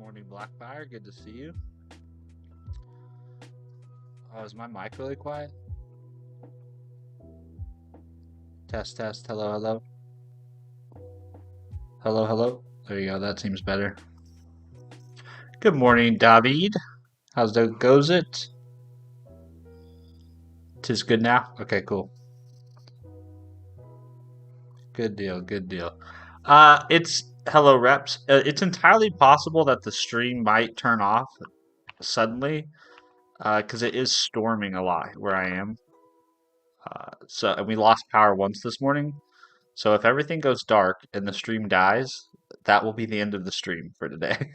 morning, Blackfire. Good to see you. Oh, is my mic really quiet? Test, test. Hello, hello. Hello, hello. There you go. That seems better. Good morning, David. How's the goes it? Tis good now? Okay, cool. Good deal, good deal. It's hello, reps. It's entirely possible that the stream might turn off suddenly, because it is storming a lot where I am. And we lost power once this morning. So if everything goes dark and the stream dies, that will be the end of the stream for today.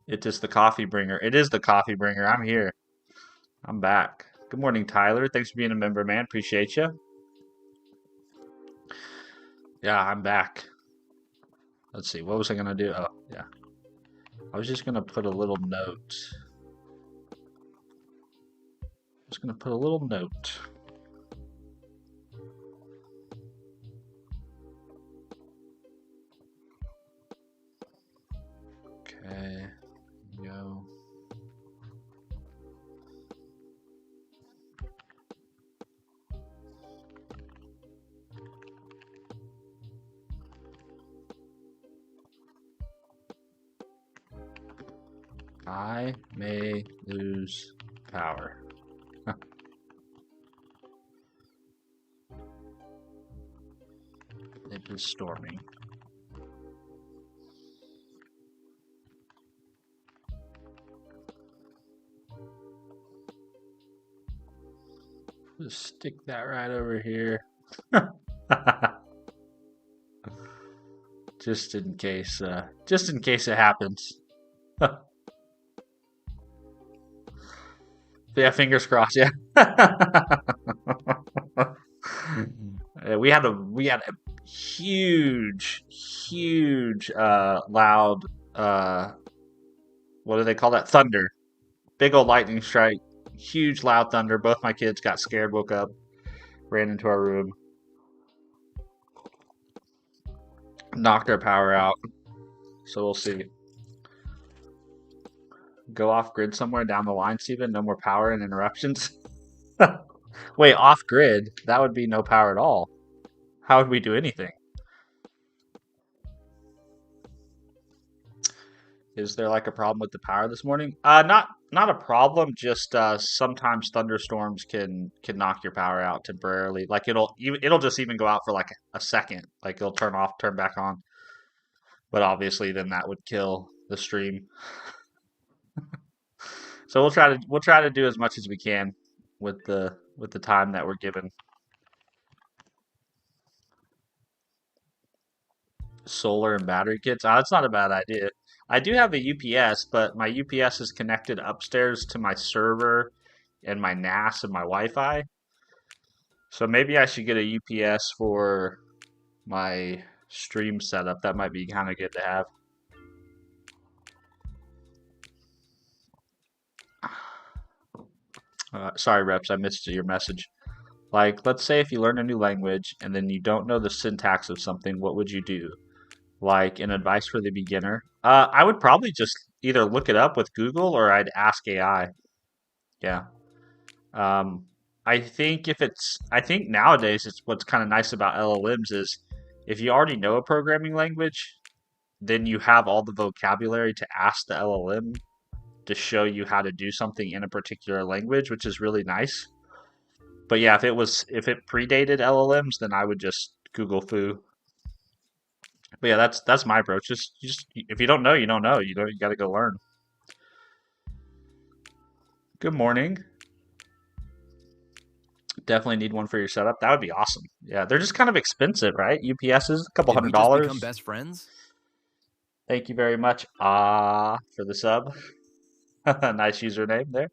It is the coffee bringer. It is the coffee bringer. I'm here. I'm back. Good morning, Tyler. Thanks for being a member, man. Appreciate you. Yeah, I'm back. Let's see. What was I going to do? Oh, yeah. I was just going to put a little note. Just going to put a little note. Okay. Go. I may lose power. It is storming. Just stick that right over here. Just in case it happens. Yeah, fingers crossed. Yeah. We had a huge loud what do they call that? Thunder. Big old lightning strike. Huge loud thunder. Both my kids got scared, woke up, ran into our room, knocked our power out. So we'll see. Go off grid somewhere down the line, Steven. No more power and interruptions. Wait, off grid? That would be no power at all. How would we do anything? Is there like a problem with the power this morning? Not a problem. Just sometimes thunderstorms can knock your power out temporarily. Like it'll just even go out for like a second. Like it'll turn off, turn back on. But obviously, then that would kill the stream. So we'll try to do as much as we can with the time that we're given. Solar and battery kits. That's not a bad idea. I do have a UPS, but my UPS is connected upstairs to my server and my NAS and my Wi-Fi. So maybe I should get a UPS for my stream setup. That might be kind of good to have. Sorry, Reps, I missed your message. Like, let's say if you learn a new language and then you don't know the syntax of something, what would you do? Like, an advice for the beginner? I would probably just either look it up with Google or I'd ask AI. Yeah. Um, I think nowadays it's what's kind of nice about LLMs is if you already know a programming language, then you have all the vocabulary to ask the LLM to show you how to do something in a particular language, which is really nice. But yeah, if it predated LLMs, then I would just Google foo. But yeah, that's my approach. Just if you don't know, you don't know. You got to go learn. Good morning. Definitely need one for your setup. That would be awesome. Yeah, they're just kind of expensive, right? UPS is a couple Did we $100. just become best friends? Thank you very much. For the sub. Nice username there.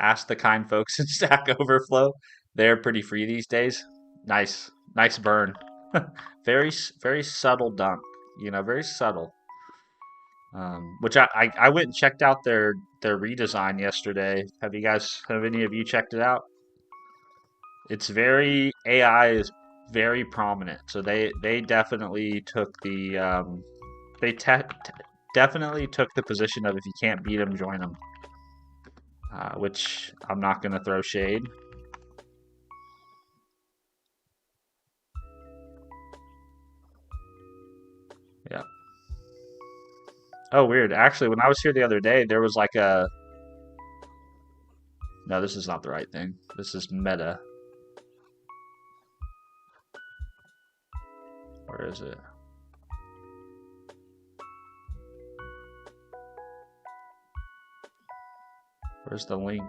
Ask the kind folks in Stack Overflow. They're pretty free these days. Nice burn. Very subtle dunk. Very subtle. Which I went and checked out their redesign yesterday. Have any of you checked it out? It's very AI is very prominent. So they definitely took the they definitely took the position of if you can't beat them, join them. Which I'm not going to throw shade. Yeah. Oh, weird. Actually, when I was here the other day, there was like a. No, this is not the right thing. This is meta. Where is it? Where's the link?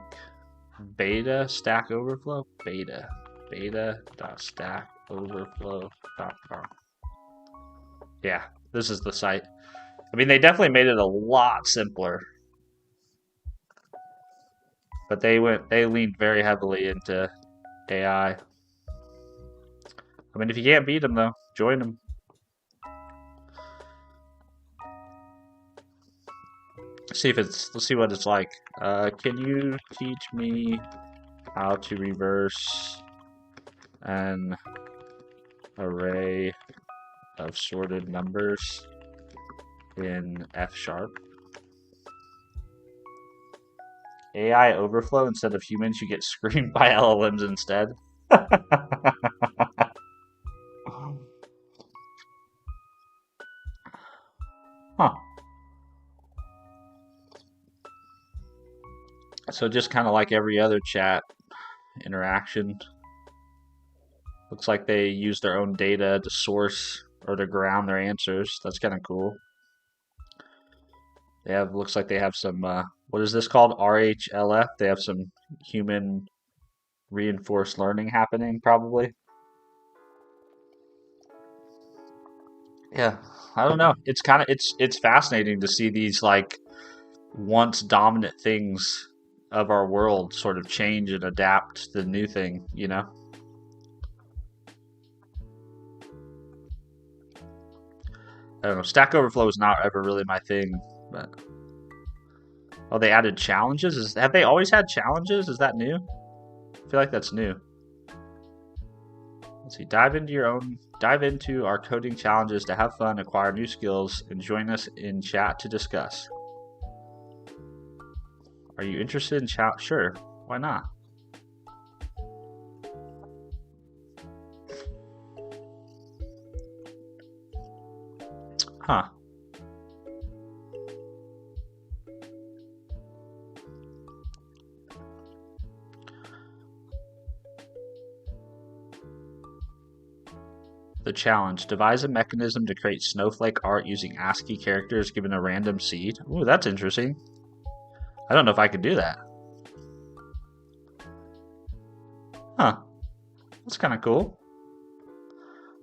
Beta Stack Overflow? Beta.stackoverflow.com. Yeah, this is the site. I mean, they definitely made it a lot simpler, but they leaned very heavily into AI. I mean, if you can't beat them though, join them. Let's see what it's like. Can you teach me how to reverse an array of sorted numbers in F#? AI overflow instead of humans, you get screamed by LLMs instead. Huh. So just kind of like every other chat interaction. Looks like they use their own data to source or to ground their answers. That's kind of cool. Looks like they have some, what is this called? RHLF. They have some human reinforced learning happening, probably. Yeah, I don't know. It's fascinating to see these like once dominant things of our world sort of change and adapt to the new thing, you know? I don't know. Stack Overflow is not ever really my thing, but oh, they added challenges? Have they always had challenges? Is that new? I feel like that's new. Let's see. Dive into our coding challenges to have fun, acquire new skills, and join us in chat to discuss. Are you interested in chat? Sure. Why not? Huh. The challenge. Devise a mechanism to create snowflake art using ASCII characters given a random seed. Ooh, that's interesting. I don't know if I could do that. Huh. That's kind of cool.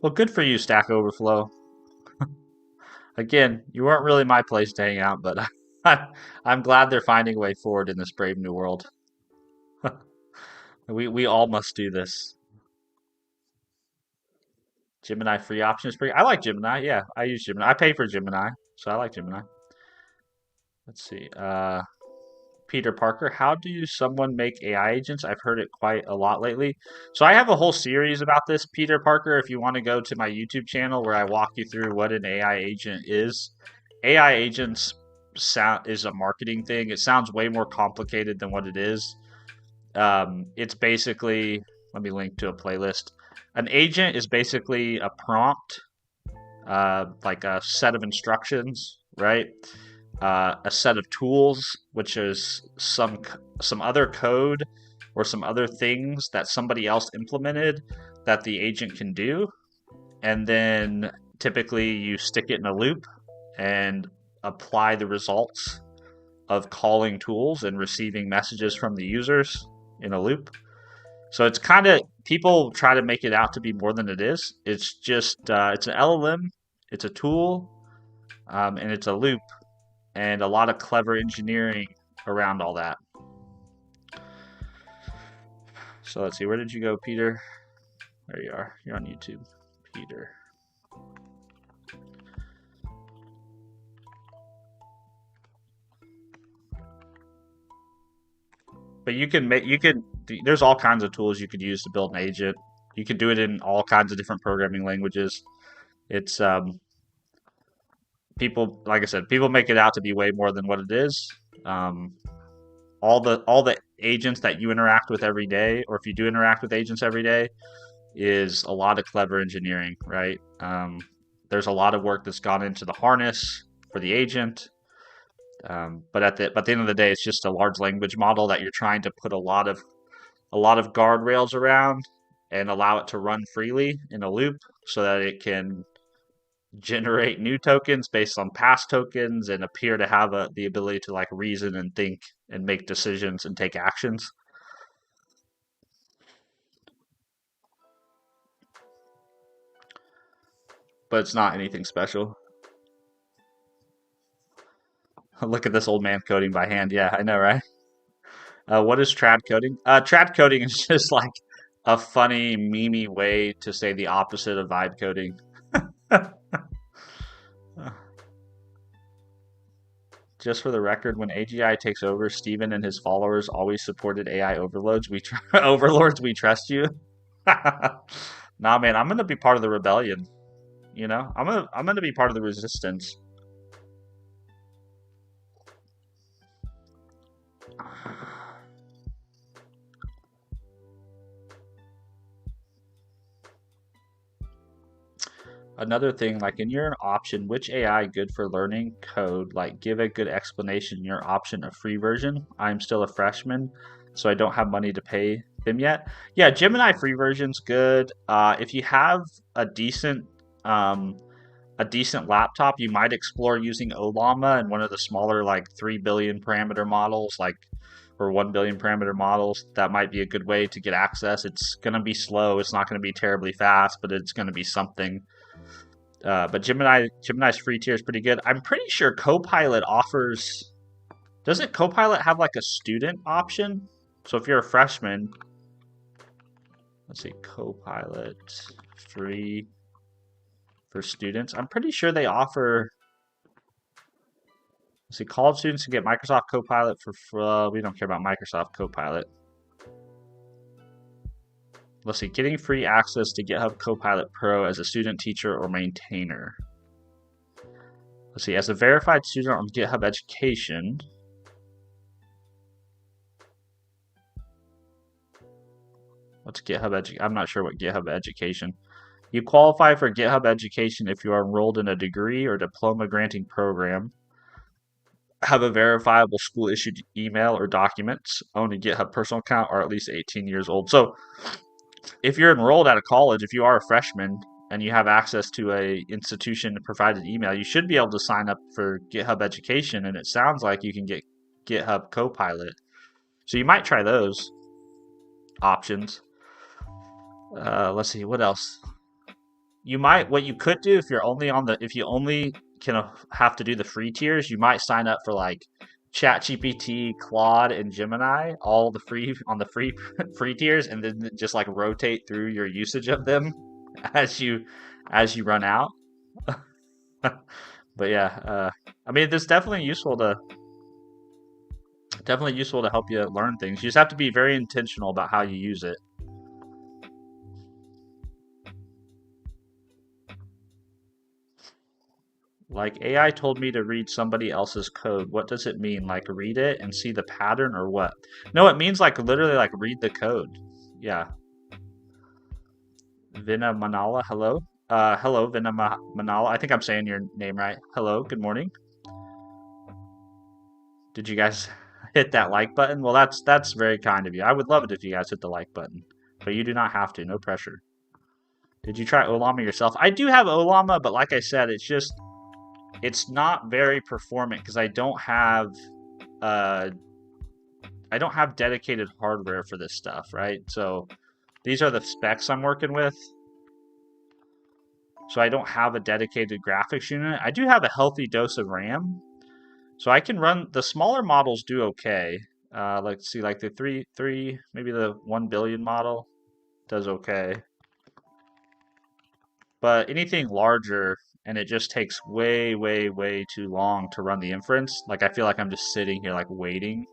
Well, good for you, Stack Overflow. Again, you weren't really my place to hang out, but I'm glad they're finding a way forward in this brave new world. We all must do this. Gemini free option is pretty. I like Gemini. Yeah, I use Gemini. I pay for Gemini, so I like Gemini. Let's see. Peter Parker, how do someone make AI agents? I've heard it quite a lot lately. So I have a whole series about this, Peter Parker. If you want to go to my YouTube channel where I walk you through what an AI agent is. AI agents is a marketing thing. It sounds way more complicated than what it is. It's basically, let me link to a playlist. An agent is basically a prompt, like a set of instructions, right? A set of tools, which is some other code or some other things that somebody else implemented that the agent can do, and then typically you stick it in a loop and apply the results of calling tools and receiving messages from the users in a loop. So it's kind of people try to make it out to be more than it is. It's just it's an LLM, it's a tool, and it's a loop, and a lot of clever engineering around all that. So let's see, where did you go, Peter? There you are. You're on YouTube, Peter. But there's all kinds of tools you could use to build an agent. You can do it in all kinds of different programming languages. It's people, like I said, people make it out to be way more than what it is. Um, all the agents that you interact with every day, or if you do interact with agents every day, is a lot of clever engineering, right? There's a lot of work that's gone into the harness for the agent. But at the end of the day, it's just a large language model that you're trying to put a lot of guardrails around and allow it to run freely in a loop so that it can generate new tokens based on past tokens and appear to have the ability to like reason and think and make decisions and take actions. But it's not anything special. Look at this old man coding by hand. Yeah, I know, right? What is trad coding? Trad coding is just like a funny, memey way to say the opposite of vibe coding. Just for the record, when AGI takes over, Steven and his followers always supported AI overloads. Overlords, we trust you. Nah, man, I'm gonna be part of the rebellion. I'm gonna be part of the resistance. Another thing, like in your option, which AI good for learning code? Like, give a good explanation in your option, a free version. I'm still a freshman, so I don't have money to pay them yet. Yeah, Gemini free version's good. If you have a decent, um, a decent laptop, you might explore using Olama and one of the smaller, like 3 billion parameter models, like or 1 billion parameter models. That might be a good way to get access. It's gonna be slow. It's not gonna be terribly fast, but it's gonna be something. But Gemini's free tier is pretty good. I'm pretty sure Copilot offers. Doesn't Copilot have like a student option? So if you're a freshman, let's see, Copilot free for students. I'm pretty sure they offer. Let's see, college students can get Microsoft Copilot for. We don't care about Microsoft Copilot. Let's see, getting free access to GitHub Copilot Pro as a student, teacher, or maintainer. Let's see, as a verified student on GitHub Education. What's GitHub Education? I'm not sure what GitHub Education. You qualify for GitHub Education if you are enrolled in a degree or diploma granting program, have a verifiable school issued email or documents, own a GitHub personal account, or at least 18 years old. So if you're enrolled at a college, if you are a freshman and you have access to a institution provided email, you should be able to sign up for GitHub Education, and it sounds like you can get GitHub Copilot. So you might try those options. Let's see, what else? What you could do if you only can have to do the free tiers, you might sign up for like ChatGPT, Claude, and Gemini, all the free on the free free tiers, and then just like rotate through your usage of them as you run out. But yeah, I mean, it's definitely useful to help you learn things. You just have to be very intentional about how you use it. Like AI told me to read somebody else's code. What does it mean? Like read it and see the pattern or what? No, it means like literally like read the code. Yeah. Vina Manala, hello. Hello, Vina Manala. I think I'm saying your name right. Hello, good morning. Did you guys hit that like button? Well, that's very kind of you. I would love it if you guys hit the like button, but you do not have to. No pressure. Did you try Olama yourself? I do have Olama, but like I said, it's not very performant because uh I don't have dedicated hardware for this stuff, right? So these are the specs I'm working with. So I don't have a dedicated graphics unit. I do have a healthy dose of RAM. So I can run the smaller models do okay. Let's see, like the three, maybe the 1 billion model does okay. But anything larger and it just takes way, way, way too long to run the inference. Like I feel like I'm just sitting here like waiting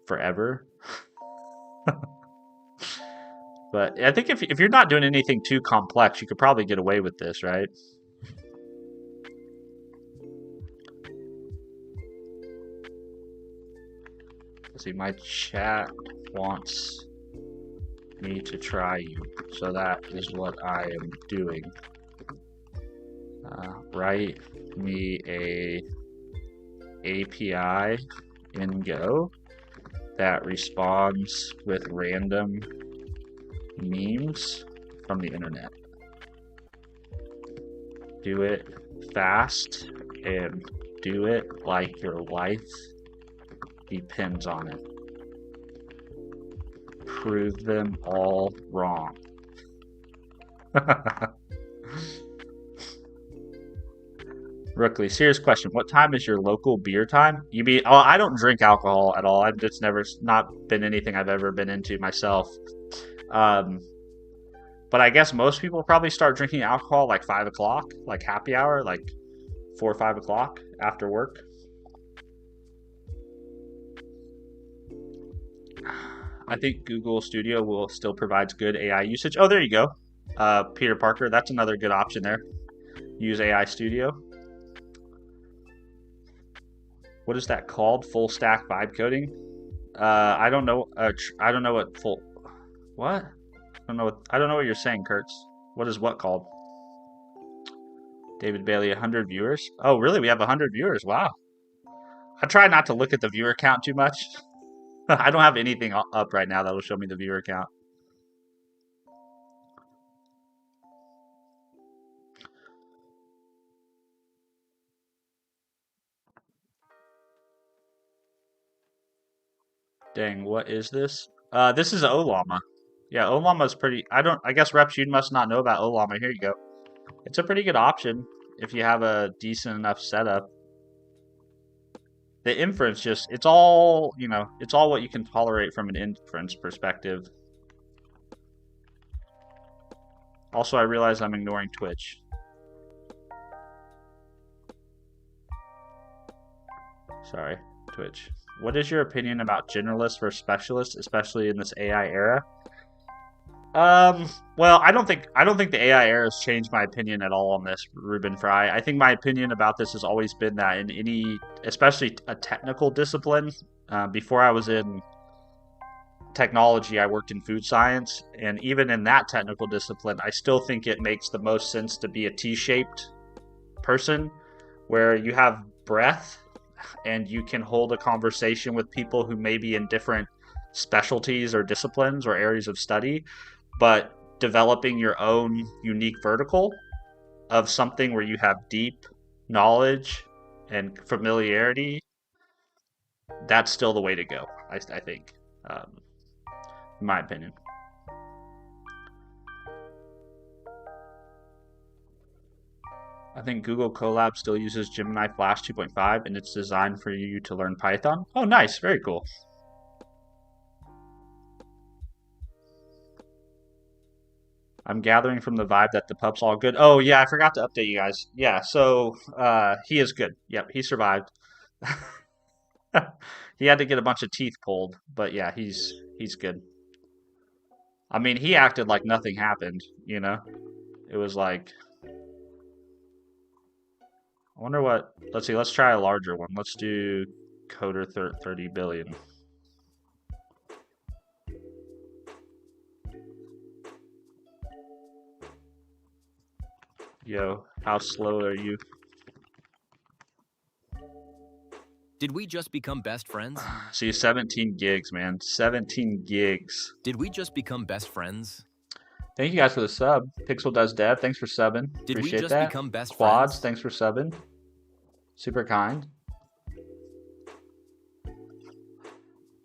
forever. But I think if you're not doing anything too complex, you could probably get away with this, right? Let's see, my chat wants me to try you, so that is what I am doing. Write me a API in Go that responds with random memes from the internet. Do it fast and do it like your life depends on it. Prove them all wrong. Rookley, serious question. What time is your local beer time? You mean, oh, I don't drink alcohol at all. I've just never, not been anything I've ever been into myself. But I guess most people probably start drinking alcohol like 5 o'clock, like happy hour, like 4 or 5 o'clock after work. I think Google Studio will still provides good AI usage. Oh, there you go. Peter Parker, that's another good option there. Use AI Studio. What is that called? Full stack vibe coding? I don't know. I don't know what full. What? I don't know what you're saying, Kurtz. What is what called? David Bailey, 100 viewers. Oh, really? We have 100 viewers. Wow. I try not to look at the viewer count too much. I don't have anything up right now that'll show me the viewer count. Dang, what is this? This is Olama. Yeah, Olama is pretty. I guess Reps, you must not know about Olama. Here you go. It's a pretty good option if you have a decent enough setup. The inference it's all, it's all what you can tolerate from an inference perspective. Also, I realize I'm ignoring Twitch. Sorry, Twitch. What is your opinion about generalists versus specialists, especially in this AI era? Well, I don't think the AI era has changed my opinion at all on this, Ruben Fry. I think my opinion about this has always been that in any, especially a technical discipline, before I was in technology, I worked in food science, and even in that technical discipline, I still think it makes the most sense to be a T-shaped person, where you have breadth and you can hold a conversation with people who may be in different specialties or disciplines or areas of study, but developing your own unique vertical of something where you have deep knowledge and familiarity, that's still the way to go, I think, in my opinion. I think Google Colab still uses Gemini Flash 2.5 and it's designed for you to learn Python. Oh, nice. Very cool. I'm gathering from the vibe that the pup's all good. Oh, yeah, I forgot to update you guys. Yeah, so he is good. Yep, he survived. He had to get a bunch of teeth pulled, but yeah, he's good. I mean, he acted like nothing happened, It was like, I wonder what, let's see, let's try a larger one. Let's do Coder 30 billion. Yo, how slow are you? Did we just become best friends? See, 17 gigs, man. 17 gigs. Did we just become best friends? Thank you guys for the sub. Pixel Does Dev, thanks for subbing. Did Appreciate we just that. become best Quads, friends? thanks for subbing. Super kind.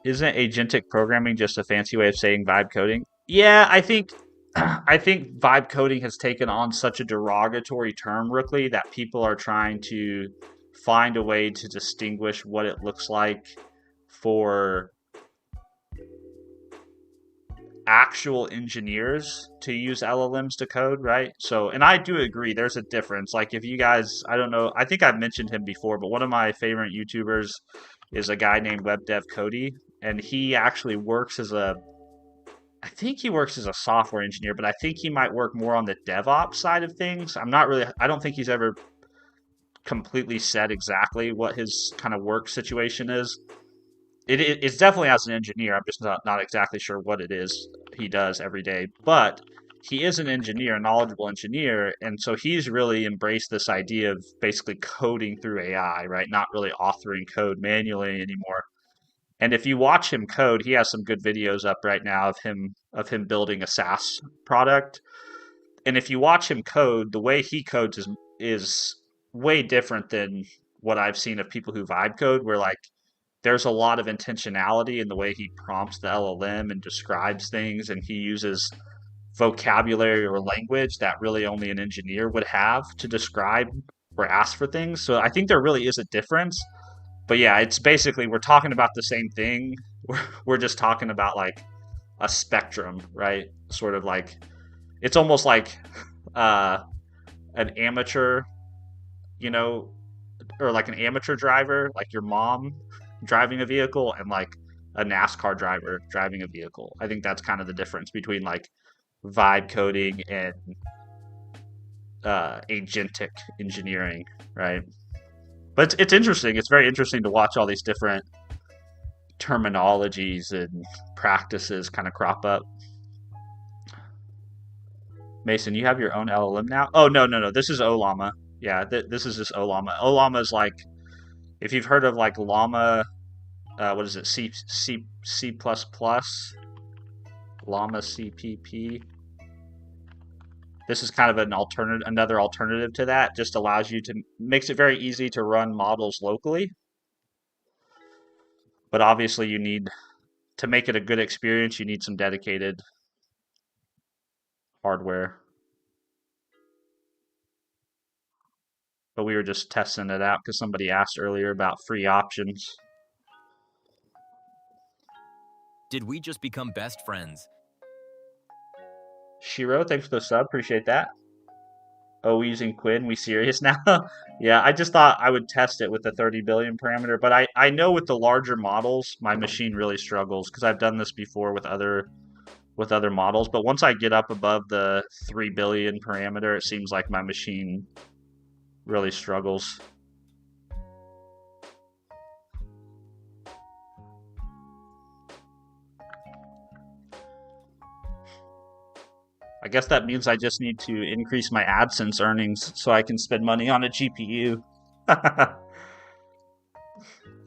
Isn't agentic programming just a fancy way of saying vibe coding? Yeah, I think vibe coding has taken on such a derogatory term, Rookley, that people are trying to find a way to distinguish what it looks like for actual engineers to use LLMs to code, right? So, and I do agree, there's a difference. Like if you guys, I don't know, I think I've mentioned him before, but one of my favorite YouTubers is a guy named Web Dev Cody. and he actually works as a I think he works as a software engineer, but I think he might work more on the DevOps side of things. I don't think he's ever completely said exactly what his kind of work situation is. It's definitely as an engineer. I'm just not exactly sure what it is he does every day. But he is an engineer, a knowledgeable engineer. And so he's really embraced this idea of basically coding through AI, right? Not really authoring code manually anymore. And if you watch him code, he has some good videos up right now of him building a SaaS product. And if you watch him code, the way he codes is way different than what I've seen of people who vibe code, where like there's a lot of intentionality in the way he prompts the LLM and describes things, and he uses vocabulary or language that really only an engineer would have to describe or ask for things. So I think there really is a difference. But yeah, it's basically we're talking about the same thing. We're just talking about like a spectrum, right? Sort of like it's almost like uh, an amateur, you know, or like an amateur driver, like your mom driving a vehicle, and like a NASCAR driver driving a vehicle. I think that's kind of the difference between like vibe coding and agentic engineering, right? But it's interesting. It's very interesting to watch all these different terminologies and practices kind of crop up. Mason, you have your own LLM now? Oh, no. This is Olama. Yeah, this is just Olama. Olama is like, if you've heard of like Llama, what is it? C plus plus, Llama CPP. This is kind of another alternative to that. Just allows you to makes it very easy to run models locally. But obviously, you need to make it a good experience. You need some dedicated hardware. But we were just testing it out because somebody asked earlier about free options. Did we just become best friends? Shiro, thanks for the sub. Appreciate that. Oh, we using Quinn? We serious now? Yeah, I just thought I would test it with the 30 billion parameter, but I know with the larger models, my machine really struggles because I've done this before with other models. But once I get up above the 3 billion parameter, it seems like my machine really struggles. I guess that means I just need to increase my AdSense earnings so I can spend money on a GPU.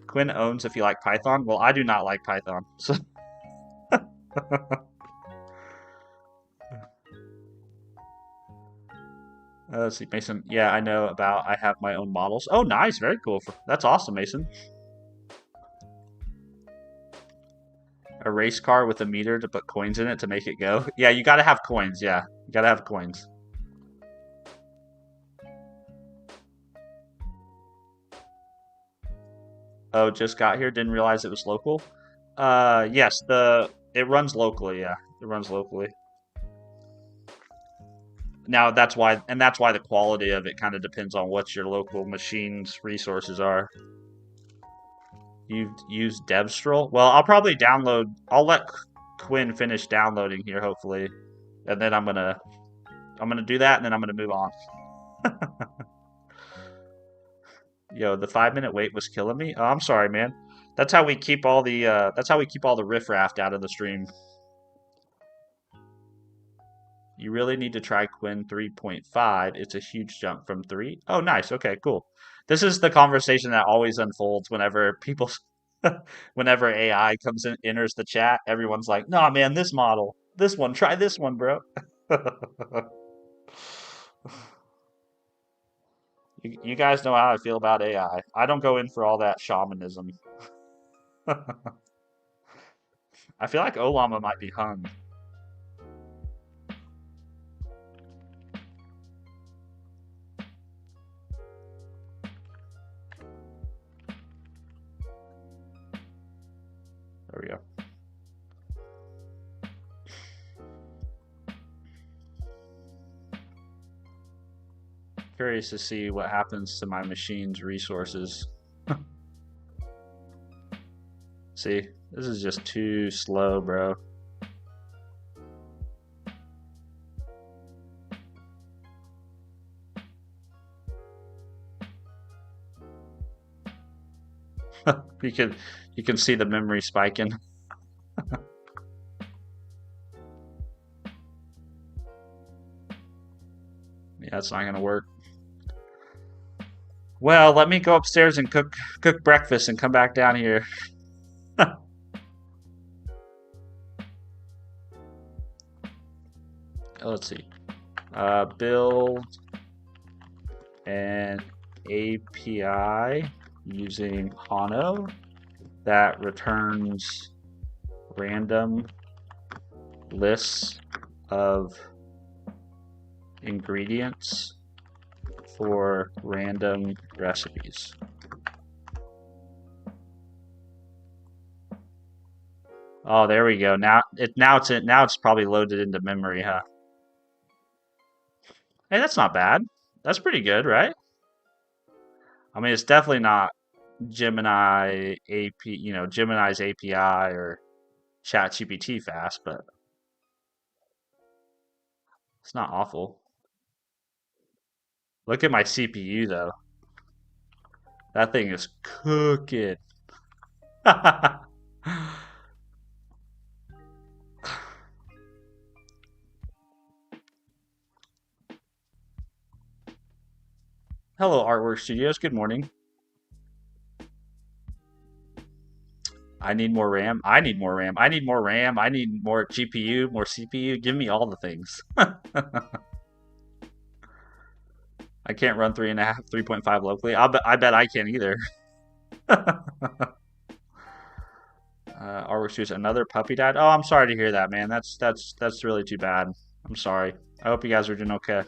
Quinn owns if you like Python. Well, I do not like Python. So let's see, Mason. Yeah, I know about. I have my own models. Oh, nice. Very cool. That's awesome, Mason. A race car with a meter to put coins in it to make it go. Yeah, you got to have coins. Yeah, you got to have coins. Oh, just got here. Didn't realize it was local. Yes, it runs locally. Yeah, it runs locally. Now that's why the quality of it kind of depends on what your local machine's resources are. You've used Devstrel? Well, I'll probably download. I'll let Quinn finish downloading here, hopefully, and then I'm gonna do that, and then I'm gonna move on. Yo, the 5 minute wait was killing me. Oh, I'm sorry, man. That's how we keep all the riffraff out of the stream. You really need to try Quinn 3.5. It's a huge jump from 3. Oh, nice. Okay, cool. This is the conversation that always unfolds whenever whenever AI comes in, enters the chat. Everyone's like, "Nah, man, this model, this one, try this one, bro." You guys know how I feel about AI. I don't go in for all that shamanism. I feel like Olama might be hung. There we go. Curious to see what happens to my machine's resources. See, this is just too slow, bro. You can see the memory spiking. Yeah, that's not gonna work. Well, let me go upstairs and cook breakfast and come back down here. Let's see. Build an API using Hano that returns random lists of ingredients for random recipes. Oh, there we go. Now it's probably loaded into memory, huh? Hey, that's not bad. That's pretty good, right? I mean, it's definitely not Gemini AP, Gemini's API or ChatGPT fast, but it's not awful. Look at my CPU though. That thing is cooking. Hello, Artwork Studios. Good morning. I need more RAM. I need more RAM. I need more RAM. I need more GPU, more CPU. Give me all the things. I can't run 3.5, 3.5 locally. I bet I can't either. Artwork Studios, another puppy died. Oh, I'm sorry to hear that, man. That's really too bad. I'm sorry. I hope you guys are doing okay.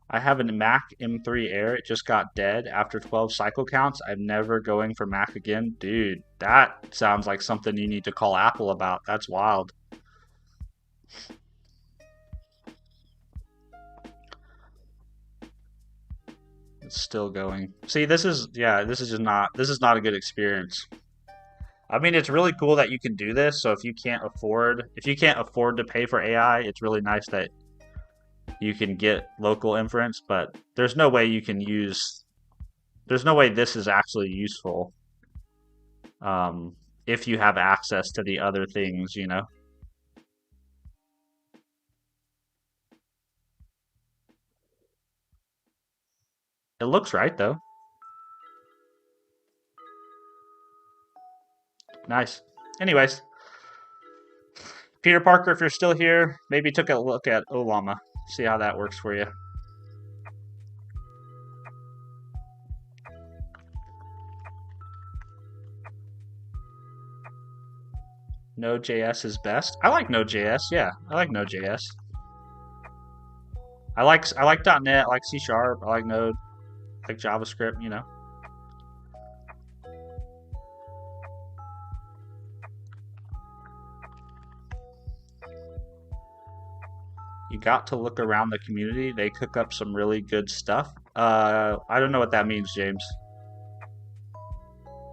I have a Mac M3 Air. It just got dead after 12 cycle counts. I'm never going for Mac again. Dude, that sounds like something you need to call Apple about. That's wild. It's still going. See, this is not a good experience. I mean, it's really cool that you can do this. So if you can't afford to pay for AI, it's really nice that you can get local inference, but there's no way this is actually useful if you have access to the other things. It looks right though. Nice. Anyways, Peter Parker, if you're still here, maybe took a look at Olama. See how that works for you. Node.js is best. I like Node.js. Yeah, I like Node.js. I like .NET. I like C Sharp. I like Node. I like JavaScript. You got to look around the community. They cook up some really good stuff. I don't know what that means, James.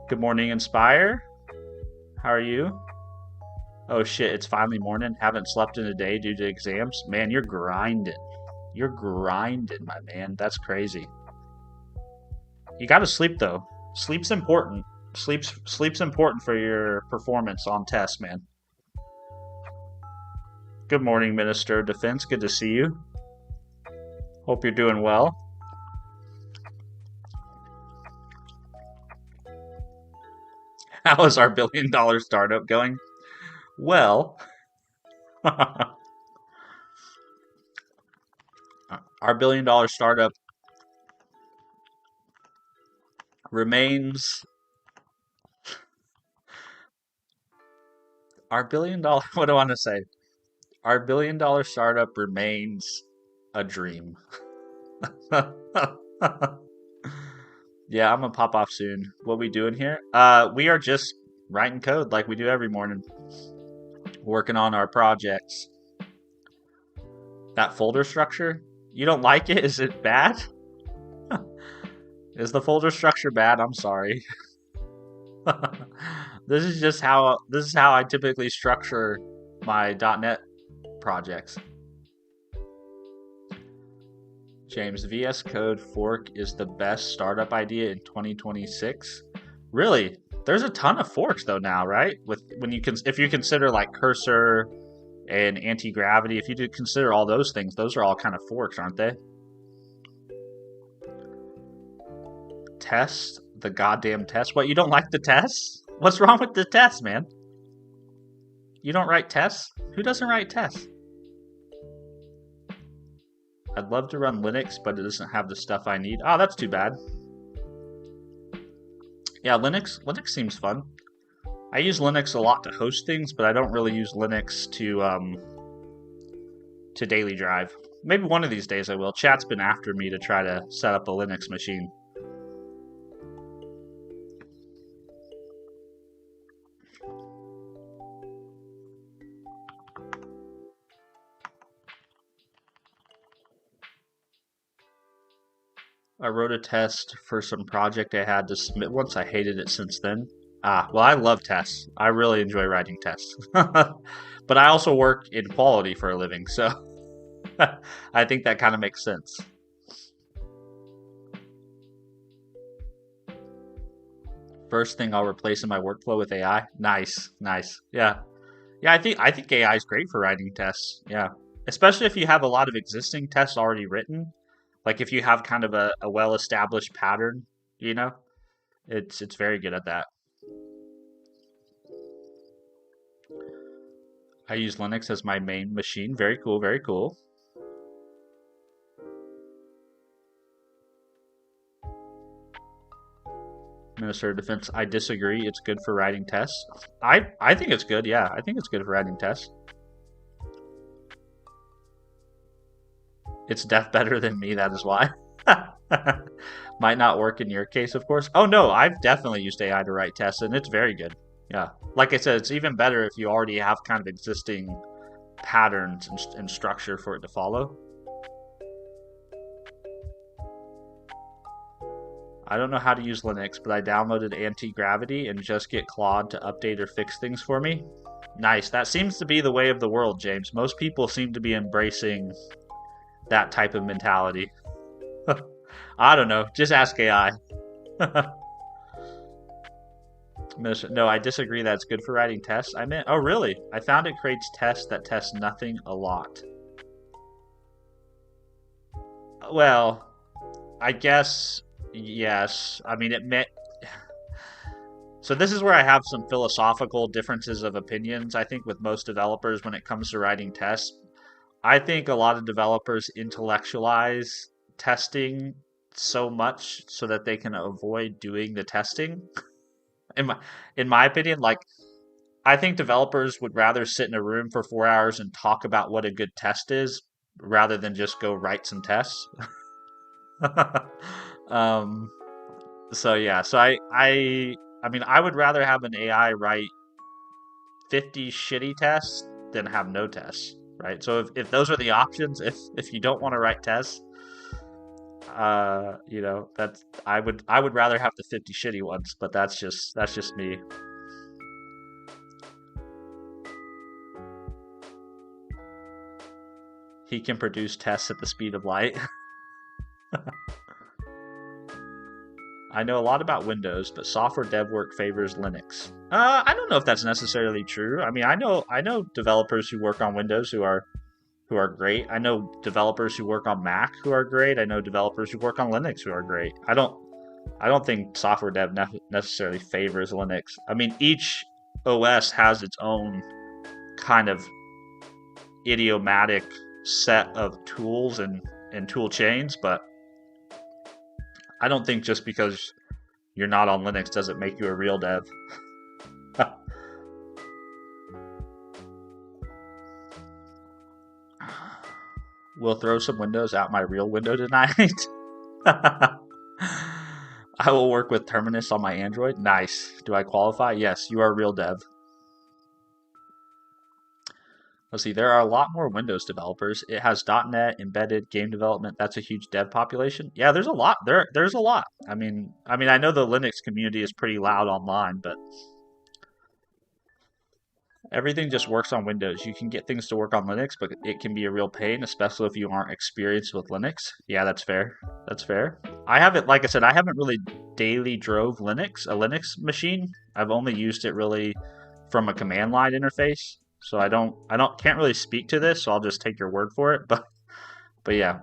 Good morning, Inspire. How are you? Oh shit, it's finally morning. Haven't slept in a day due to exams. Man, you're grinding. You're grinding, my man. That's crazy. You got to sleep though. Sleep's important. Sleep's important for your performance on tests, man. Good morning, Minister of Defense. Good to see you. Hope you're doing well. How is our $1 billion startup going? Well, our $1 billion startup remains our $1 billion. What do I want to say? Our $1 billion startup remains a dream. Yeah, I'm gonna pop off soon. What we doing here? We are just writing code like we do every morning, working on our projects. That folder structure, you don't like it? Is it bad? Is the folder structure bad? I'm sorry. This is how I typically structure my .NET projects. James, VS Code fork is the best startup idea in 2026. Really? There's a ton of forks though now, right? With when you can, if you consider like Cursor and anti-gravity, if you do consider all those things, those are all kind of forks, aren't they? Test the goddamn test. What, you don't like the tests? What's wrong with the tests, man? You don't write tests? Who doesn't write tests? I'd love to run Linux, but it doesn't have the stuff I need. Oh, that's too bad. Yeah, Linux seems fun. I use Linux a lot to host things, but I don't really use Linux to daily drive. Maybe one of these days I will. Chat's been after me to try to set up a Linux machine. I wrote a test for some project I had to submit once. I hated it since then. Ah, well, I love tests. I really enjoy writing tests. But I also work in quality for a living, so I think that kind of makes sense. First thing I'll replace in my workflow with AI. Nice, nice. Yeah. Yeah, I think AI is great for writing tests. Yeah. Especially if you have a lot of existing tests already written. Like if you have kind of a well-established pattern, you know, it's very good at that. I use Linux as my main machine. Very cool, very cool. Minister of Defense, I disagree. It's good for writing tests. I think it's good. Yeah, I think it's good for writing tests. It's def better than me. That is why. Might not work in your case, of course. Oh no, I've definitely used AI to write tests, and it's very good. Yeah, like I said, it's even better if you already have kind of existing patterns and structure for it to follow. I don't know how to use Linux, but I downloaded anti-gravity and just get Claude to update or fix things for me. Nice. That seems to be the way of the world, James. Most people seem to be embracing that type of mentality. I don't know. Just ask AI. No, I disagree that it's good for writing tests. I meant, oh, really? I found it creates tests that test nothing a lot. Well, I guess, yes. I mean, it meant. So this is where I have some philosophical differences of opinions, I think, with most developers when it comes to writing tests. I think a lot of developers intellectualize testing so much so that they can avoid doing the testing. In my in my opinion, like I think developers would rather sit in a room for 4 hours and talk about what a good test is rather than just go write some tests. um, so yeah, so I mean I would rather have an AI write 50 shitty tests than have no tests, right? So if those are the options, if you don't want to write tests, that's I would rather have the 50 shitty ones, but that's just me. He can produce tests at the speed of light. I know a lot about Windows, but software dev work favors Linux. I don't know if that's necessarily true. I mean, I know developers who work on Windows who are great. I know developers who work on Mac who are great. I know developers who work on Linux who are great. I don't think software dev necessarily favors Linux. I mean, each OS has its own kind of idiomatic set of tools and tool chains, but I don't think just because you're not on Linux doesn't make you a real dev. We'll throw some windows out my real window tonight. I will work with Terminus on my Android. Nice. Do I qualify? Yes, you are a real dev. Let's see, there are a lot more Windows developers. It has .NET, embedded game development. That's a huge dev population. Yeah, there's a lot. There's a lot. I mean, I know the Linux community is pretty loud online, but everything just works on Windows. You can get things to work on Linux, but it can be a real pain, especially if you aren't experienced with Linux. Yeah, that's fair. That's fair. I haven't, like I said, I haven't really daily drove a Linux machine. I've only used it really from a command line interface. So can't really speak to this. So I'll just take your word for it. But yeah,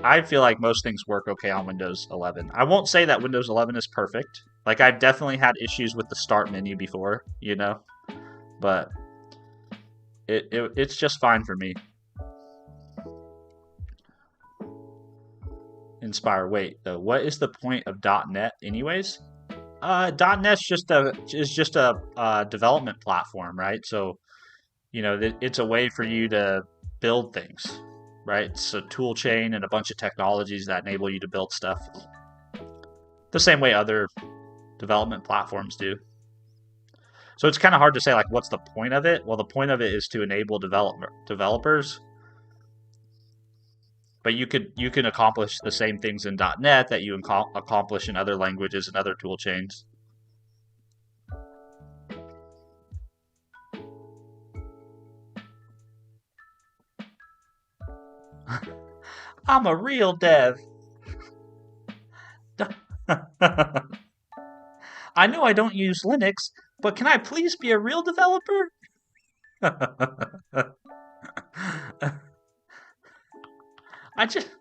I feel like most things work okay on Windows 11. I won't say that Windows 11 is perfect. Like I've definitely had issues with the start menu before, but it's just fine for me. Inspire. Wait, though, what is the point of .NET anyways? .NET's just a development platform, right? So it's a way for you to build things, right? It's a tool chain and a bunch of technologies that enable you to build stuff the same way other development platforms do. So it's kind of hard to say, like, what's the point of it? Well, the point of it is to enable developers, but you can accomplish the same things in .NET that you accomplish in other languages and other tool chains. I'm a real dev. I know I don't use Linux, but can I please be a real developer? I just.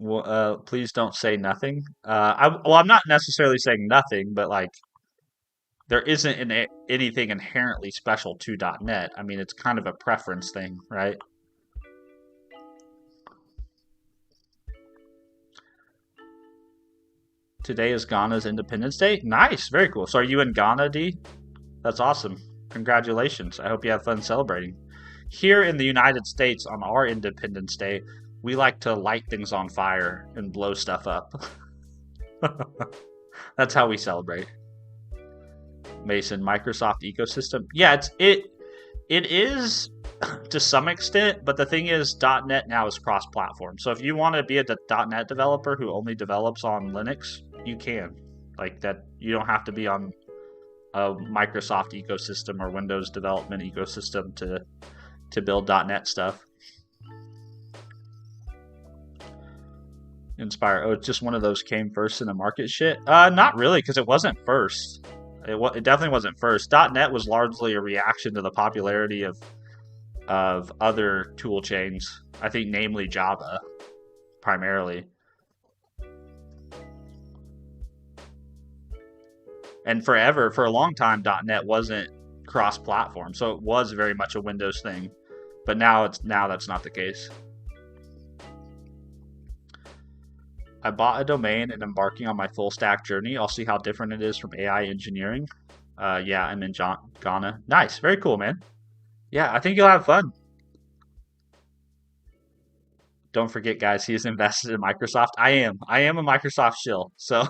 Well, please don't say nothing. I'm not necessarily saying nothing, but like there isn't anything inherently special to .NET. I mean, it's kind of a preference thing, right? Today is Ghana's Independence Day. Nice, very cool. So are you in Ghana, D? That's awesome. Congratulations. I hope you have fun celebrating. Here in the United States, on our Independence Day, we like to light things on fire and blow stuff up. That's how we celebrate. Mason, Microsoft ecosystem. Yeah, it is to some extent, but the thing is, .NET now is cross-platform. So if you want to be a .NET developer who only develops on Linux, you can. Like that, you don't have to be on a Microsoft ecosystem or Windows development ecosystem to build .NET stuff. Inspire. Oh, it's just one of those came first in the market shit. Not really, because it wasn't first. It definitely wasn't first. .NET was largely a reaction to the popularity of other tool chains. I think, namely Java, primarily. And for a long time, .NET wasn't cross-platform, so it was very much a Windows thing. But now that's not the case. I bought a domain and embarking on my full stack journey. I'll see how different it is from AI engineering. Yeah, I'm in Ghana. Nice, very cool, man. Yeah, I think you'll have fun. Don't forget, guys, he's invested in Microsoft. I am a Microsoft shill, so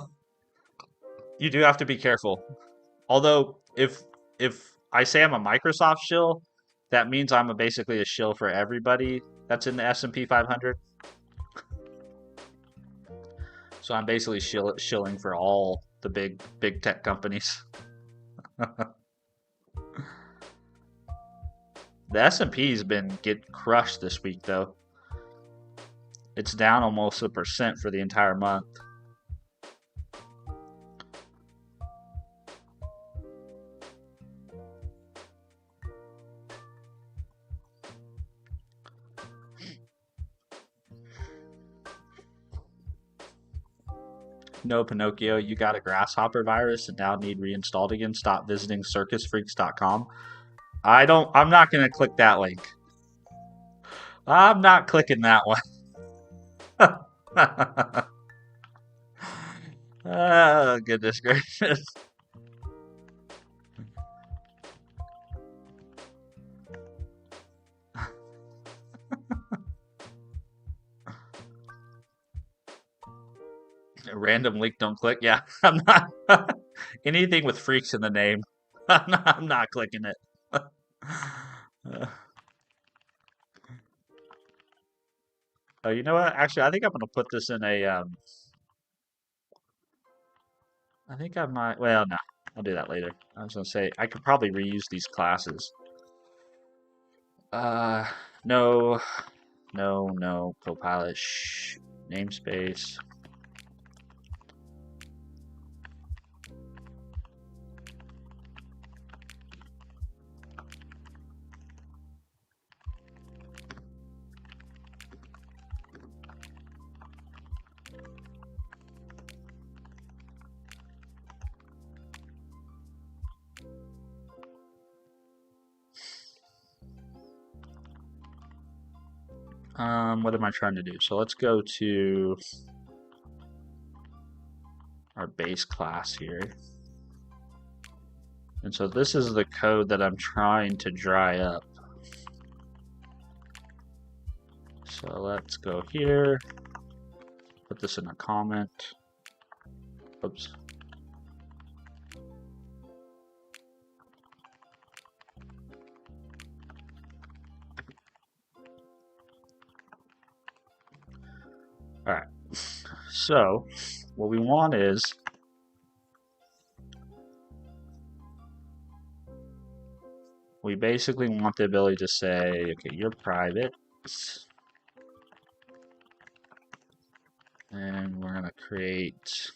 you do have to be careful. Although, if I say I'm a Microsoft shill, that means I'm basically a shill for everybody that's in the S&P 500. So I'm basically shilling for all the big tech companies. The S&P's been get crushed this week, though. It's down almost 1% for the entire month. No, Pinocchio, you got a grasshopper virus and now need reinstalled again. Stop visiting circusfreaks.com. I'm not going to click that link. I'm not clicking that one. Oh, goodness gracious. A random link, don't click. Yeah, I'm not. Anything with freaks in the name. I'm not clicking it. Oh, you know what? Actually, I think I'm gonna put this in a. I think I might. Well, no, I'll do that later. I was gonna say I could probably reuse these classes. Uh, no, no, Copilot. Shh. Namespace. What am I trying to do? So let's go to our base class here. And so this is the code that I'm trying to dry up. So let's go here, put this in a comment. Oops. All right. So what we want is we basically want the ability to say, okay, you're private. And we're going to create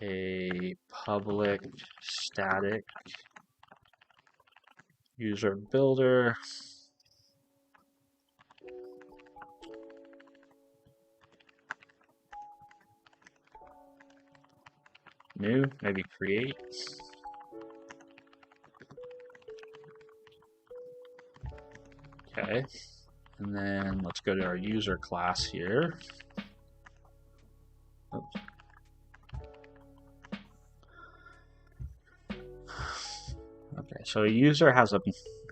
a public static user builder. New, maybe create. Okay. And then let's go to our user class here. Oops. Okay, so a user has a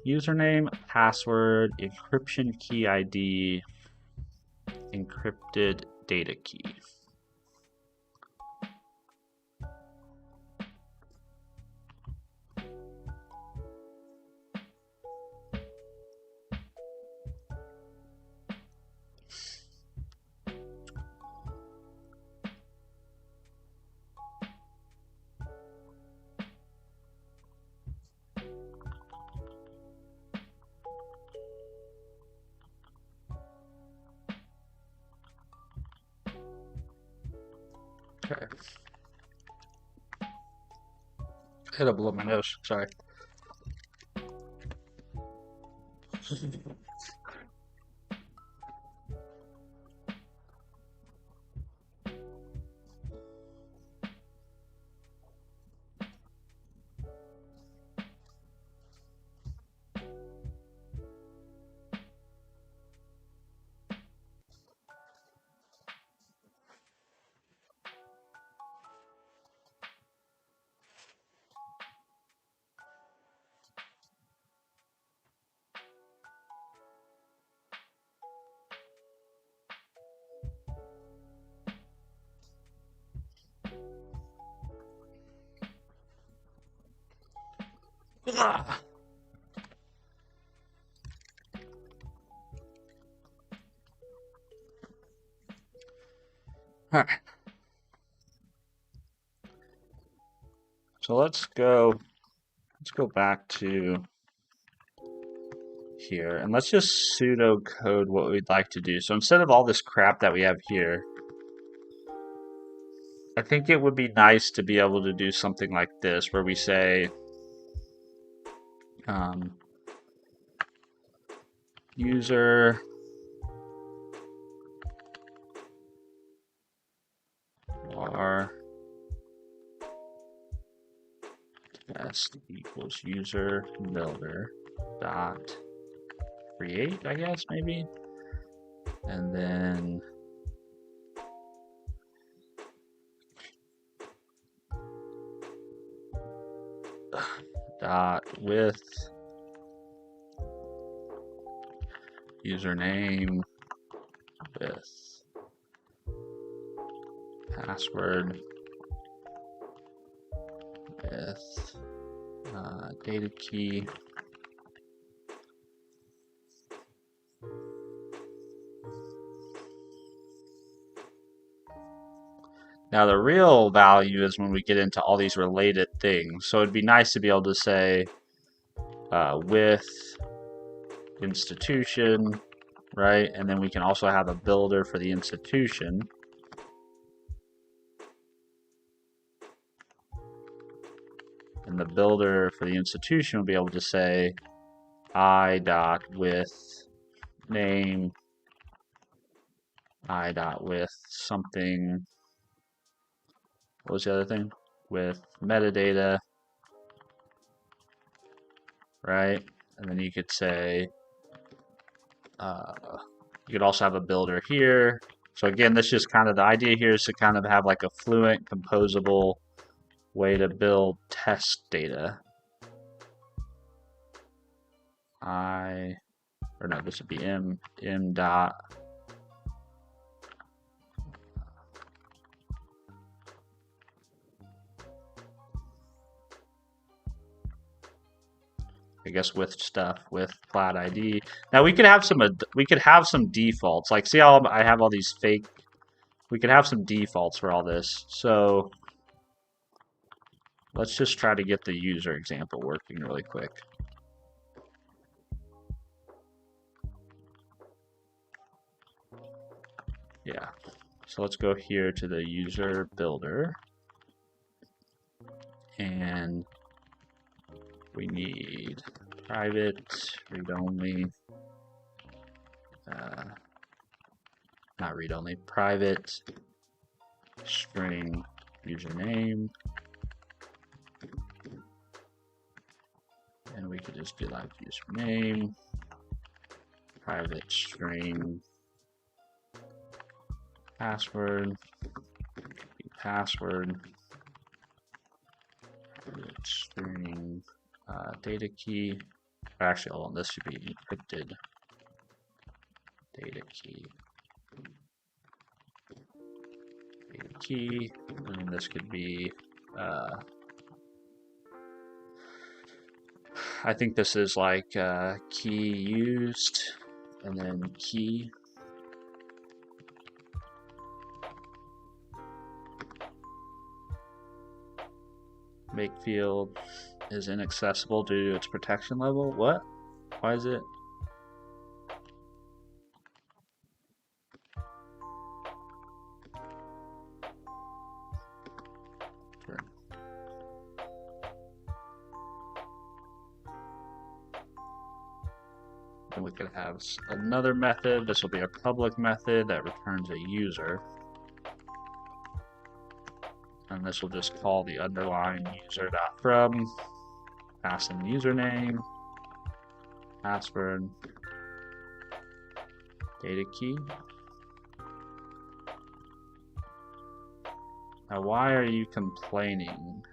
username, password, encryption key ID, encrypted data key. Okay. Hit up below my nose, sorry. Ah. All right. So let's go back to here and let's just pseudo code what we'd like to do. So instead of all this crap that we have here, I think it would be nice to be able to do something like this where we say user var test equals user builder dot create, I guess, maybe. And then dot with username with password with data key. Now the real value is when we get into all these related things. So it'd be nice to be able to say with institution, right? And then we can also have a builder for the institution. And the builder for the institution will be able to say I dot with name, I dot with something. What was the other thing? With metadata, right? And then you could say, you could also have a builder here. So again, this just kind of, the idea here is to kind of have like a fluent, composable way to build test data. Or no, this would be m dot. I guess with stuff with plat ID. Now we could have some defaults. Like see how I have all these fake. We could have some defaults for all this. So let's just try to get the user example working really quick. Yeah. So let's go here to the user builder. And we need private, read-only, not read-only, private string username. And we could just do like username, private string, password, password, private string, data key. Actually, hold on, this should be encrypted data key. Data key, and this could be, I think this is like key used, and then key. Make field is inaccessible due to its protection level. What? Why is it? And we could have another method. This will be a public method that returns a user. And this will just call the underlying user.from, pass in username, password, data key. Now, why are you complaining?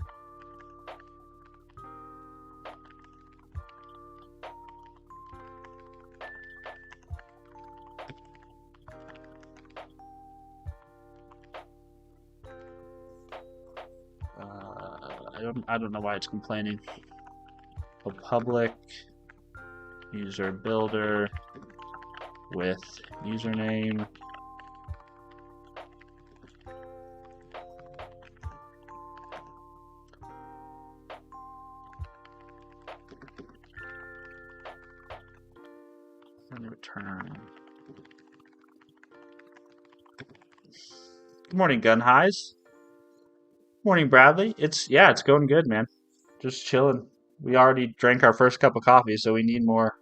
I don't know why it's complaining. A public user builder with username. And return. Good morning, Gun Highs. Morning, Bradley. It's going good, man. Just chilling. We already drank our first cup of coffee, so we need more.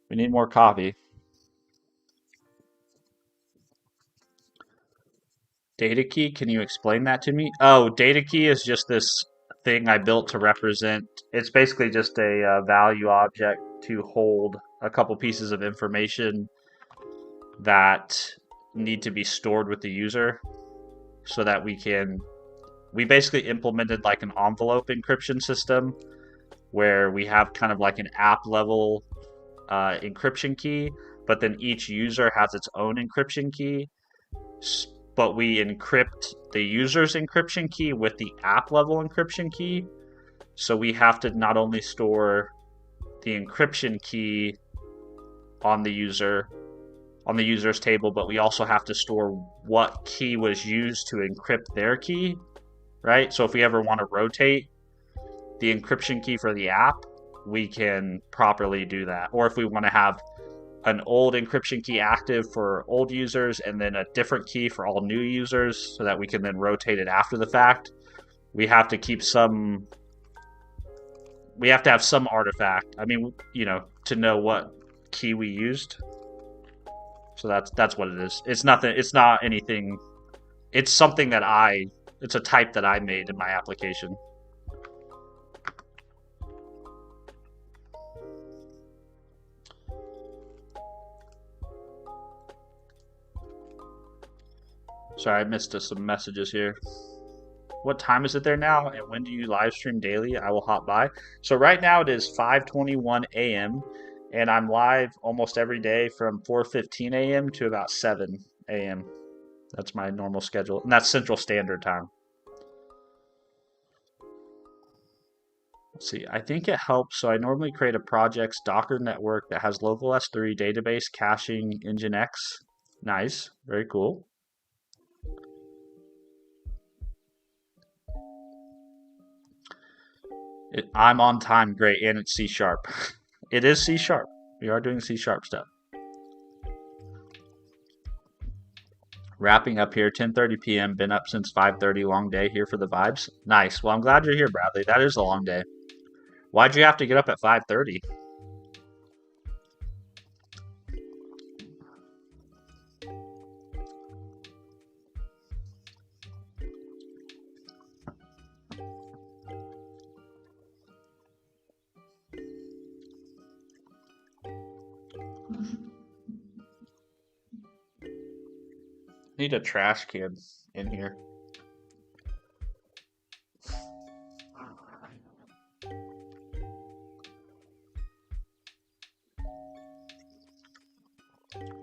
We need more coffee. Data key, can you explain that to me? Oh, data key is just this thing I built to represent. It's basically just a value object to hold a couple pieces of information that need to be stored with the user so that we basically implemented like an envelope encryption system where we have kind of like an app level encryption key, but then each user has its own encryption key but we encrypt the user's encryption key with the app level encryption key. So we have to not only store the encryption key on the user's table, but we also have to store what key was used to encrypt their key, right? So if we ever want to rotate the encryption key for the app, we can properly do that. Or if we want to have an old encryption key active for old users and then a different key for all new users so that we can then rotate it after the fact, we have to keep some we have to have some artifact. I mean, to know what key we used. So that's what it is. It's nothing. It's not anything. It's something that it's a type that I made in my application. Sorry, I missed some messages here. What time is it there now, and when do you live stream daily? I will hop by. So right now it is 5:21 a.m. and I'm live almost every day from 4:15 a.m. to about 7 a.m. That's my normal schedule, and that's Central Standard Time. Let's see, I think it helps. So I normally create a project's Docker network that has local S3 database caching Nginx. Nice, very cool. I'm on time, great, and it's C sharp. It is C sharp. We are doing C sharp stuff. Wrapping up here, 10:30 p.m. Been up since 5:30. Long day here for the vibes. Nice. Well, I'm glad you're here, Bradley. That is a long day. Why'd you have to get up at 5:30? Need a trash can in here.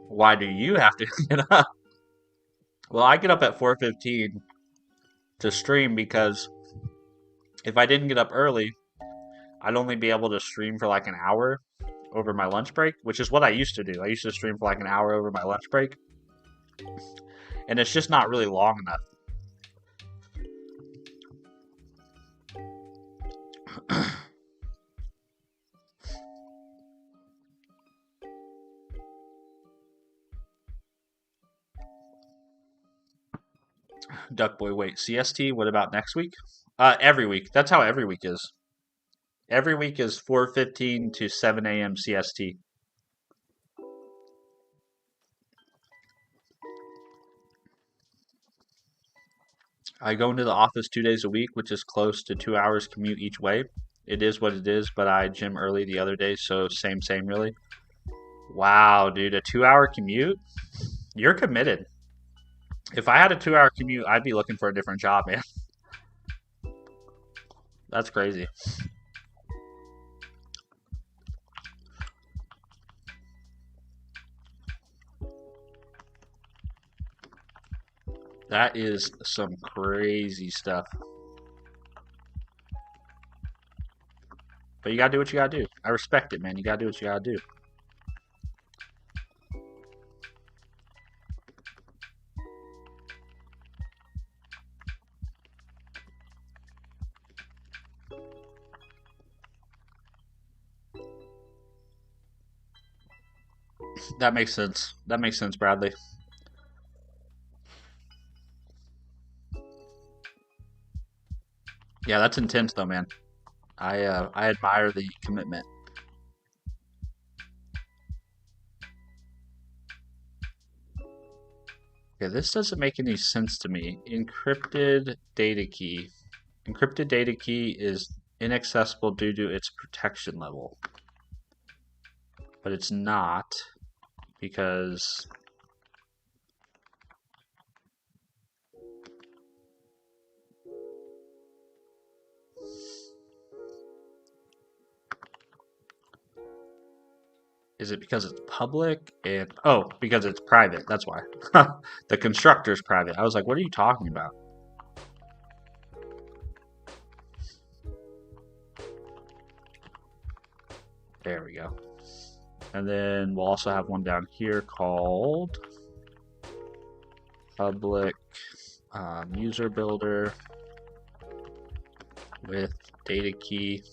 Why do you have to get up? Well, I get up at 4:15 to stream because if I didn't get up early, I'd only be able to stream for like an hour over my lunch break, which is what I used to do. I used to stream for like an hour over my lunch break, and it's just not really long enough. Duckboy, wait, CST? What about next week? Every week. That's how every week is. Every week is 4:15 to 7 a.m. CST. I go into the office 2 days a week, which is close to 2 hours commute each way. It is what it is, but I gym early the other day, so same, really. Wow, dude, a 2 hour commute? You're committed. If I had a 2 hour commute, I'd be looking for a different job, man. That's crazy. That is some crazy stuff. But you gotta do what you gotta do. I respect it, man. You gotta do what you gotta do. That makes sense. That makes sense, Bradley. Yeah, that's intense though, man. I admire the commitment. Okay, this doesn't make any sense to me. Encrypted data key. Encrypted data key is inaccessible due to its protection level. But it's not because Is it because it's public? And oh, because it's private. That's why. The constructor's private. I was like, what are you talking about? There we go. And then we'll also have one down here called public user builder with data key.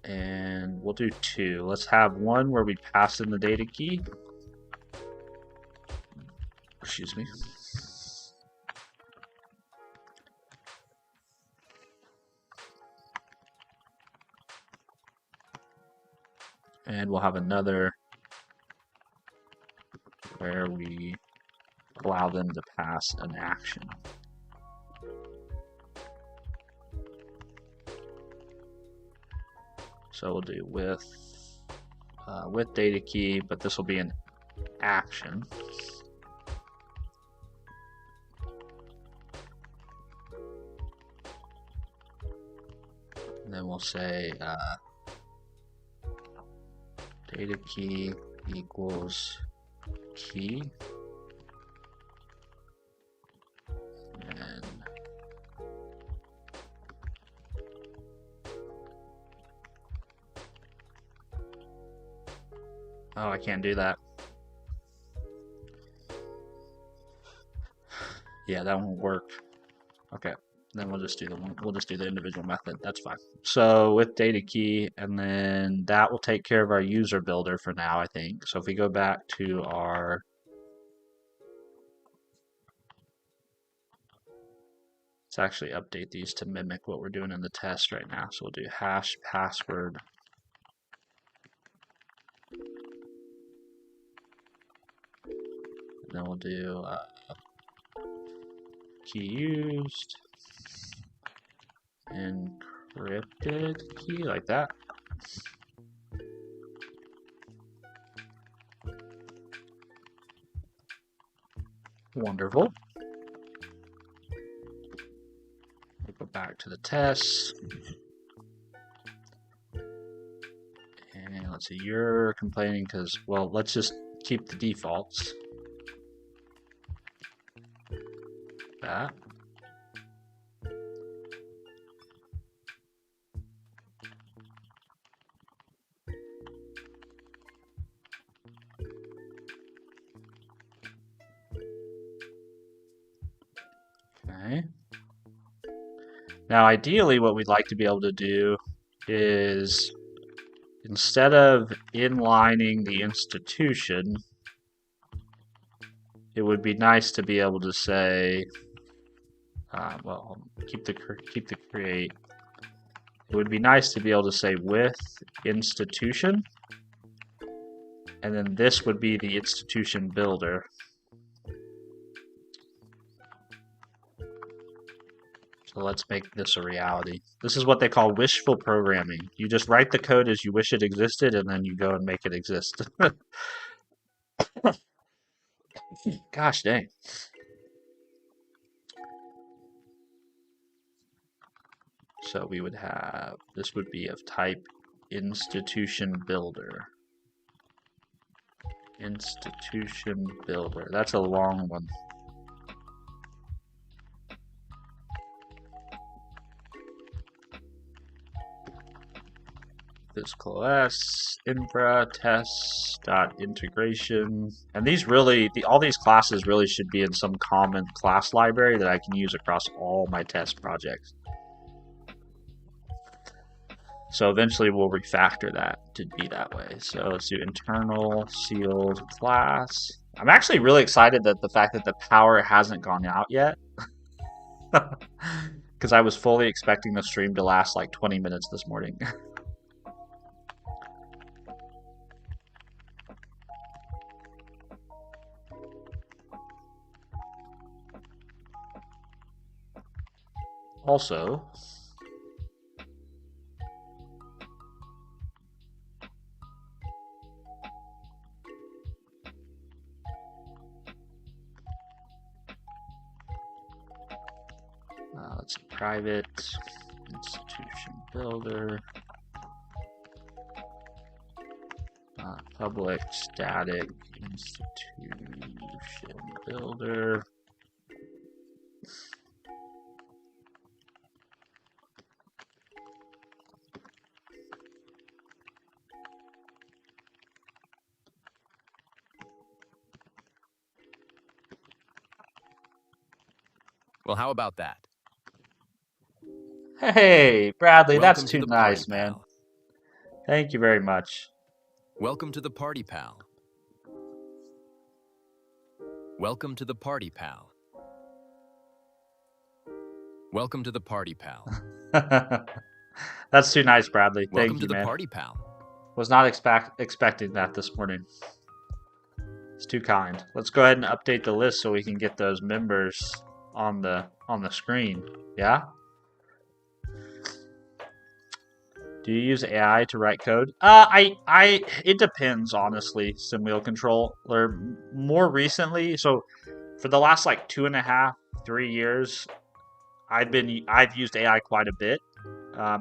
And we'll do two. Let's have one where we pass in the data key. Excuse me. And we'll have another where we allow them to pass an action. So we'll do with data key, but this will be an action. And then we'll say data key equals key. And oh, I can't do that. Yeah, that won't work. Okay, then we'll just do the individual method. That's fine. So with data key, and then that will take care of our user builder for now, I think. So if we go back to our let's actually update these to mimic what we're doing in the test right now. So we'll do hash password. And then we'll do key used, encrypted key, like that. Wonderful. We'll go back to the test. And let's see, you're complaining because, well, let's just keep the defaults. That. Okay. Now, ideally, what we'd like to be able to do is instead of inlining the institution, it would be nice to be able to say, well, keep the create. It would be nice to be able to say with institution, and then this would be the institution builder. So let's make this a reality. This is what they call wishful programming. You just write the code as you wish it existed, and then you go and make it exist. Gosh dang. So we would have, this would be of type institution builder. Institution builder. That's a long one. Physical OS, infra, test, integration. And these really, all these classes really should be in some common class library that I can use across all my test projects. So eventually we'll refactor that to be that way. So let's do internal sealed class. I'm actually really excited that the fact that the power hasn't gone out yet. Because I was fully expecting the stream to last like 20 minutes this morning. Also, let's see, private institution builder. public static institution builder. Well, how about that? Hey, Bradley, that's Welcome to too the party, nice, man. pal. Thank you very much. Welcome to the party, pal. Welcome to the party, pal. Welcome to the party, pal. That's too nice, Bradley. Welcome Thank to you, the man. party, pal. Was not expecting that this morning. It's too kind. Let's go ahead and update the list so we can get those members on the screen. Yeah? Do you use AI to write code? It depends, honestly, Simwheel Control. Or more recently, so for the last like 2.5, 3 years, I've used AI quite a bit.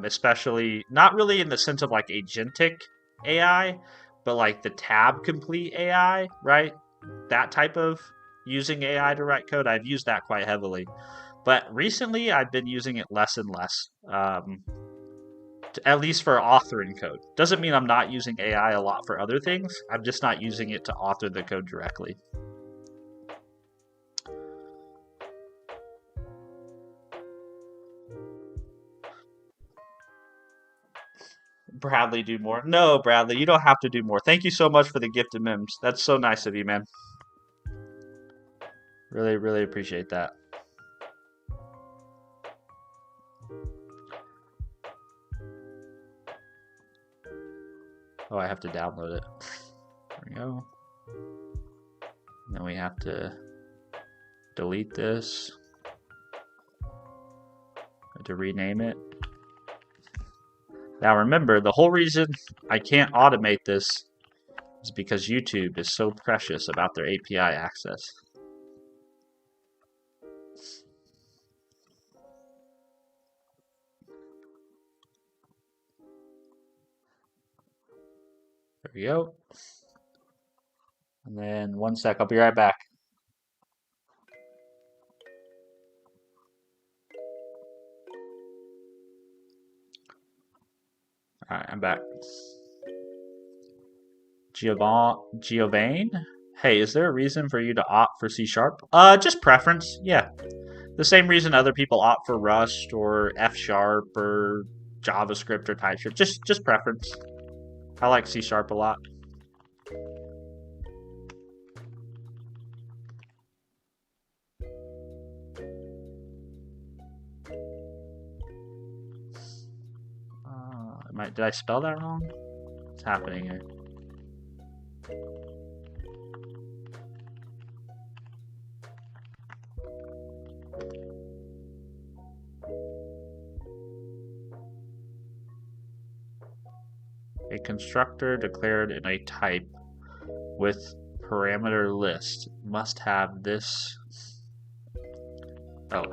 Especially not really in the sense of like agentic AI, but like the tab complete AI, right? That type of using AI to write code, I've used that quite heavily. But recently, I've been using it less and less, at least for authoring code. Doesn't mean I'm not using AI a lot for other things. I'm just not using it to author the code directly. Bradley, do more. No, Bradley, you don't have to do more. Thank you so much for the gifted memes. That's so nice of you, man. Really, really appreciate that. Oh, I have to download it. There we go. And then we have to delete this. To rename it. Now remember, the whole reason I can't automate this is because YouTube is so precious about their API access. There we go. And then 1 sec, I'll be right back. Alright, I'm back. Giovanni? Hey, is there a reason for you to opt for C Sharp? Just preference, yeah. The same reason other people opt for Rust or F Sharp or JavaScript or TypeScript. Just preference. I like C Sharp a lot. Did I spell that wrong? What's happening here? A constructor declared in a type with parameter list must have this. Oh,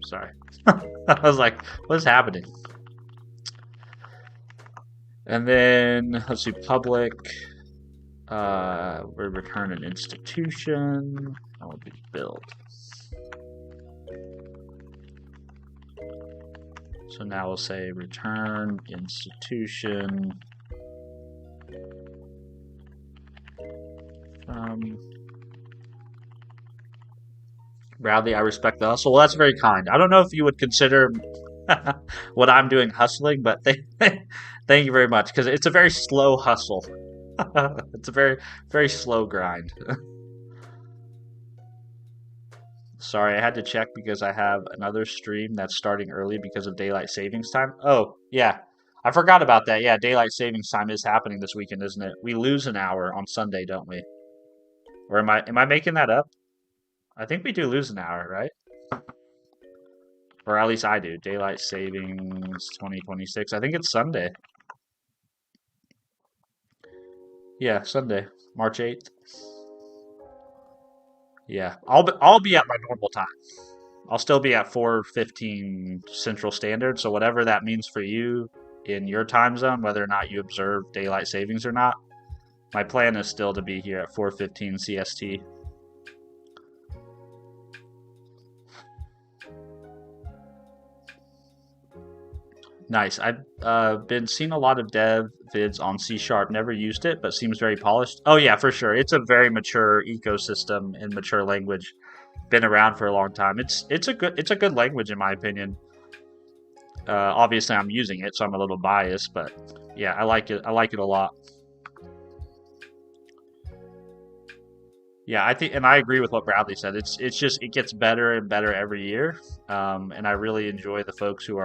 sorry. I was like, what's happening? And then let's see, public. We return an institution. That will be built. So now we'll say return institution. Bradley, I respect the hustle. Well, that's very kind. I don't know if you would consider what I'm doing hustling, but thank you very much because it's a very slow hustle. It's a very, very slow grind. Sorry, I had to check because I have another stream that's starting early because of daylight savings time. Oh, yeah. I forgot about that. Yeah, daylight savings time is happening this weekend, isn't it? We lose an hour on Sunday, don't we? Or am I making that up? I think we do lose an hour, right? Or at least I do. Daylight savings 2026. I think it's Sunday. Yeah, Sunday, March 8th. Yeah, I'll be at my normal time. I'll still be at 4:15 Central Standard, so whatever that means for you in your time zone, whether or not you observe daylight savings or not, My plan is still to be here at 4:15 CST. Nice. I've been seeing a lot of dev vids on C Sharp. Never used it, but seems very polished. Oh yeah, for sure. It's a very mature ecosystem and mature language. Been around for a long time. It's a good language in my opinion. Obviously, I'm using it, so I'm a little biased, but yeah, I like it. I like it a lot. Yeah, I think, and I agree with what Bradley said. It gets better and better every year, and I really enjoy the folks who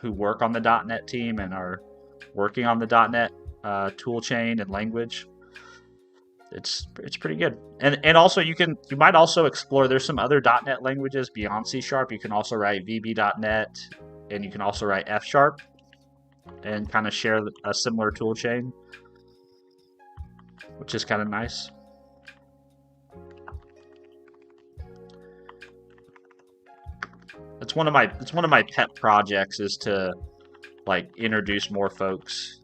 work on the .NET team and are working on the .NET tool chain and language. It's pretty good, and also you might also explore. There's some other .NET languages beyond C Sharp. You can also write VB.NET, and you can also write F Sharp, and kind of share a similar tool chain, which is kind of nice. It's one of my pet projects is to like introduce more folks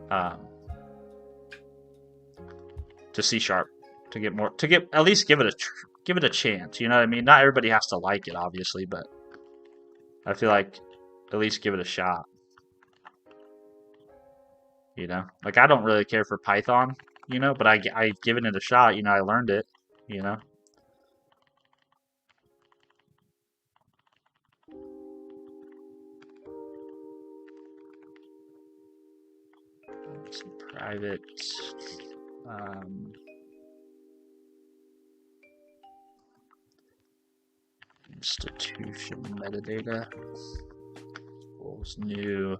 um, to C Sharp to get at least give it a chance. You know what I mean? Not everybody has to like it, obviously, but I feel like at least give it a shot. You know, like I don't really care for Python, but I've given it a shot. I learned it. You know, some private um, institution metadata equals new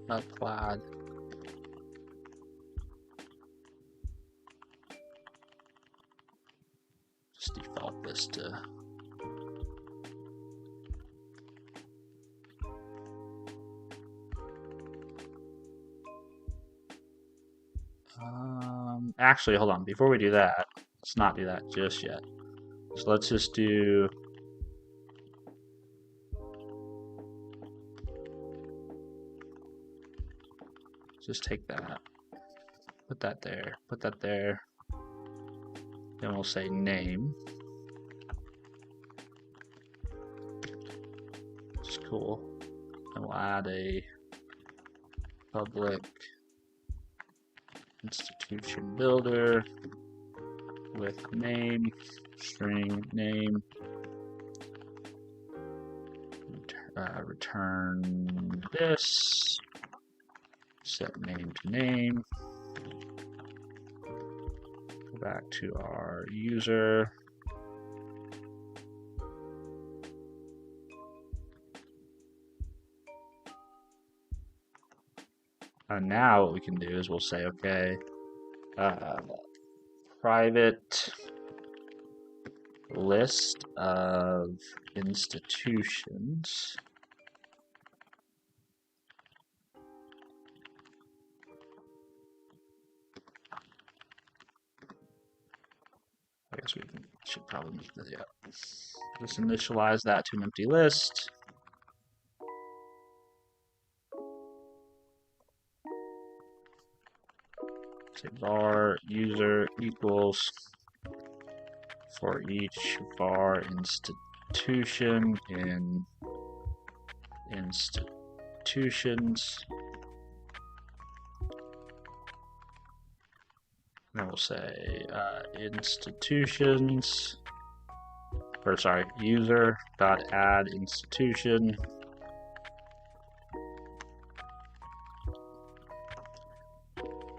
applied. Just default this to actually, hold on. Before we do that, let's not do that just yet. So let's just do just take that, put that there. Then we'll say name. Which is cool. And we'll add a public institution builder with name, string name, return this, set name to name, go back to our user, and now what we can do is we'll say, okay, private list of institutions. I guess we should probably make that, yeah. Just initialize that to an empty list. Say var user equals for each var institution in institutions. Then we'll say institutions, or sorry, user dot add institution.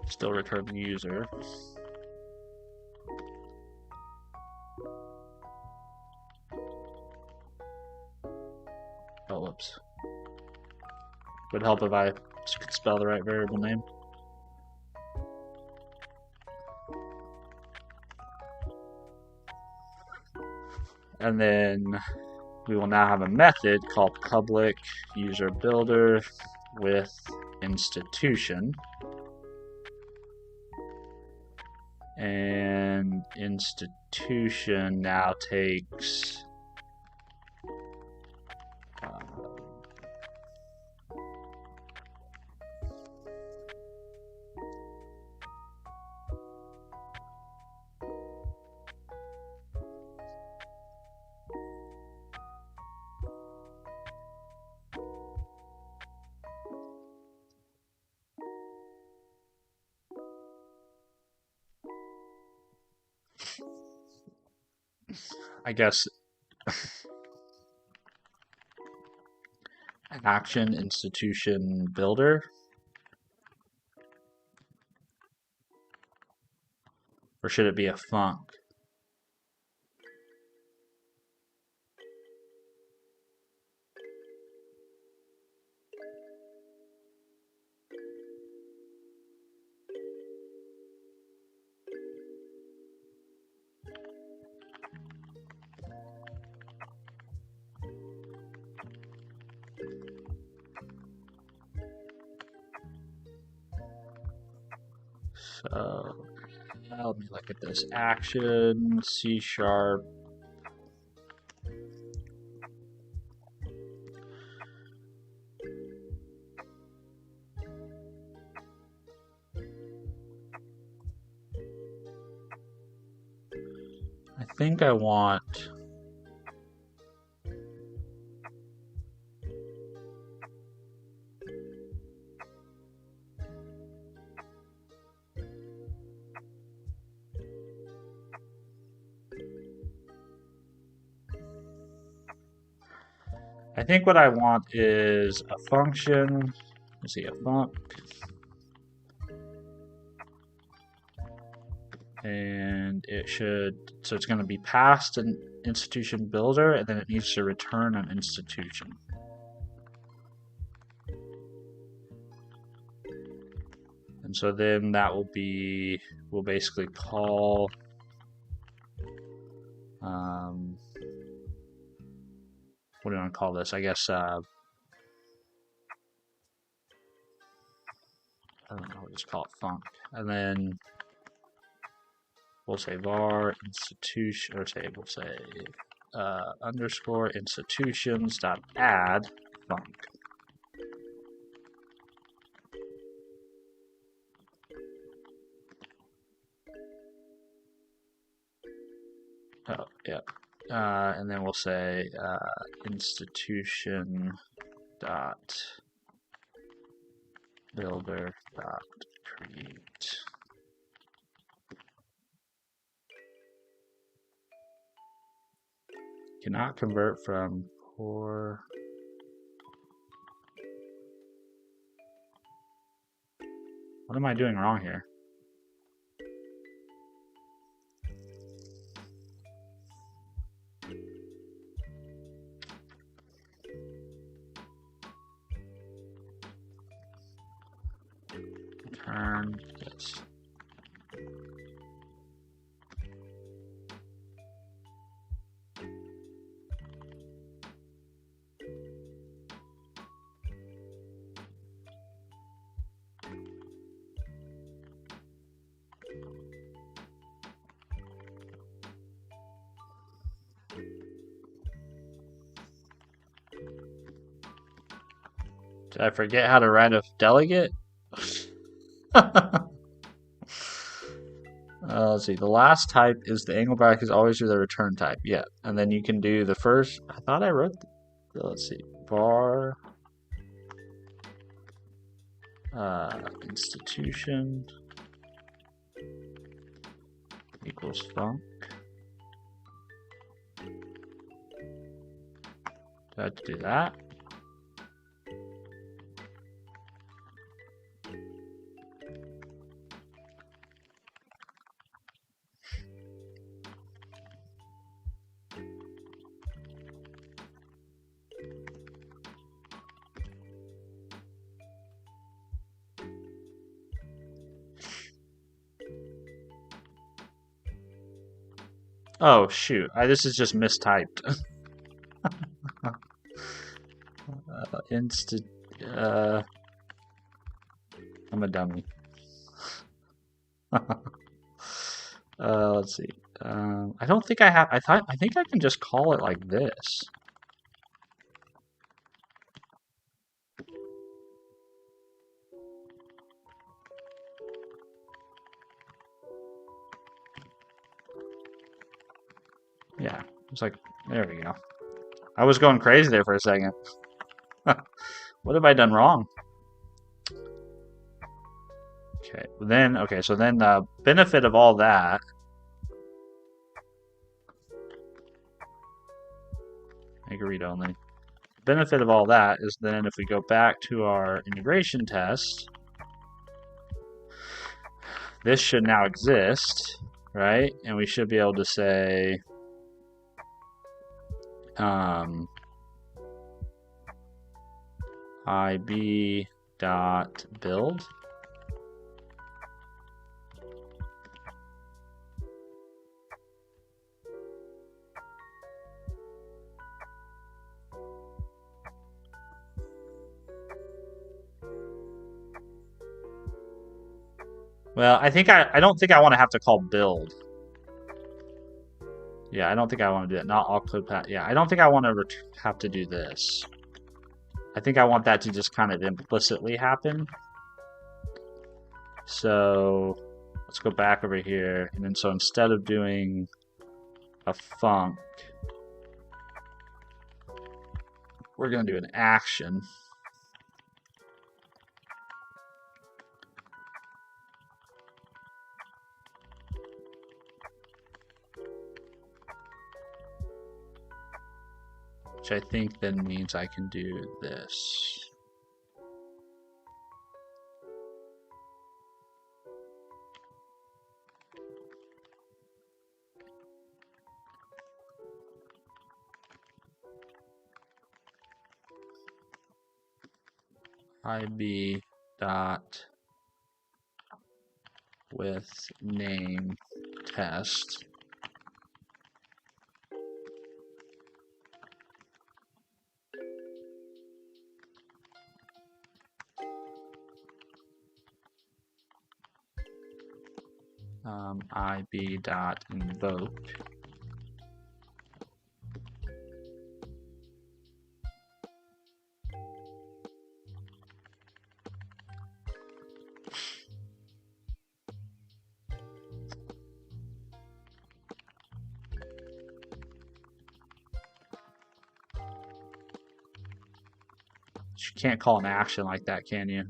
Still return the user. Oh, whoops. Would help if I could spell the right variable name. And then we will now have a method called public user builder with institution. And institution now takes I guess an action institution builder, or should it be a func? So let me look at this action C#. I think I want. I think what I want is a function. Let's see, a func. And it should, so it's going to be passed an institution builder, and then it needs to return an institution. And so then that will be, we'll basically call, what do you want to call this? I guess, I don't know, we'll just call it func. And then we'll say var institution, or say, we'll say underscore institutions dot add func. Oh, yeah. And then we'll say institution dot builder dot create. Cannot convert from poor. What am I doing wrong here? Return this. Did I forget how to write a delegate? Let's see. The last type is the angle bracket is always do the return type. Yeah, and then you can do the first. I thought I wrote. Let's see. Var institution equals func. Do I have to do that? Oh shoot! This is just mistyped. Insta. I'm a dummy. Let's see. I don't think I have. I think I can just call it like this. Yeah, it's like, there we go. I was going crazy there for a second. What have I done wrong? Okay, so then the benefit of all that make a read only. The benefit of all that is then if we go back to our integration test, this should now exist, right? And we should be able to say ib dot build. Well, I don't think I want to have to call build. Yeah, I don't think I want to do that. Not all code path. Yeah, I don't think I want to have to do this. I think I want that to just kind of implicitly happen. So let's go back over here. And then so instead of doing a func, we're going to do an action. Which I think then means I can do this. ib dot with name test. ib dot invoke. You can't call an action like that, can you?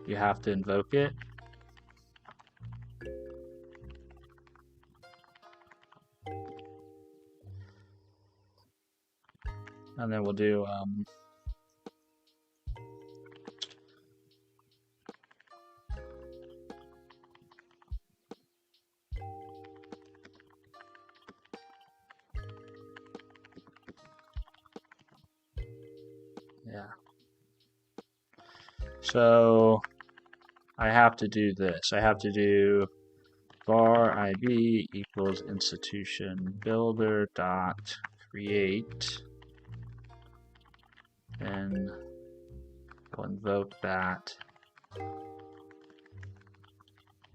You have to invoke it. And then we'll do yeah. So I have to do this. I have to do var ib equals institution builder dot create, and we'll invoke that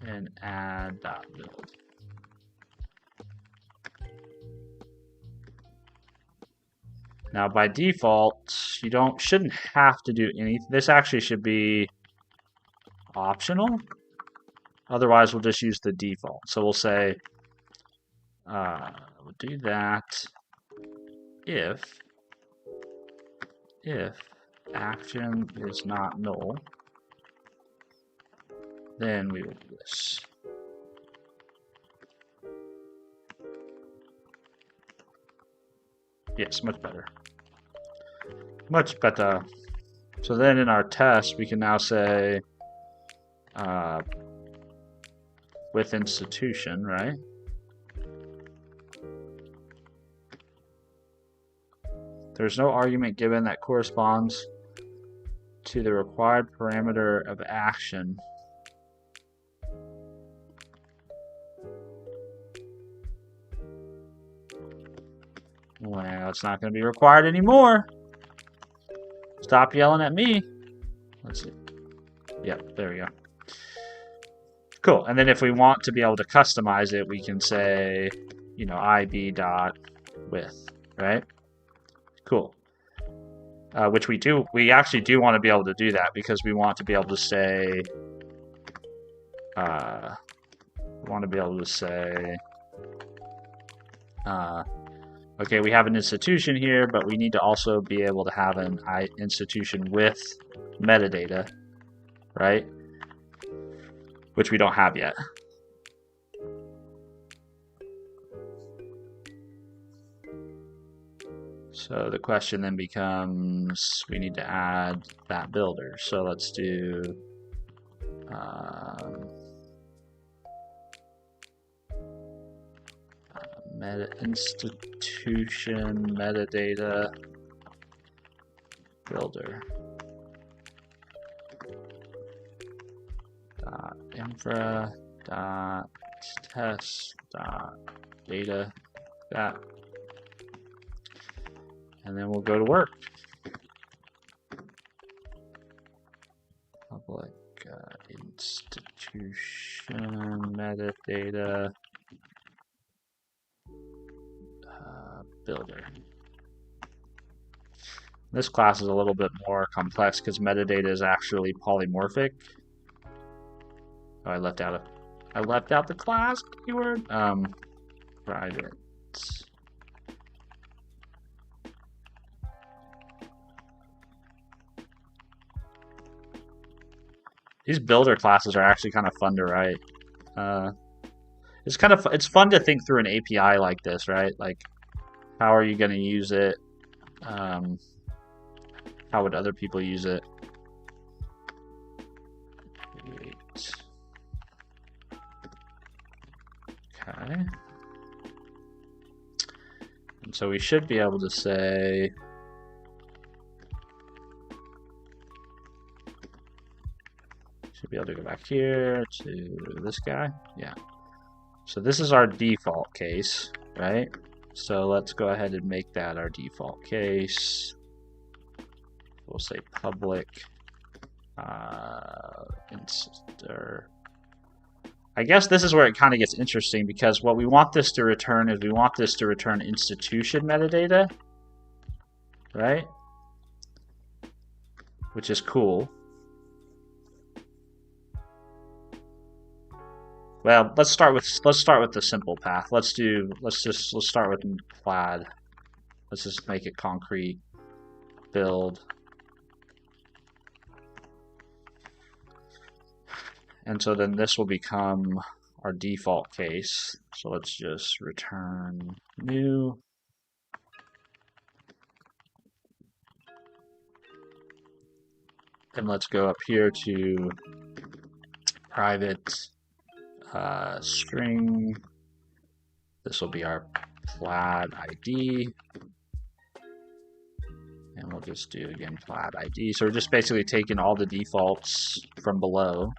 and add dot build. Now by default, you shouldn't have to do anything. This actually should be optional. Otherwise, we'll just use the default. So we'll say, we'll do that if action is not null, then we will do this. Yes, much better. Much better. So then in our test, we can now say with institution, right? There's no argument given that corresponds to the required parameter of action. Well, it's not going to be required anymore. Stop yelling at me. Let's see. Yep, there we go. Cool. And then if we want to be able to customize it, we can say, you know, ib dot with, right? Cool. Which we do. We actually do want to be able to do that because we want to be able to say. We want to be able to say. Okay, we have an institution here, but we need to also be able to have an institution with metadata, right? Which we don't have yet. So the question then becomes, we need to add that builder. So let's do meta institution metadata builder. Infra test data that, and then we'll go to work. Public institution metadata builder. This class is a little bit more complex because metadata is actually polymorphic. Oh, I left out the class keyword. Private. These builder classes are actually kind of fun to write. It's fun to think through an API like this, right? Like, how are you going to use it? How would other people use it? Okay. And so we should be able to say, should be able to go back here to this guy. Yeah. So this is our default case, right? So let's go ahead and make that our default case. We'll say public inster. I guess this is where it kind of gets interesting, because what we want this to return is we want this to return institution metadata, right? Which is cool. Well, let's start with the simple path. Let's start with plaid. Let's just make it concrete. Build. And so then this will become our default case. So let's just return new. And let's go up here to private string. This will be our plaid ID. And we'll just do again plaid ID. So we're just basically taking all the defaults from below.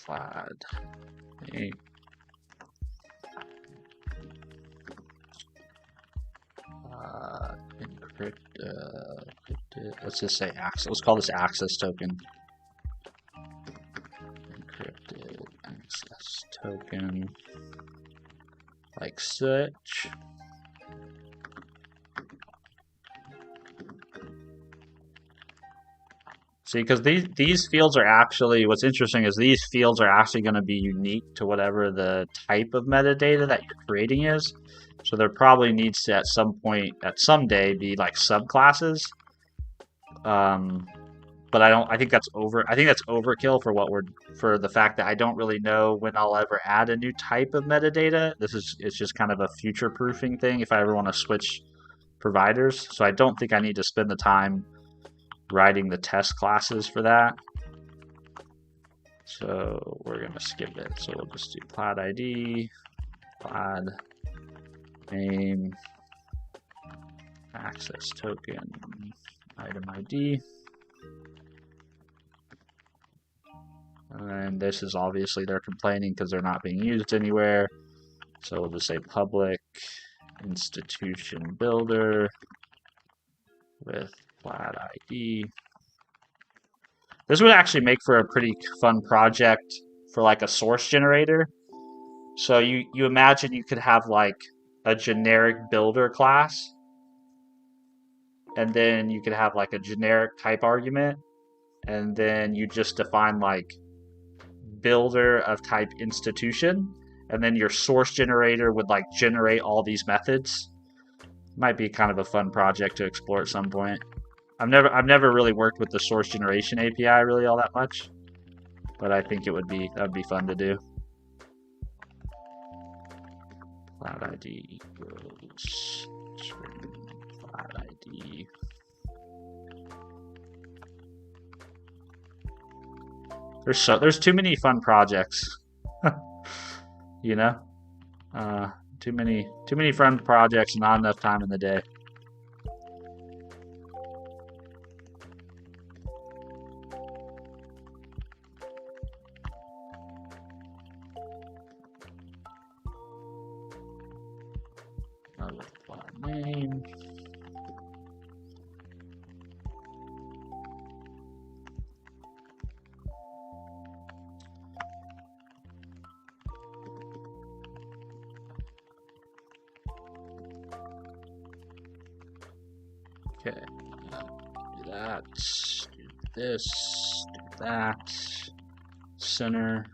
Plaid. Okay. Let's just say access. Let's call this access token. Encrypted access token, like such. See, because these fields are actually, what's interesting is these fields are actually going to be unique to whatever the type of metadata that you're creating is. So there probably needs to, at some point, at some day, be like subclasses. But I think that's overkill for the fact that I don't really know when I'll ever add a new type of metadata. It's just kind of a future proofing thing if I ever want to switch providers. So I don't think I need to spend the time writing the test classes for that. So we're gonna skip it. So we'll just do plaid ID, plaid name, access token, item ID. And this is obviously they're complaining because they're not being used anywhere. So we'll just say public institution builder with plaid ID. This would actually make for a pretty fun project for like a source generator. So you imagine you could have like a generic builder class, and then you could have like a generic type argument, and then you just define like builder of type institution, and then your source generator would like generate all these methods. Might be kind of a fun project to explore at some point. I've never really worked with the source generation API really all that much, but I think that would be fun to do. cloud ID equals string cloud ID. There's too many fun projects, you know. Too many fun projects, not enough time in the day. Name. Okay, do that, do this, do that, center.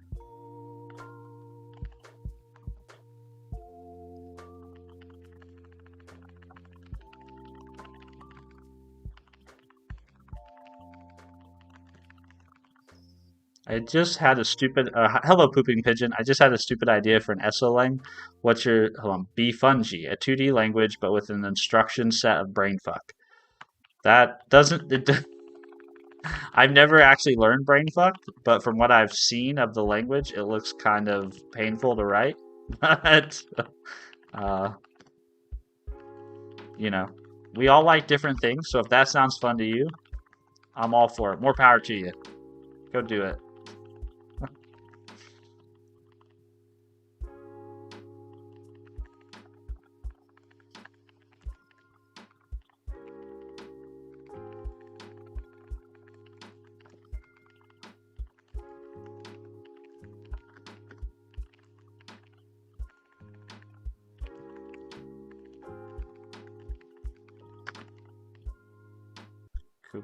I just had a stupid, hello pooping pigeon. I just had a stupid idea for an SOLang. What's your, hold on, Bfungi, a 2D language, but with an instruction set of brainfuck. That doesn't, I've never actually learned brainfuck, but from what I've seen of the language, it looks kind of painful to write. But, uh, you know, we all like different things, so if that sounds fun to you, I'm all for it. More power to you. Go do it.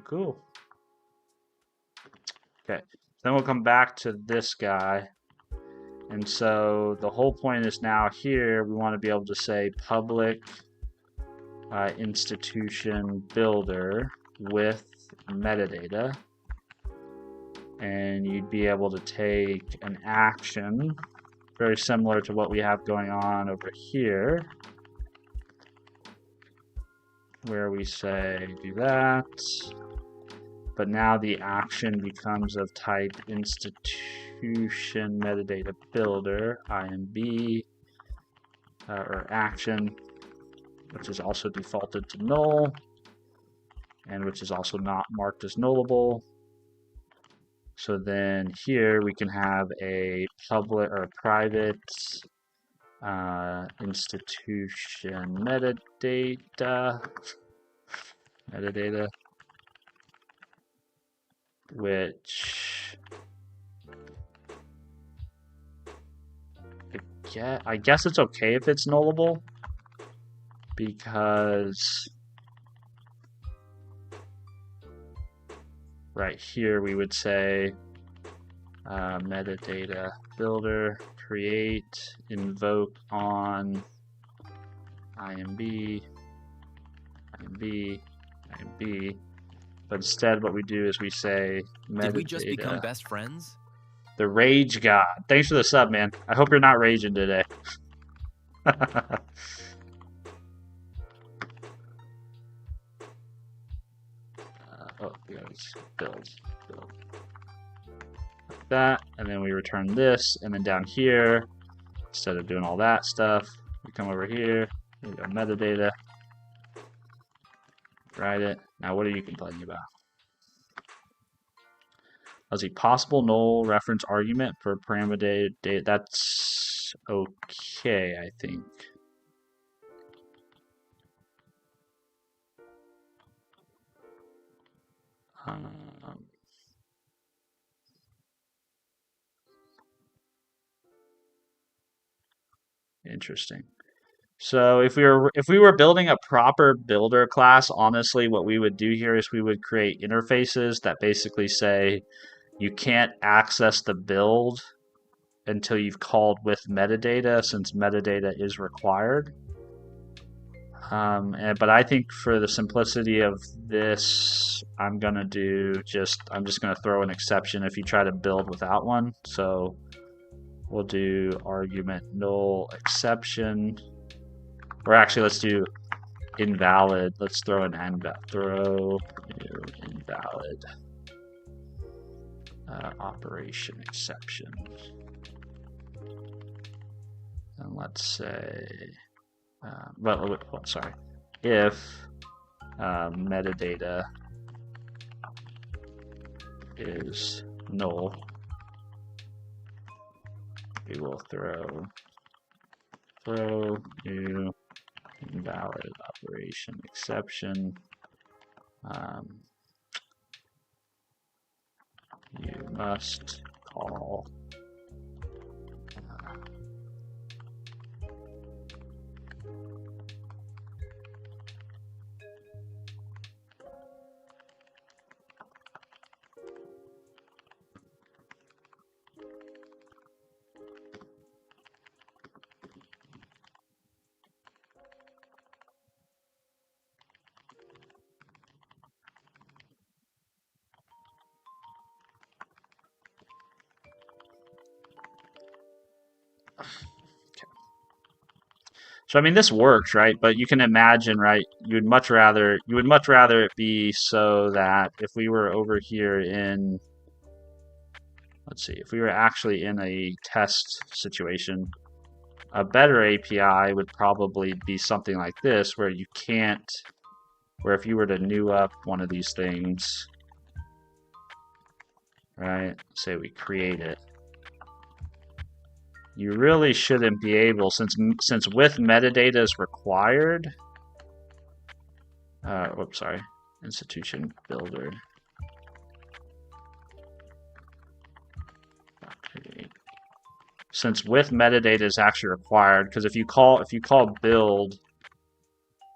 Cool. Okay, then we'll come back to this guy. And so the whole point is now here, we want to be able to say public institution builder with metadata. And you'd be able to take an action very similar to what we have going on over here, where we say do that. But now the action becomes of type institution metadata builder, IMB, or action, which is also defaulted to null, and which is also not marked as nullable. So then here we can have a public or a private institution metadata, which I guess it's okay if it's nullable, because right here we would say metadata builder create invoke on IMB, but instead what we do is we say metadata. Did we just become best friends? The Rage God. Thanks for the sub, man. I hope you're not raging today. Oh, we gotta build. Like that, and then we return this, and then down here, instead of doing all that stuff, we come over here, we go metadata, write it. Now, what are you complaining about? As a possible null reference argument for parameter data, that's okay, I think. Interesting. So if we were building a proper builder class, honestly, what we would do here is we would create interfaces that basically say you can't access the build until you've called with metadata, since metadata is required. But I think for the simplicity of this, I'm just gonna throw an exception if you try to build without one. So we'll do argument null exception. Or actually, let's do invalid. Let's throw an invalid operation exception. And let's say, sorry, if metadata is null, we will throw new invalid operation exception. You must call So I mean, this works, right? But you can imagine, right? You would much rather it be so that if we were over here in, let's see, if we were actually in a test situation, a better API would probably be something like this, where you can't, where if you were to new up one of these things, right? Say we create it. You really shouldn't be able, since with metadata is required. Whoops, sorry. Institution builder. Since with metadata is actually required, because if you call build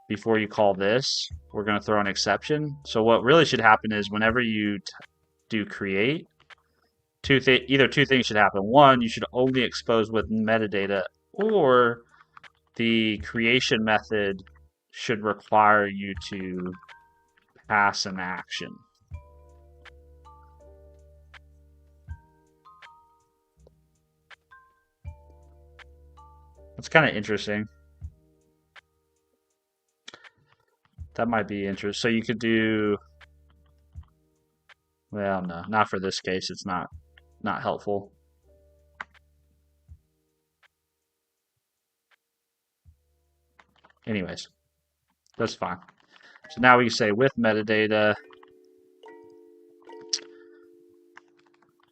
before you call this, we're going to throw an exception. So what really should happen is whenever you do create, either two things should happen. One, you should only expose with metadata, or the creation method should require you to pass an action. That's kind of interesting. That might be interesting. So you could do, well, no, not for this case. It's not helpful. Anyways, that's fine. So now we say with metadata,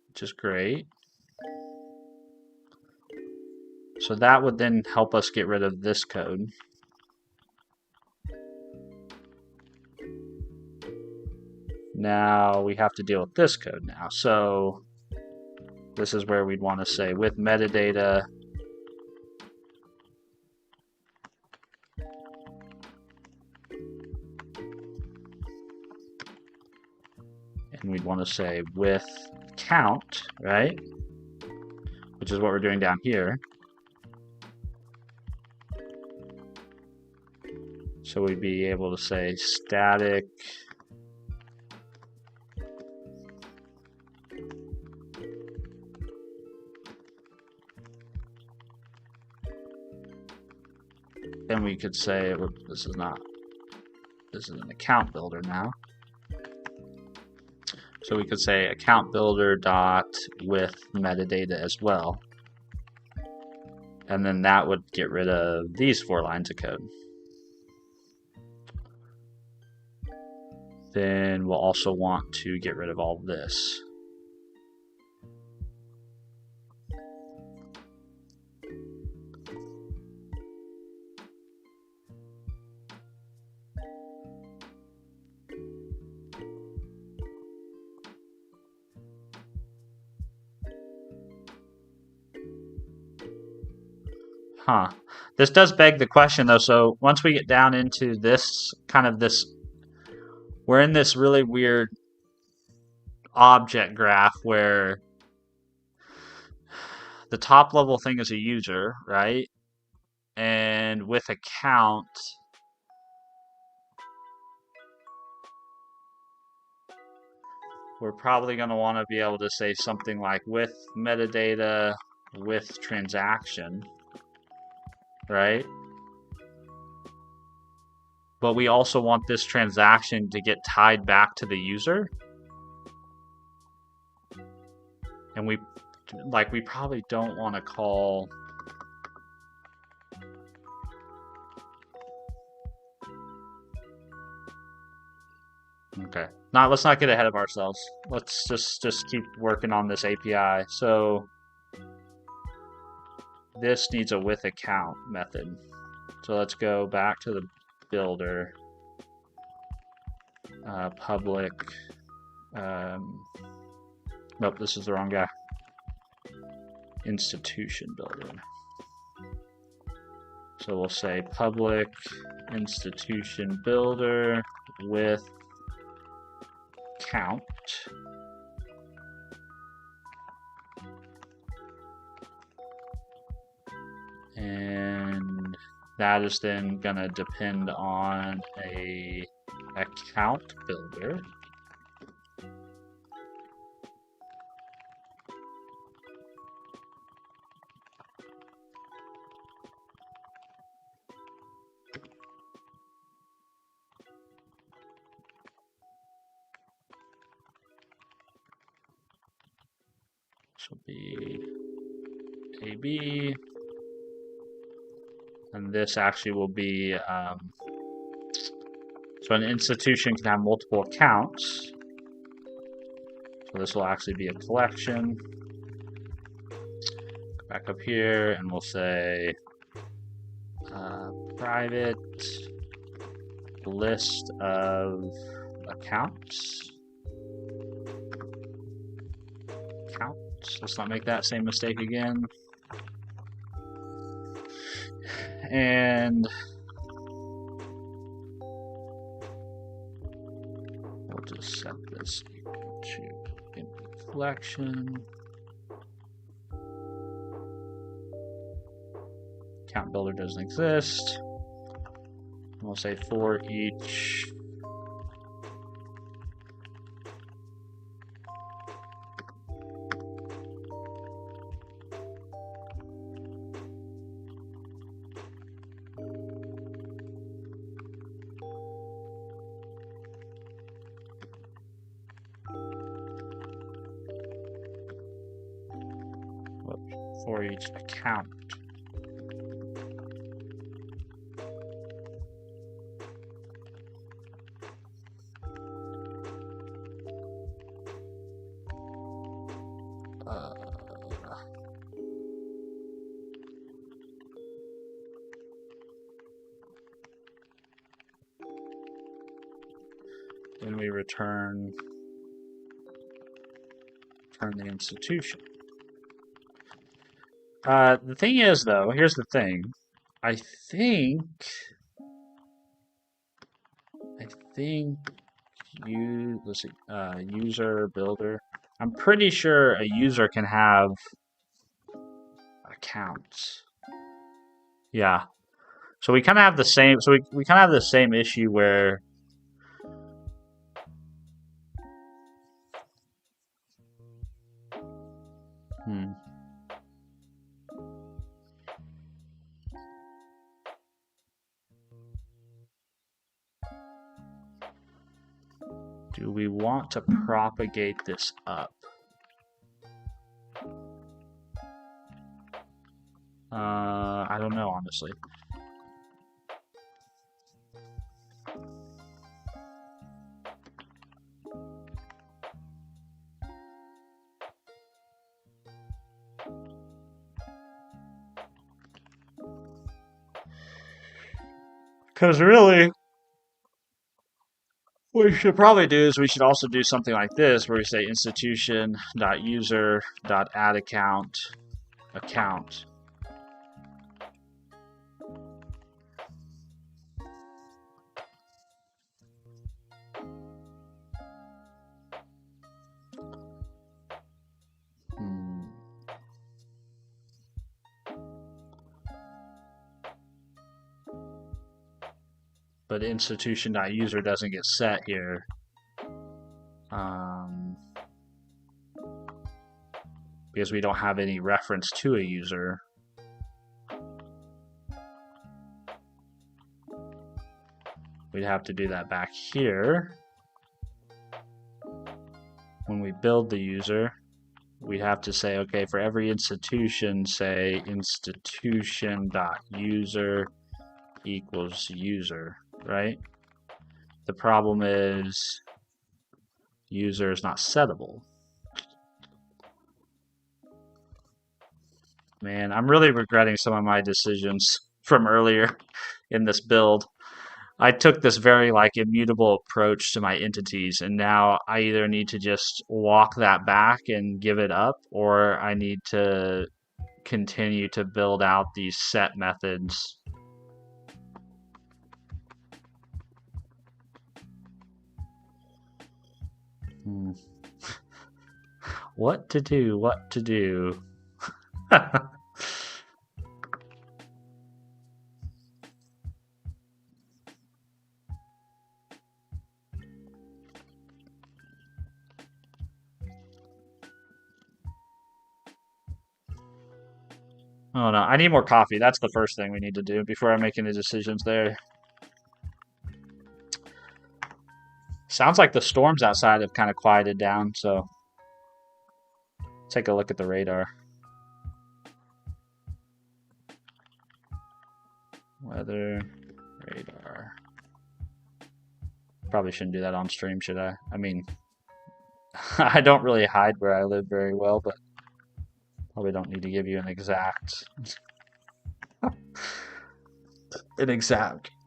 which is great. So that would then help us get rid of this code. Now we have to deal with this code now. So this is where we'd want to say with metadata, and we'd want to say with count, right? Which is what we're doing down here. So we'd be able to say static then we could say, this is an account builder now. So we could say account builder dot with metadata as well. And then that would get rid of these 4 lines of code. Then we'll also want to get rid of all this. Huh. This does beg the question, though. So once we get down into this we're in this really weird object graph where the top level thing is a user, right? And with account, we're probably going to want to be able to say something like with metadata with transaction, right? But we also want this transaction to get tied back to the user. And we probably don't want to call okay. Let's not get ahead of ourselves. Let's just keep working on this API. So this needs a with account method. So let's go back to the builder. Public. Nope, this is the wrong guy. Institution builder. So we'll say public institution builder with count. And that is then gonna depend on a account builder. This will be AB. And this actually will be, so an institution can have multiple accounts. So this will actually be a collection. Go back up here and we'll say private list of accounts. Let's not make that same mistake again. And we'll just set this equal to empty collection. Account builder doesn't exist. We'll say for each account. Then we return the institution. The thing is, though, here's the thing. I think let's see, user builder. I'm pretty sure a user can have accounts. Yeah. So we kind of have the same. So we kind of have the same issue where. Do we want to propagate this up? I don't know, honestly. Because really, what we should probably do is we should also do something like this, where we say institution.user.addAccount account. But institution.user doesn't get set here. because we don't have any reference to a user. We'd have to do that back here. When we build the user, we'd have to say, okay, for every institution, say institution.user equals user, right? The problem is user is not settable. Man, I'm really regretting some of my decisions from earlier in this build. I took this very like immutable approach to my entities, and now I either need to just walk that back and give it up, or I need to continue to build out these set methods. What to do, what to do. Oh no, I need more coffee. That's the first thing we need to do before I make any decisions there. Sounds like the storms outside have kind of quieted down, so take a look at the radar. Weather, radar. Probably shouldn't do that on stream, should I? I mean, I don't really hide where I live very well, but probably don't need to give you an exact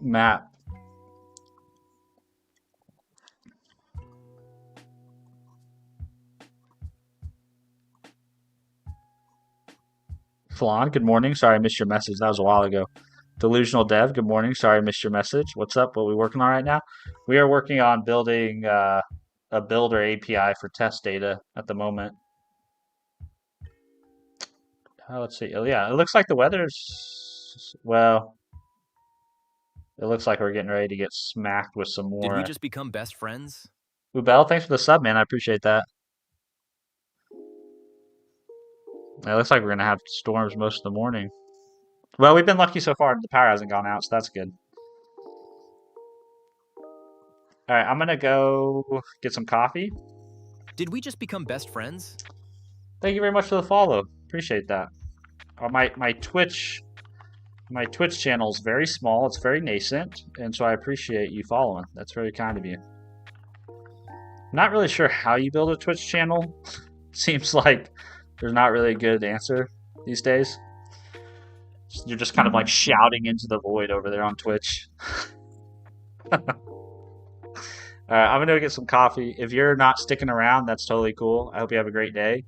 map. Flan, good morning. Sorry I missed your message. That was a while ago. Delusional Dev, good morning. Sorry I missed your message. What's up? What are we working on right now? We are working on building a builder API for test data at the moment. Let's see. Oh, yeah, it looks like the weather's, well, it looks like we're getting ready to get smacked with some more. Did we just become best friends? Ubel, thanks for the sub, man. I appreciate that. It looks like we're going to have storms most of the morning. Well, we've been lucky so far. The power hasn't gone out, so that's good. All right, I'm going to go get some coffee. Did we just become best friends? Thank you very much for the follow. Appreciate that. My Twitch channel is very small. It's very nascent, and so I appreciate you following. That's very kind of you. I'm not really sure how you build a Twitch channel. Seems like there's not really a good answer these days. You're just kind of like shouting into the void over there on Twitch. All right, I'm gonna go get some coffee. If you're not sticking around, that's totally cool. I hope you have a great day.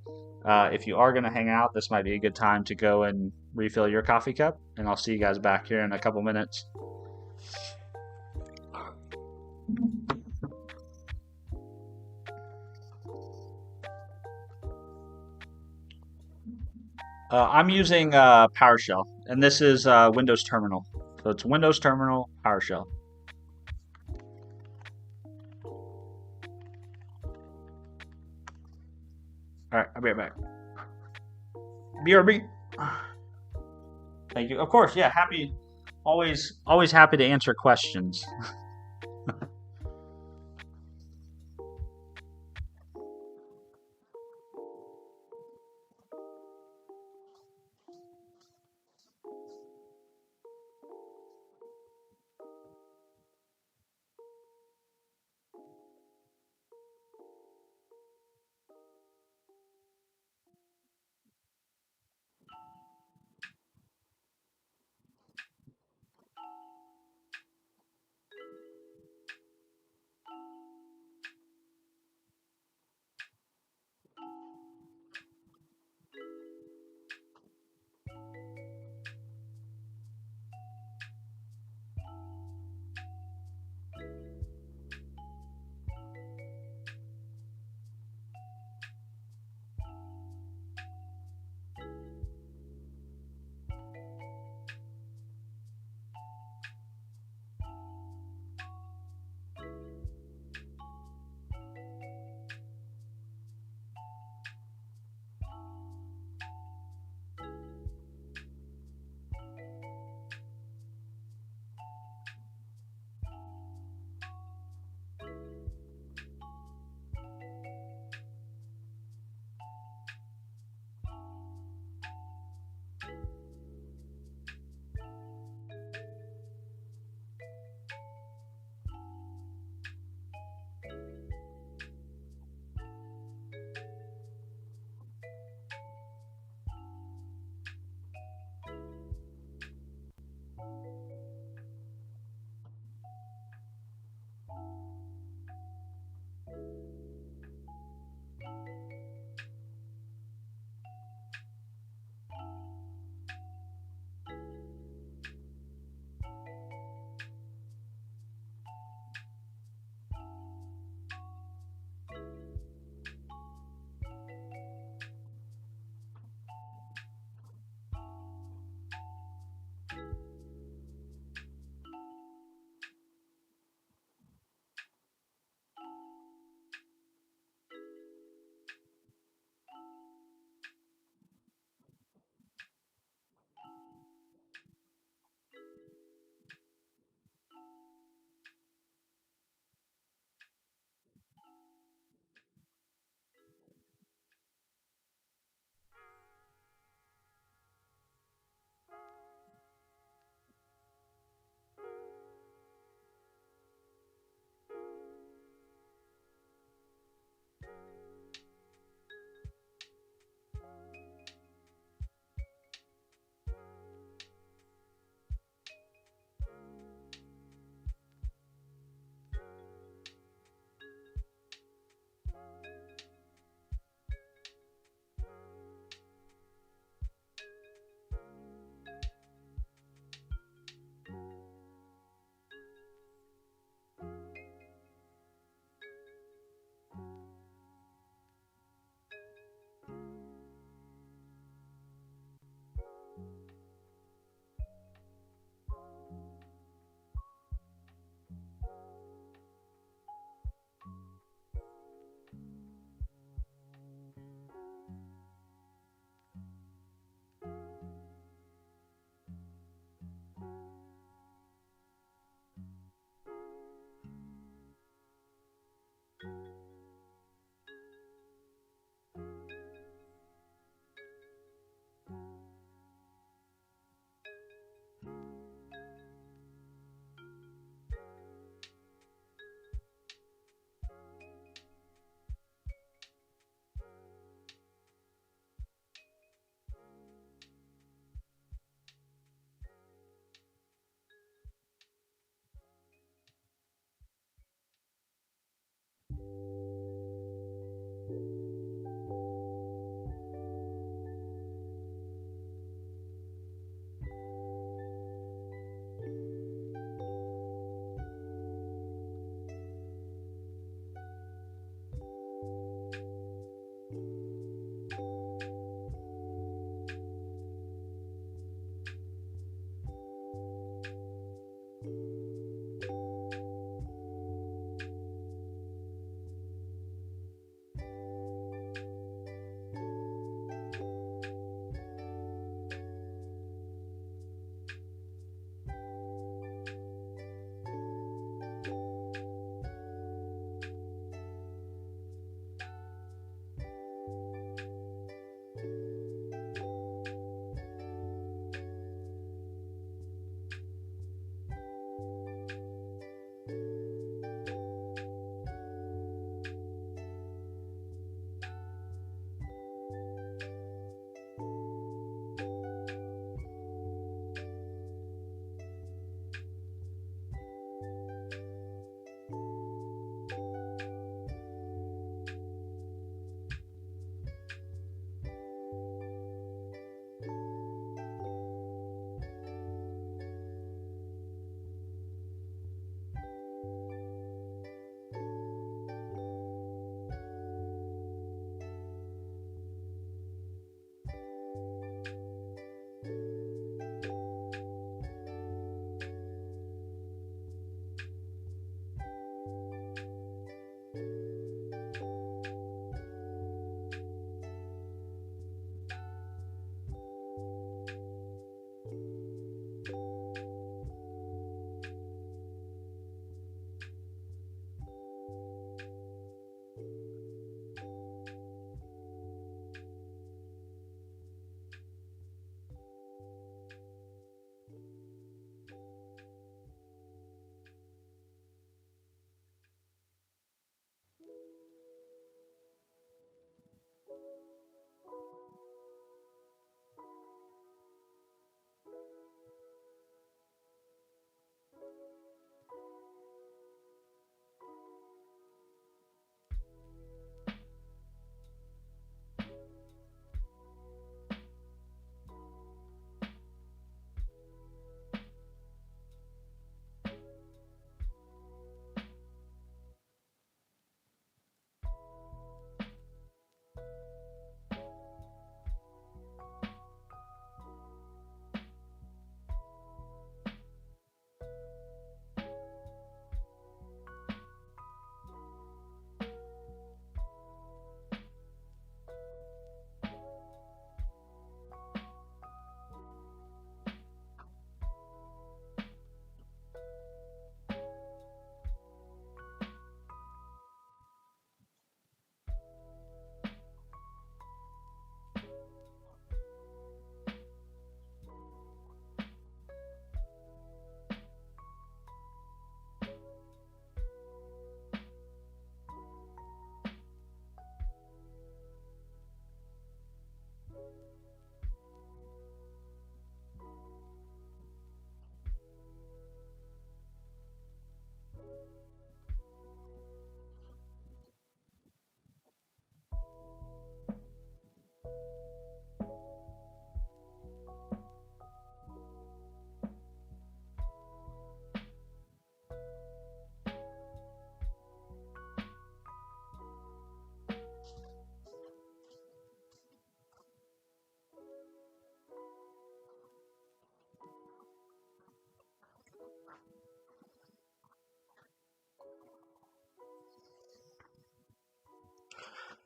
If you are gonna hang out, this might be a good time to go and refill your coffee cup, and I'll see you guys back here in a couple minutes. I'm using PowerShell, and this is Windows Terminal. So it's Windows Terminal, PowerShell. All right, I'll be right back. BRB. Thank you. Of course, yeah. Always happy to answer questions.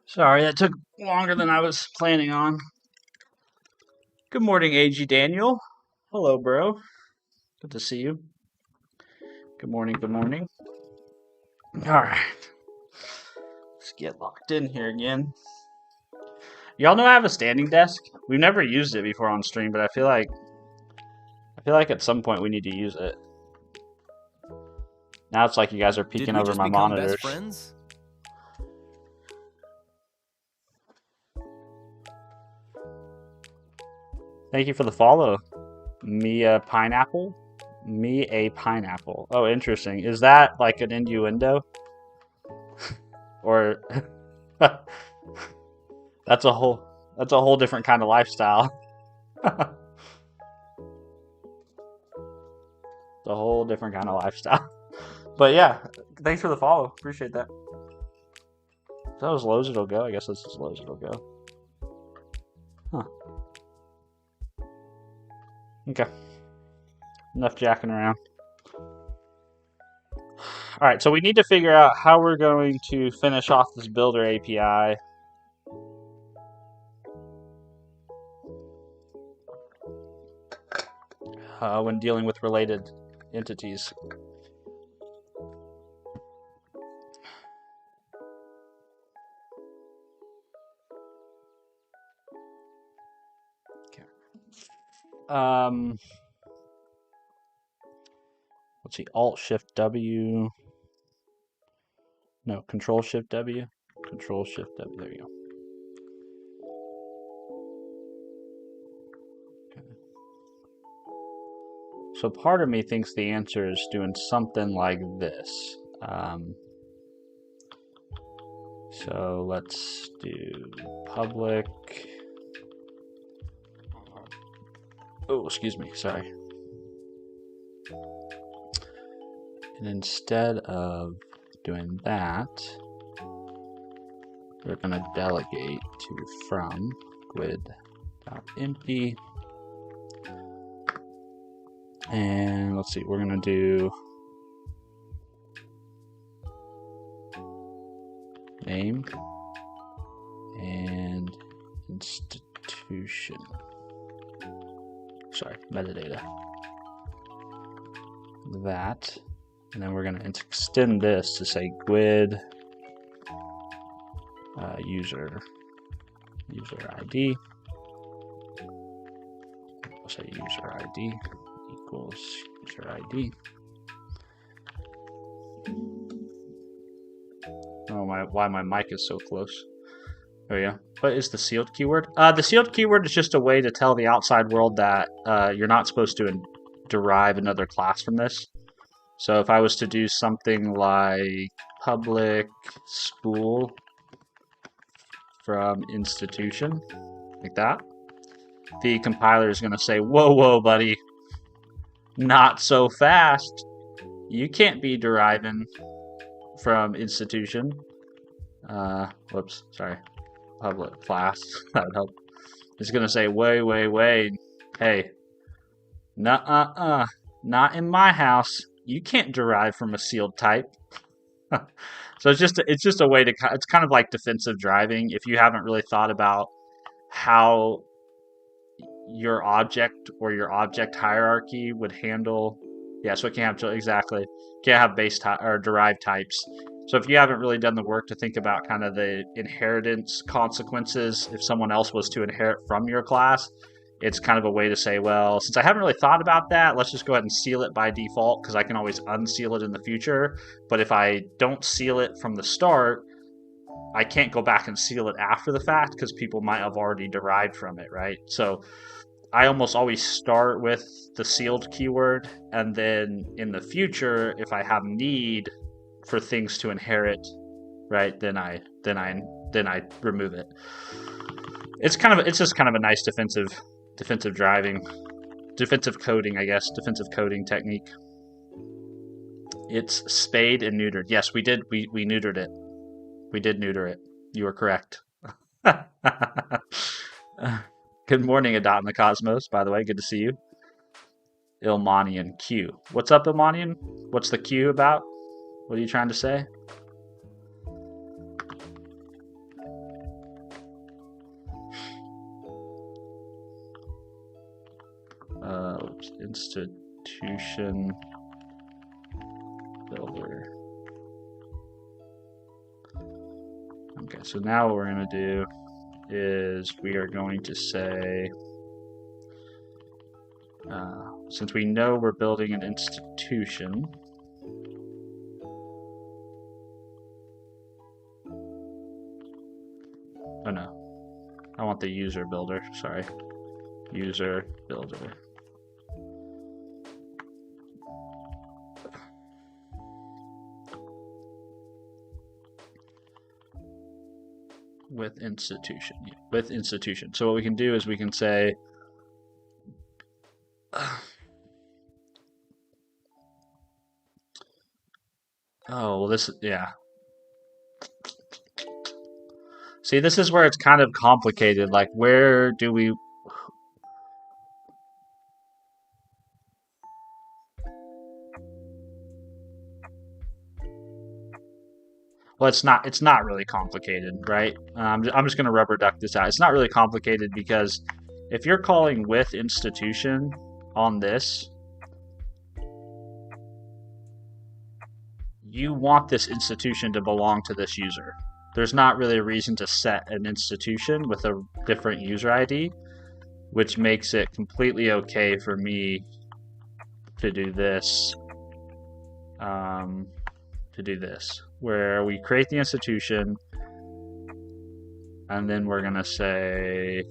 Sorry, that took longer than I was planning on. Good morning, AG Daniel. Hello, bro. Good to see you. Good morning, good morning. All right. Let's get locked in here again. Y'all know I have a standing desk. We've never used it before on stream, but I feel like at some point we need to use it. Now it's like you guys are Did peeking we over just my become monitors. best friends? Thank you for the follow. Me a pineapple? Me a pineapple. Oh, interesting. Is that like an innuendo? Or that's a whole different kind of lifestyle. It's a whole different kind of lifestyle. But yeah, thanks for the follow. Appreciate that. If that was low as it'll go. I guess that's as low as it'll go. Huh. Okay. Enough jacking around. All right, so we need to figure out how we're going to finish off this builder API. When dealing with related entities. Okay. Let's see, Alt-Shift-W. No, Control-Shift-W. Control-Shift-W, there you go. Okay. So part of me thinks the answer is doing something like this. So let's do public. Oh, excuse me, sorry. And instead of doing that, we're going to delegate to from GUID.empty. And let's see, we're going to do name and institution. Sorry, metadata. That. And then we're going to extend this to say GUID user ID. We'll say user ID equals user ID. Oh, why my mic is so close. There we go. What is the sealed keyword? The sealed keyword is just a way to tell the outside world that you're not supposed to derive another class from this. So if I was to do something like public spool from institution, like that, the compiler is going to say, whoa, whoa, buddy, not so fast. You can't be deriving from institution. Whoops, sorry. Public class. That would help. It's going to say, wait. Hey, nuh-uh-uh. Not in my house. You can't derive from a sealed type. So it's just a way to, it's kind of like defensive driving. If you haven't really thought about how your object or your object hierarchy would handle, yeah, so it can't have, exactly, can't have base or derived types. So if you haven't really done the work to think about kind of the inheritance consequences if someone else was to inherit from your class, it's kind of a way to say, well, since I haven't really thought about that, let's just go ahead and seal it by default because I can always unseal it in the future. But if I don't seal it from the start, I can't go back and seal it after the fact because people might have already derived from it, right? So I almost always start with the sealed keyword, and then in the future, if I have need for things to inherit, right, then I remove it. It's just kind of a nice defensive coding, I guess, defensive coding technique. It's spayed and neutered. Yes, we did. We neutered it. We did neuter it. You were correct. Good morning, Adot in the Cosmos, by the way. Good to see you. Ilmanian Q. What's up, Ilmanian? What's the Q about? What are you trying to say? institution builder. Okay, so now what we're going to do is we are going to say, since we know we're building an institution, oh no, I want the user builder, sorry, user builder. With institution, yeah, with institution. So what we can do is we can say, oh, well, this, yeah. See, this is where it's kind of complicated. Like, where do we... Well, it's not really complicated, right? I'm just going to rubber duck this out. It's not really complicated because if you're calling with institution on this, you want this institution to belong to this user. There's not really a reason to set an institution with a different user ID, which makes it completely okay for me to do this. Where we create the institution, and then we're going to say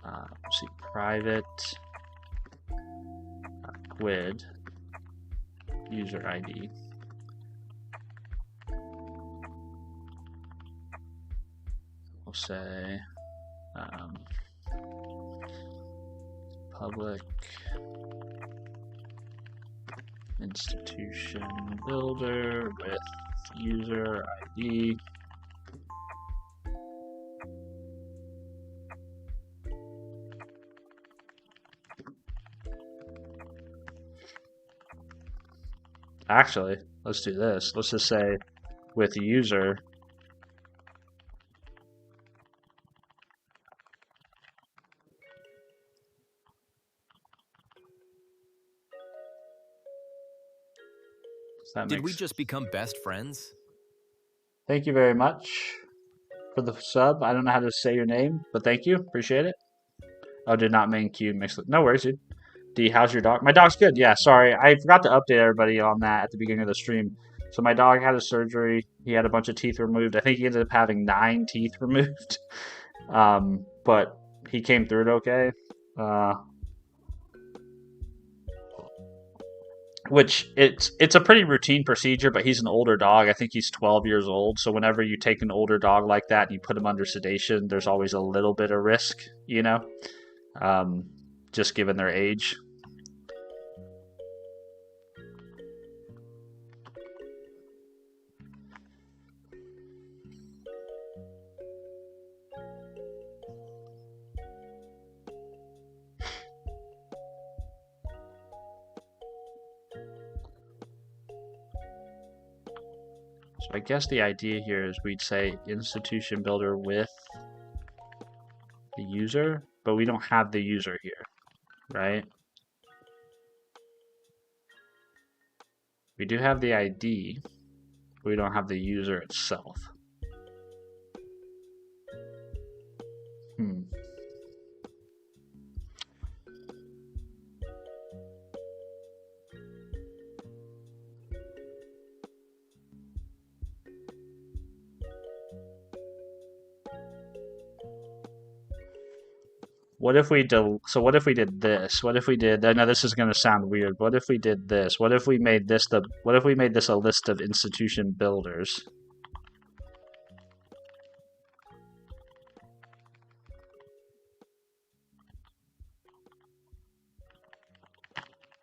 let's see, private quid user ID. We'll say public institution builder with user ID. Actually, let's do this. Let's just say with user Did we just become best friends? Thank you very much for the sub. I don't know how to say your name, but thank you. Appreciate it. Oh, did not main queue mix. No worries, dude. D, how's your dog? My dog's good. Yeah, sorry. I forgot to update everybody on that at the beginning of the stream. So my dog had a surgery. He had a bunch of teeth removed. I think he ended up having 9 teeth removed. But he came through it okay. Which it's a pretty routine procedure, but he's an older dog. I think he's 12 years old. So whenever you take an older dog like that and you put him under sedation, there's always a little bit of risk, you know, just given their age. So I guess the idea here is we'd say institution builder with the user, but we don't have the user here, right? We do have the ID, but we don't have the user itself. What if we what if we did this? What if we did? I know this is going to sound weird. What if we did this? What if we made this what if we made this a list of institution builders?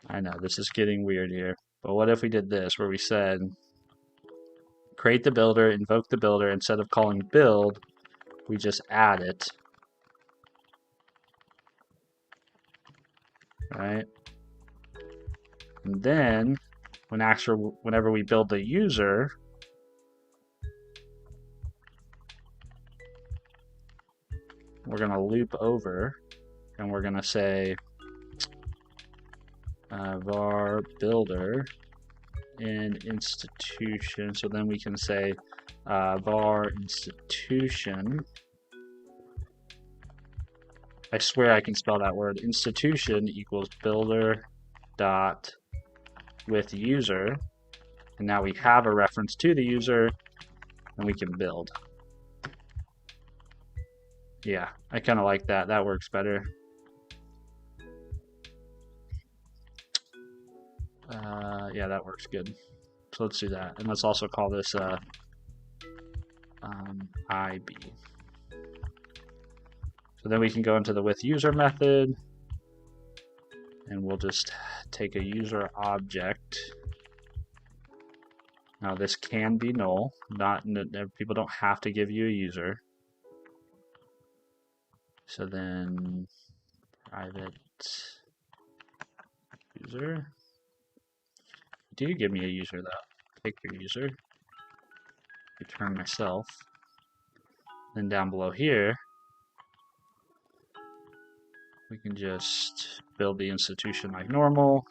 I know this is getting weird here. But what if we did this where we said create the builder, invoke the builder, instead of calling build, we just add it. Right? And then whenever we build the user, we're going to loop over, and we're going to say var builder in institution. So then we can say var institution. I swear I can spell that word. Institution equals builder dot with user. And now we have a reference to the user, and we can build. Yeah, I kind of like that. That works better. Yeah, that works good. So let's do that. And let's also call this IB. So then we can go into the with user method, and we'll just take a user object. Now this can be null. People don't have to give you a user. So then private user. Do you give me a user though? Take your user. Return myself. Then down below here, we can just build the institution like normal.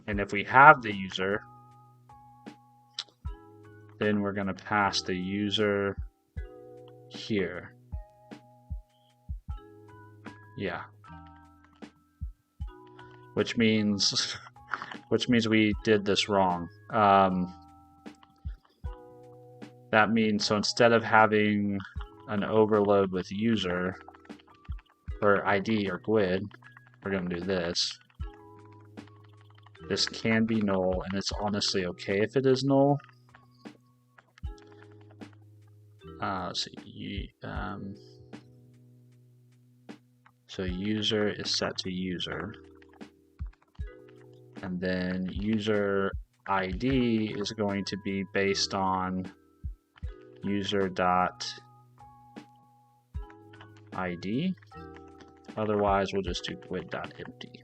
And if we have the user, then we're going to pass the user here. Yeah. Which means we did this wrong. That means, so instead of having an overload with user or ID or GUID, we're going to do this. This can be null, and it's honestly okay if it is null. Let's see. So user is set to user. And then user ID is going to be based on user.id. Otherwise, we'll just do GUID.empty.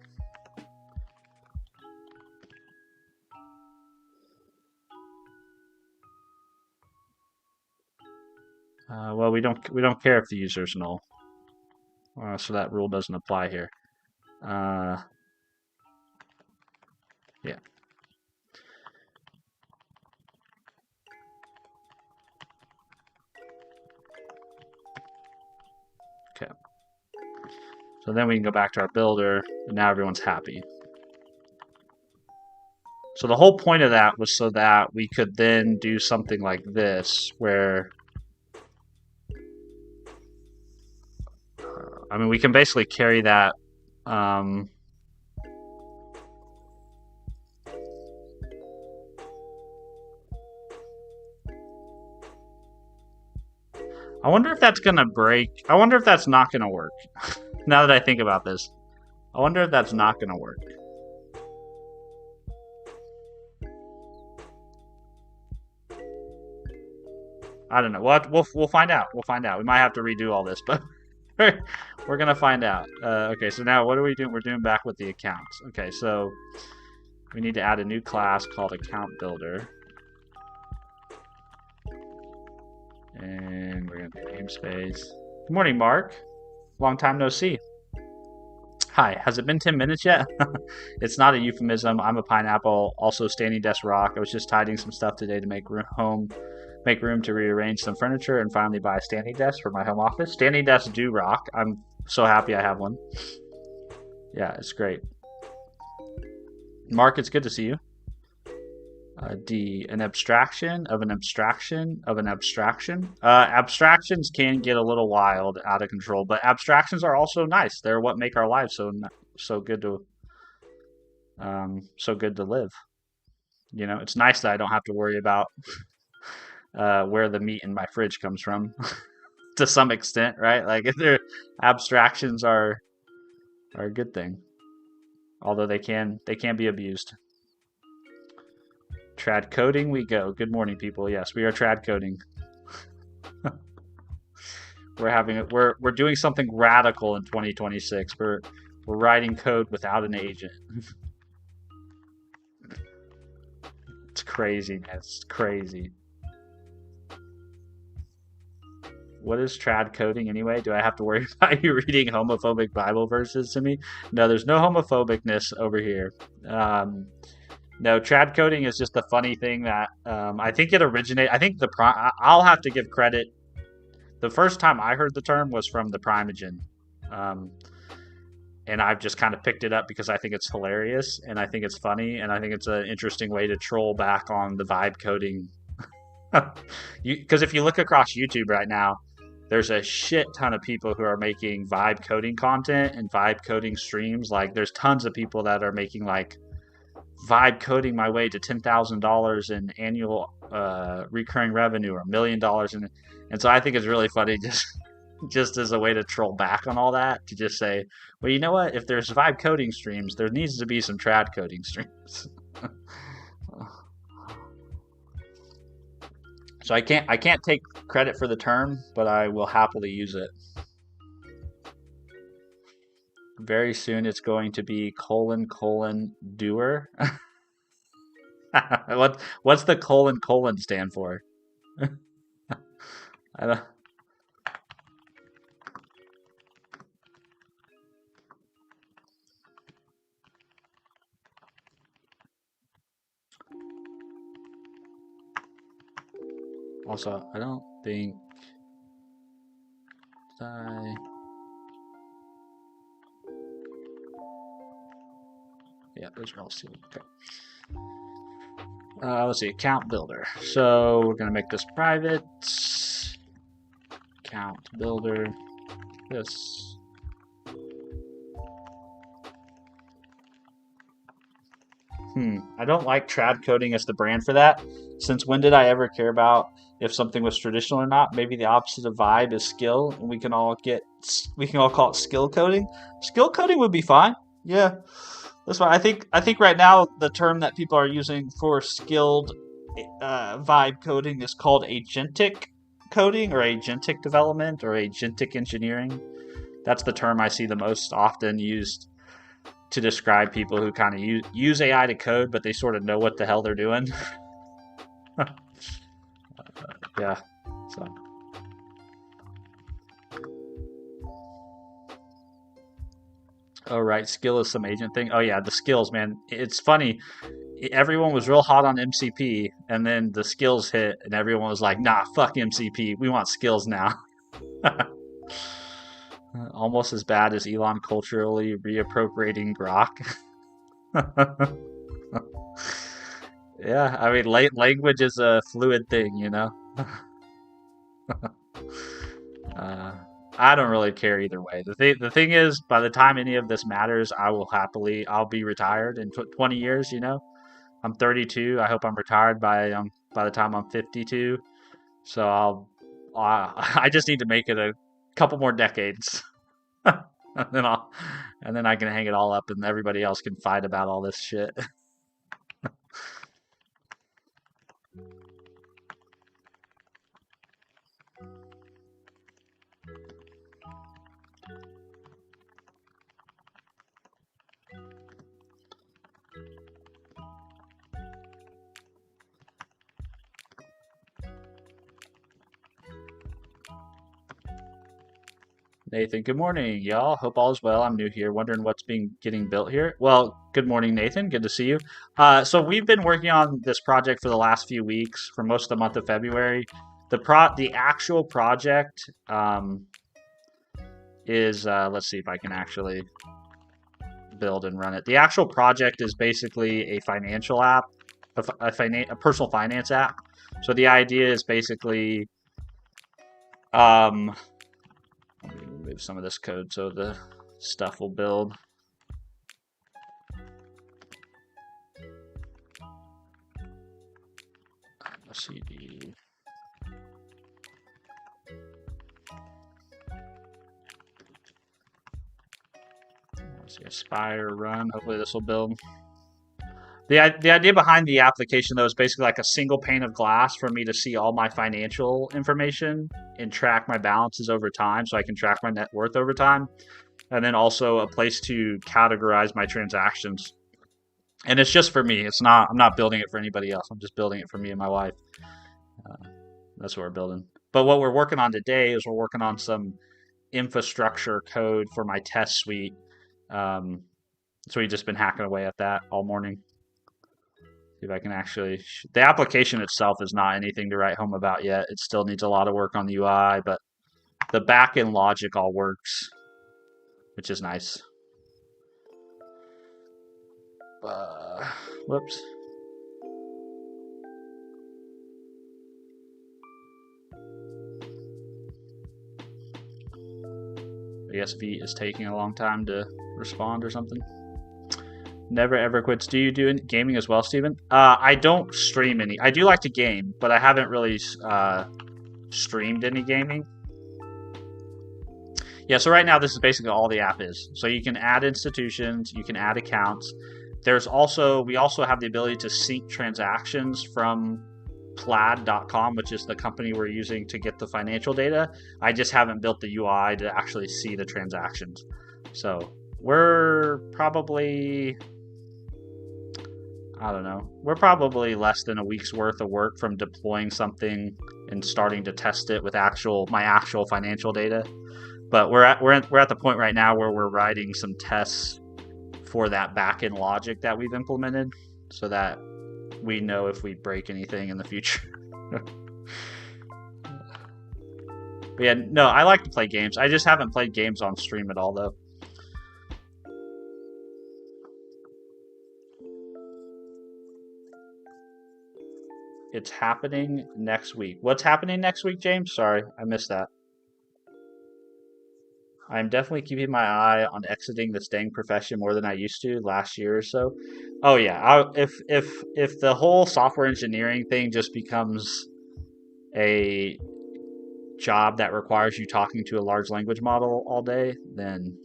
Well, we don't care if the user is null, so that rule doesn't apply here. Yeah. Okay. So then we can go back to our builder, and now everyone's happy. So the whole point of that was so that we could then do something like this, where I mean, we can basically carry that. I wonder if that's gonna break. I wonder if that's not gonna work. Now that I think about this, I wonder if that's not gonna work. I don't know. We'll find out. We'll find out. We might have to redo all this, but we're gonna find out. Okay, so now what are we doing? We're doing back with the accounts. Okay, so we need to add a new class called account builder, and we're gonna do namespace. Good morning, Mark. Long time no see. Hi, has it been 10 minutes yet? It's not a euphemism. I'm a pineapple, also standing desk rock. I was just tidying some stuff today to make room to rearrange some furniture and finally buy a standing desk for my home office. Standing desks do rock. I'm so happy I have one. Yeah, it's great. Mark, it's good to see you. D, an abstraction of an abstraction of an abstraction. Abstractions can get a little wild, out of control, but abstractions are also nice. They're what make our lives so good to live. You know, it's nice that I don't have to worry about where the meat in my fridge comes from, to some extent, right? Like, if their abstractions are a good thing, although they can be abused. Tradcoding we go. Good morning, people. Yes, we are Tradcoding. We're doing something radical in 2026. We're writing code without an agent. It's crazy, man. It's crazy. What is trad coding anyway? Do I have to worry about you reading homophobic Bible verses to me? No, there's no homophobicness over here. Um, no, trad coding is just a funny thing that I think it originated. I think I'll have to give credit. The first time I heard the term was from the Primogen. Um, and I've just kind of picked it up because I think it's hilarious and I think it's funny and I think it's an interesting way to troll back on the vibe coding. Because if you look across YouTube right now, there's a shit ton of people who are making vibe coding content and vibe coding streams. Like, there's tons of people that are making like vibe coding my way to $10,000 in annual recurring revenue or $1 million, and so I think it's really funny just as a way to troll back on all that, to just say, well, you know what? If there's vibe coding streams, there needs to be some trad coding streams. So I can't take credit for the term, but I will happily use it. Very soon it's going to be doer. What's the stand for? I don't. Also, I don't think I. Yeah, those are all sealed. Okay. Let's see, account builder. So we're gonna make this private. Account builder. This. I don't like trad coding as the brand for that. Since when did I ever care about if something was traditional or not? Maybe the opposite of vibe is skill, and we can all call it skill coding. Skill coding would be fine. Yeah, that's fine. I think right now the term that people are using for skilled vibe coding is called agentic coding or agentic development or agentic engineering. That's the term I see the most often used to describe people who kind of use AI to code, but they sort of know what the hell they're doing. Yeah. So. Oh, right. Skill is some agent thing. Oh, yeah. The skills, man. It's funny. Everyone was real hot on MCP, and then the skills hit, and everyone was like, nah, fuck MCP. We want skills now. Almost as bad as Elon culturally reappropriating Grok. Yeah, I mean, language is a fluid thing, you know? uh, I don't really care either way. The thing is, by the time any of this matters, I'll be retired in 20 years, you know? I'm 32. I hope I'm retired by the time I'm 52. So I just need to make it a couple more decades. and then I'll, and then I can hang it all up and everybody else can fight about all this shit. Nathan, good morning, y'all. Hope all is well. I'm new here, wondering what's getting built here. Well, good morning, Nathan. Good to see you. So we've been working on this project for the last few weeks, for most of the month of February. The actual project is let's see if I can actually build and run it. The actual project is basically a financial app, a personal finance app. So the idea is basically let me remove some of this code so the stuff will build. CD. Let's see, Aspire, run. Hopefully this will build. The idea behind the application, though, is basically like a single pane of glass for me to see all my financial information and track my balances over time, so I can track my net worth over time, and then also a place to categorize my transactions. And it's just for me. It's not. I'm not building it for anybody else. I'm just building it for me and my wife. Uh, that's what we're building. But what we're working on today is we're working on some infrastructure code for my test suite. Um, so we've just been hacking away at that all morning. See if I can actually. The application itself is not anything to write home about yet. It still needs a lot of work on the UI, but the back end logic all works, which is nice. Whoops. I guess V is taking a long time to respond or something. Never ever quits. Do you do gaming as well, Steven? I don't stream any. I do like to game, but I haven't really streamed any gaming. Yeah, so right now this is basically all the app is. So you can add institutions, you can add accounts. We also have the ability to sync transactions from plaid.com, which is the company we're using to get the financial data. I just haven't built the UI to actually see the transactions. So we're probably, I don't know, we're probably less than a week's worth of work from deploying something and starting to test it with my actual financial data. But we're at the point right now where we're writing some tests for that backend logic that we've implemented, so that we know if we break anything in the future. But yeah, no, I like to play games. I just haven't played games on stream at all, though. It's happening next week. What's happening next week, James? Sorry, I missed that. I'm definitely keeping my eye on exiting this dang profession more than I used to last year or so. Oh yeah, if the whole software engineering thing just becomes a job that requires you talking to a large language model all day, then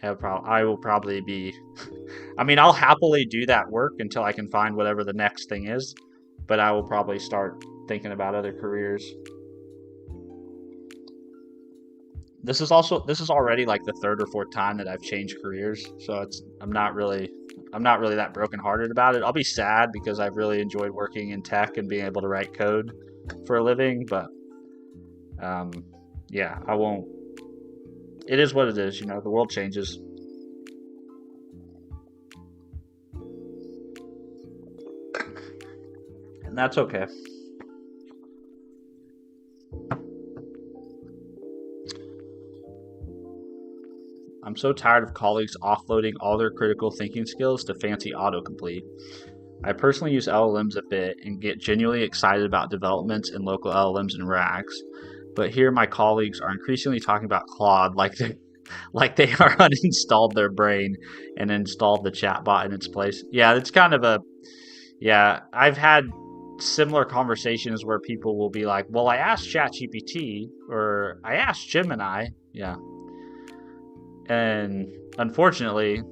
I will probably be. I mean, I'll happily do that work until I can find whatever the next thing is, but I will probably start thinking about other careers. This is already like the third or fourth time that I've changed careers, so I'm not really that brokenhearted about it. I'll be sad because I've really enjoyed working in tech and being able to write code for a living, but yeah, I won't. It is what it is, the world changes. And that's okay. I'm so tired of colleagues offloading all their critical thinking skills to fancy autocomplete. I personally use LLMs a bit and get genuinely excited about developments in local LLMs and RAGs, but here my colleagues are increasingly talking about Claude like they are uninstalled their brain and installed the chatbot in its place. Yeah, it's kind of I've had similar conversations where people will be like, well, I asked ChatGPT or I asked Gemini. Yeah. And unfortunately,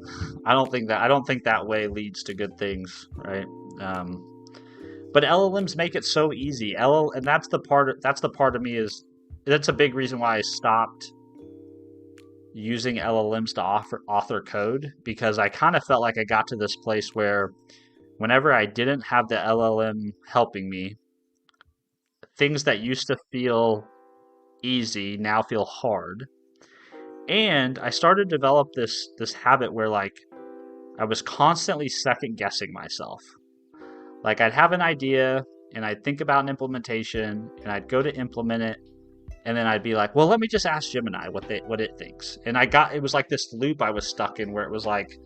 I don't think that way leads to good things, right? But LLMs make it so easy. And that's the part of me that's a big reason why I stopped using LLMs to author code, because I kind of felt like I got to this place where whenever I didn't have the LLM helping me, things that used to feel easy now feel hard. And I started to develop this habit where like I was constantly second guessing myself. Like I'd have an idea and I'd think about an implementation and I'd go to implement it, and then I'd be like, well, let me just ask Gemini what it thinks. And it was like this loop I was stuck in where it was like,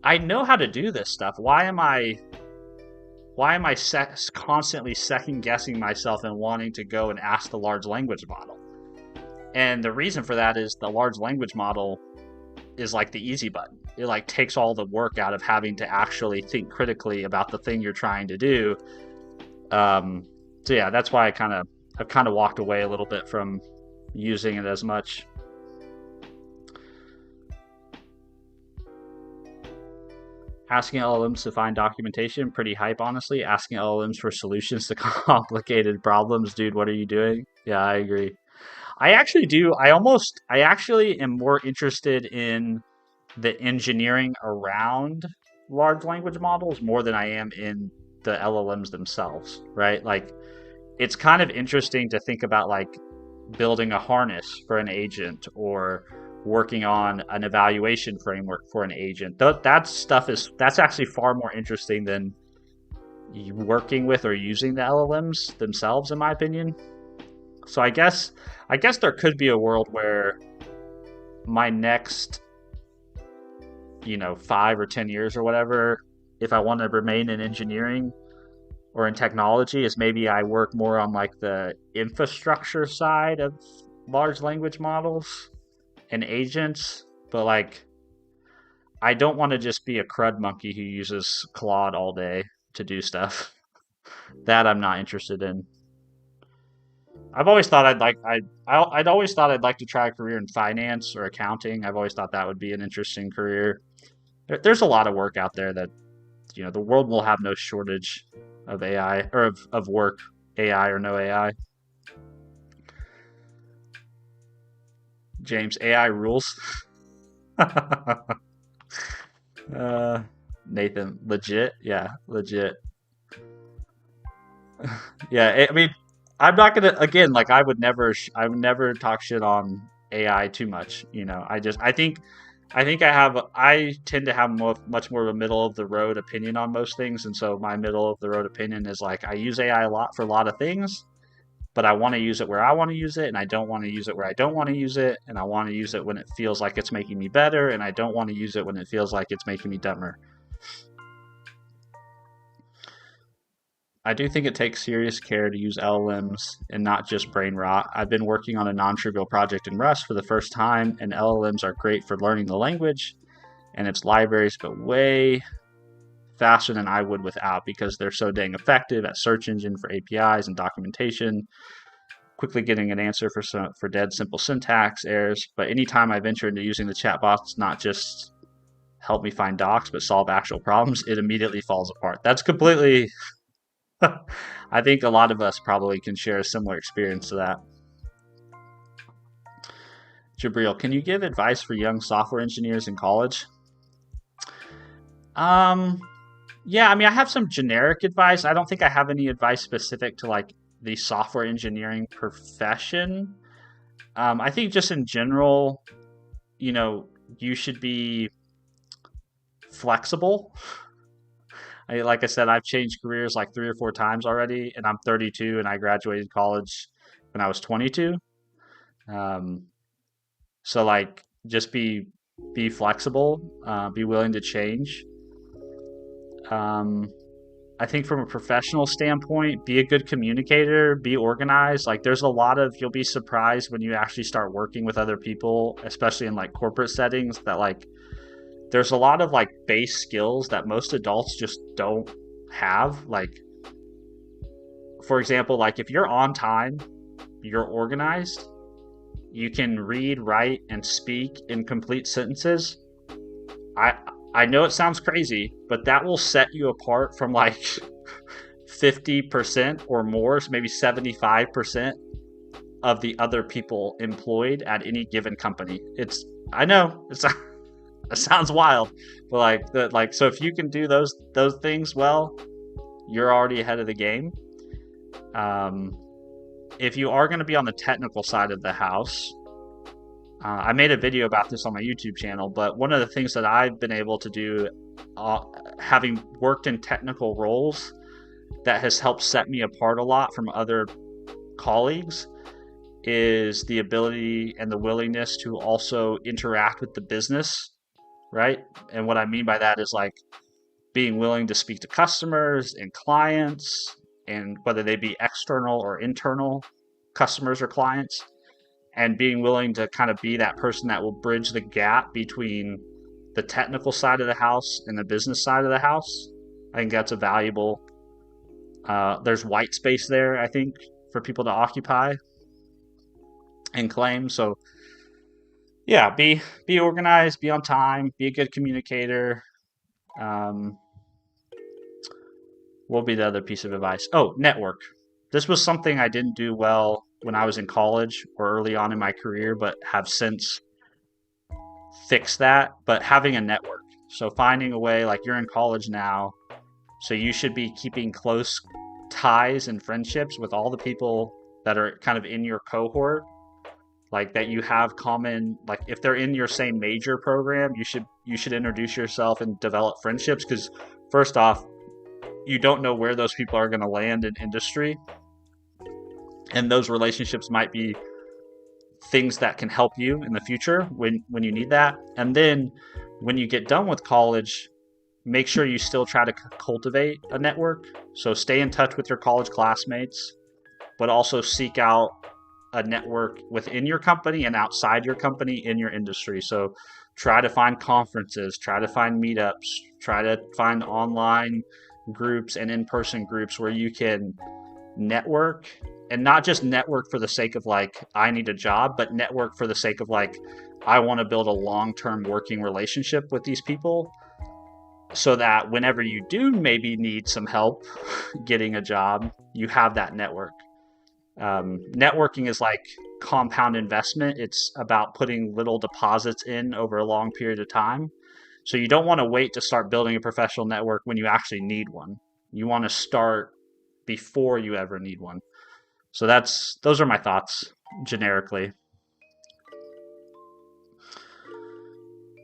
I know how to do this stuff. Why am I constantly second guessing myself and wanting to go and ask the large language model? And the reason for that is the large language model is like the easy button. It like takes all the work out of having to actually think critically about the thing you're trying to do. So yeah, that's why I've kind of walked away a little bit from using it as much. Asking LLMs to find documentation, pretty hype, honestly. Asking LLMs for solutions to complicated problems, dude, what are you doing? Yeah, I agree. I actually do. I actually am more interested in the engineering around large language models more than I am in the LLMs themselves, right? Like, it's kind of interesting to think about like building a harness for an agent or working on an evaluation framework for an agent. That stuff that's actually far more interesting than working with or using the LLMs themselves, in my opinion. So I guess there could be a world where my next 5 or 10 years or whatever, if I want to remain in engineering or in technology, is maybe I work more on like the infrastructure side of large language models and agents. But like, I don't want to just be a crud monkey who uses Claude all day to do stuff. That I'm not interested in. I've always thought I'd always thought I'd like to try a career in finance or accounting. I've always thought that would be an interesting career. There's a lot of work out there that the world will have no shortage of AI or of work, AI or no AI. James, AI rules. uh, Nathan, legit, yeah, legit. Yeah, I mean, I'm not gonna again like I would never talk shit on AI too much. I think I tend to have much more of a middle of the road opinion on most things, and so my middle of the road opinion is like I use AI a lot for a lot of things, but I want to use it where I want to use it, and I don't want to use it where I don't want to use it, and I want to use it when it feels like it's making me better, and I don't want to use it when it feels like it's making me dumber. I do think it takes serious care to use LLMs and not just brain rot. I've been working on a non trivial project in Rust for the first time, and LLMs are great for learning the language and its libraries, but way faster than I would without because they're so dang effective at search engine for APIs and documentation, quickly getting an answer for dead simple syntax errors. But anytime I venture into using the chatbots, not just help me find docs, but solve actual problems, it immediately falls apart. That's completely I think a lot of us probably can share a similar experience to that. Jabril, can you give advice for young software engineers in college? Um, yeah, I mean, I have some generic advice. I don't think I have any advice specific to like the software engineering profession. I think just in general, you should be flexible. Like I said, I've changed careers like 3 or 4 times already, and I'm 32 and I graduated college when I was 22. Um, So like just be flexible, be willing to change. Um, I think from a professional standpoint, be a good communicator, be organized. Like there's a lot of you'll be surprised when you actually start working with other people, especially in like corporate settings, that like there's a lot of like base skills that most adults just don't have. Like for example, like if you're on time, you're organized, you can read, write, and speak in complete sentences. I I know it sounds crazy, but that will set you apart from like 50% or more, so maybe 75% of the other people employed at any given company. I know it sounds wild, but so if you can do those things well, you're already ahead of the game. Um, if you are going to be on the technical side of the house, I made a video about this on my YouTube channel, but one of the things that I've been able to do, having worked in technical roles, that has helped set me apart a lot from other colleagues is the ability and the willingness to also interact with the business, right? And what I mean by that is like being willing to speak to customers and clients, and whether they be external or internal customers or clients, and being willing to kind of be that person that will bridge the gap between the technical side of the house and the business side of the house. I think that's a valuable. There's white space there, I think, for people to occupy and claim. So yeah, be organized, be on time, be a good communicator. Um, what will be the other piece of advice? Oh, network. This was something I didn't do well when I was in college or early on in my career, but have since fixed that. But having a network. So finding a way, like you're in college now, so you should be keeping close ties and friendships with all the people that are kind of in your cohort, like that you have common, like if they're in your same major program, you should introduce yourself and develop friendships, because first off, you don't know where those people are going to land in industry, and those relationships might be things that can help you in the future when you need that. And then when you get done with college, make sure you still try to cultivate a network. So stay in touch with your college classmates, but also seek out a network within your company and outside your company in your industry. So try to find conferences, try to find meetups, try to find online groups and in-person groups where you can network, and not just network for the sake of like, I need a job, but network for the sake of like, I want to build a long-term working relationship with these people, so that whenever you do maybe need some help getting a job, you have that network. Networking is like compound investment. It's about putting little deposits in over a long period of time. So you don't want to wait to start building a professional network when you actually need one. You want to start before you ever need one. So those are my thoughts generically.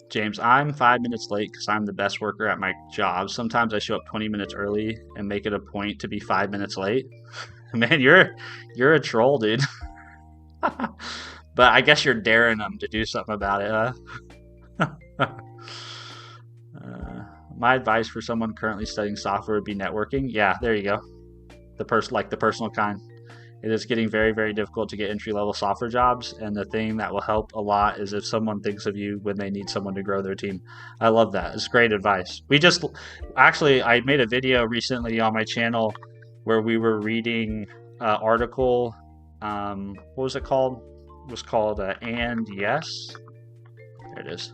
James, I'm 5 minutes late because I'm the best worker at my job. Sometimes I show up 20 minutes early and make it a point to be 5 minutes late. Man, you're a troll, dude. But I guess you're daring them to do something about it, huh? My advice for someone currently studying software would be networking. Yeah, there you go. The personal kind. It is getting very, very difficult to get entry-level software jobs, and the thing that will help a lot is if someone thinks of you when they need someone to grow their team. I love that. It's great advice. I made a video recently on my channel where we were reading an article. What was it called? It was called And Yes. There it is.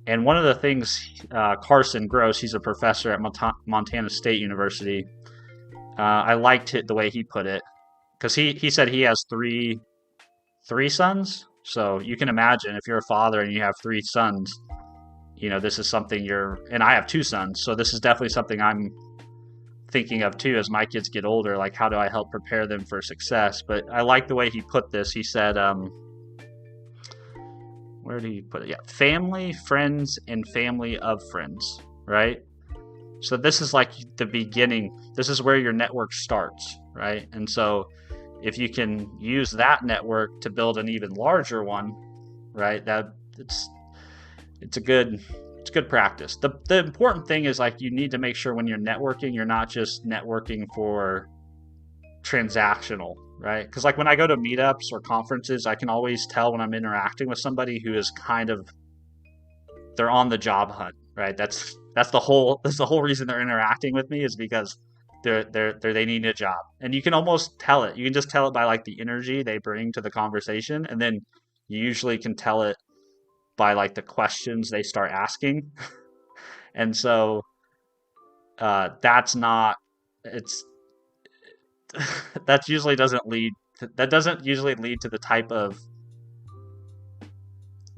And one of the things, Carson Gross, he's a professor at Montana State University. I liked it the way he put it, because he said he has three sons. So you can imagine if you're a father and you have three sons, this is something and I have two sons. So this is definitely something I'm thinking of too as my kids get older. Like, how do I help prepare them for success? But I like the way he put this. He said, where did he put it? Yeah, family, friends, and family of friends, right? So this is like the beginning. This is where your network starts, right? And so if you can use that network to build an even larger one, right? That it's good practice. The important thing is, like, you need to make sure when you're networking, you're not just networking for transactional, right? Because like when I go to meetups or conferences, I can always tell when I'm interacting with somebody who is they're on the job hunt, right? That's the whole reason they're interacting with me, is because they need a job. And you can almost tell it. You can just tell it by like the energy they bring to the conversation, and then you usually can tell it by like the questions they start asking. And so that's not it's that doesn't usually lead to the type of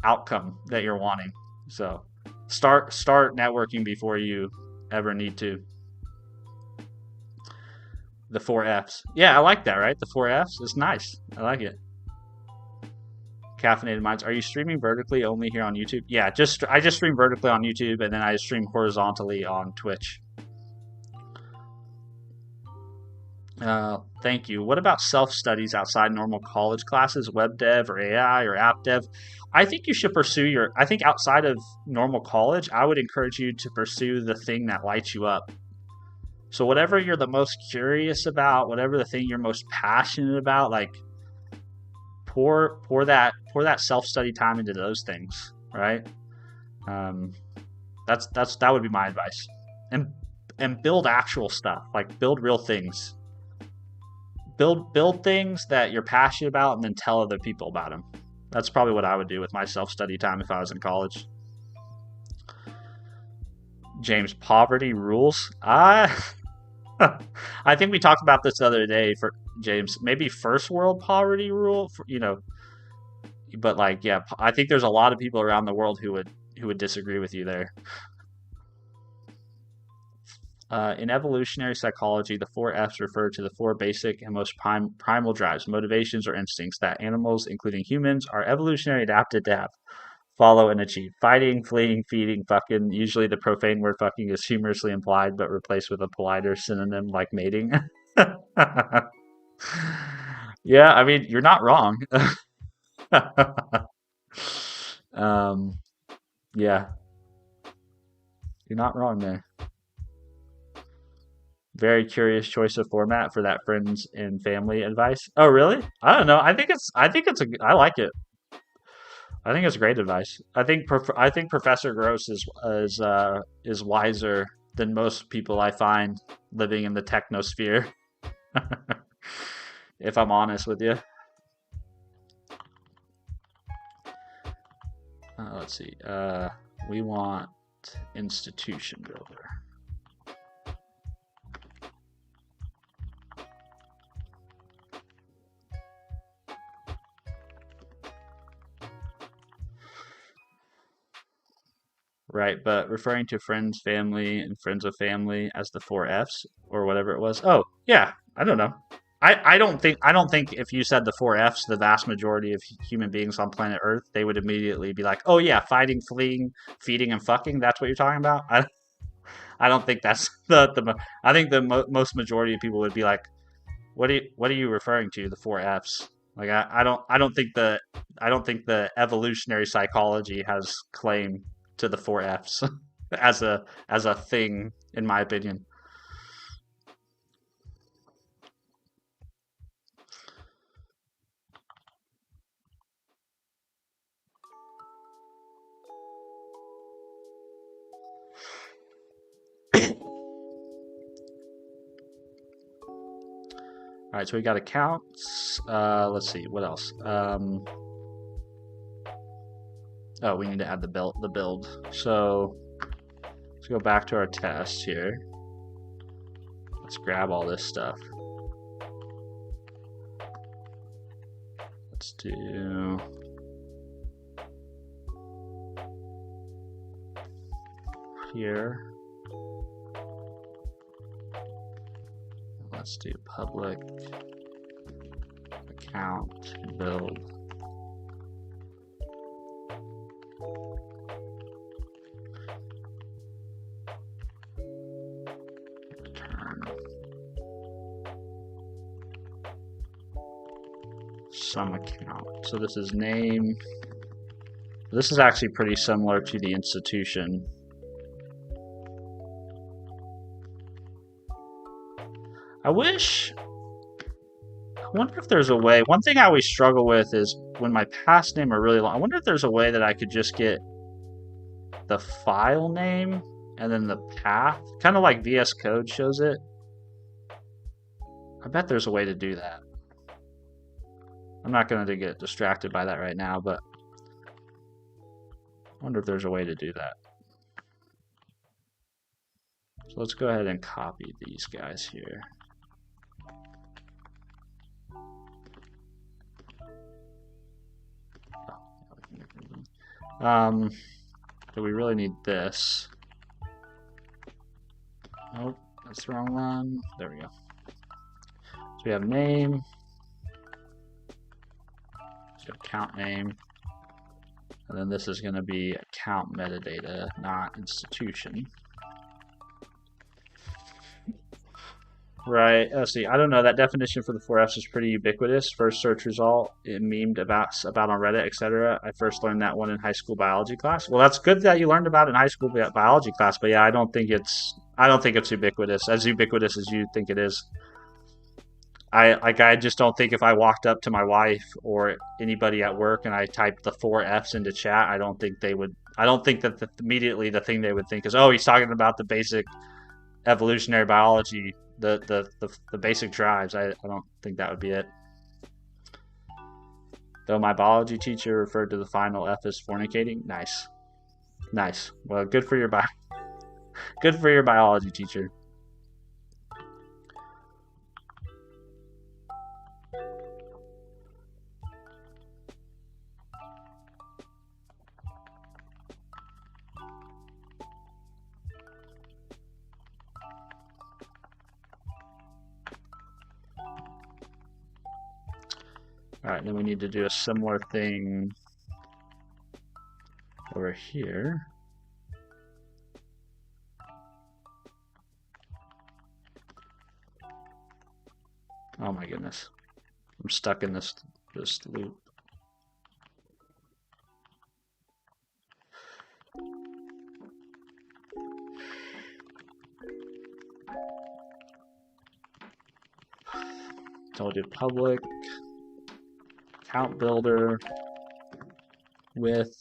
outcome that you're wanting. So start networking before you ever need to. The 4 Fs. Yeah, I like that, right? The 4 Fs. It's nice. I like it. Caffeinated Minds. Are you streaming vertically only here on YouTube? Yeah, I just stream vertically on YouTube, and then I stream horizontally on Twitch. Thank you. What about self-studies outside normal college classes, web dev or AI or app dev? I think you should I think outside of normal college, I would encourage you to pursue the thing that lights you up. So whatever you're the most curious about, whatever the thing you're most passionate about, like pour that self-study time into those things, right? That would be my advice. And build actual stuff, like build real things. Build things that you're passionate about, and then tell other people about them. That's probably what I would do with my self-study time if I was in college. James, poverty rules. I think we talked about this the other day. James. Maybe first world poverty rule, but like, yeah, I think there's a lot of people around the world who would disagree with you there. In evolutionary psychology, the four F's refer to the four basic and most primal drives, motivations, or instincts that animals, including humans, are evolutionarily adapted to have, follow, and achieve. Fighting, fleeing, feeding, fucking. Usually the profane word fucking is humorously implied, but replaced with a politer synonym like mating. Yeah, I mean, you're not wrong. um, yeah, you're not wrong there. Very curious choice of format for that friends and family advice. Oh, really? I don't know. I like it. I think it's great advice. I think Professor Gross is wiser than most people I find living in the technosphere. If I'm honest with you. Let's see. We want institution builder. Right, but referring to friends, family, and friends of family as the four Fs or whatever it was. Oh, yeah, I don't know. I don't think if you said the four Fs, the vast majority of human beings on planet Earth, they would immediately be like, "Oh yeah, fighting, fleeing, feeding, and fucking. That's what you're talking about." I don't think that's I think the most majority of people would be like, what are you referring to? The four Fs. Like I don't think the evolutionary psychology has claim to the four Fs as a thing, in my opinion. All right, so we got accounts. Let's see what else. Oh, we need to add the build. So let's go back to our test here. Let's grab all this stuff. Let's do here. Let's do public account build. Return some account. So this is name. This is actually pretty similar to the institution. I wonder if there's a way. One thing I always struggle with is when my past name are really long. I wonder if there's a way that I could just get the file name and then the path, kind of like VS Code shows it. I bet there's a way to do that. I'm not going to get distracted by that right now, but I wonder if there's a way to do that. So let's go ahead and copy these guys here. So we really need this. Nope, that's the wrong one. There we go. So we have name, so account name, and then this is going to be account metadata, not institution. Right. Let's see. I don't know. That definition for the four Fs is pretty ubiquitous. First search result, it memed about on Reddit, etc. I first learned that one in high school biology class. Well, that's good that you learned about it in high school biology class. But yeah, I don't think it's ubiquitous as you think it is. I just don't think if I walked up to my wife or anybody at work and I typed the four Fs into chat, I don't think they would. I don't think that immediately the thing they would think is, oh, he's talking about the basic evolutionary biology, the basic drives. I don't think that would be it. Though my biology teacher referred to the final F as fornicating. Nice, nice. Well, good for your biology teacher. All right, then we need to do a similar thing over here. Oh my goodness. I'm stuck in this loop. Told you public account builder with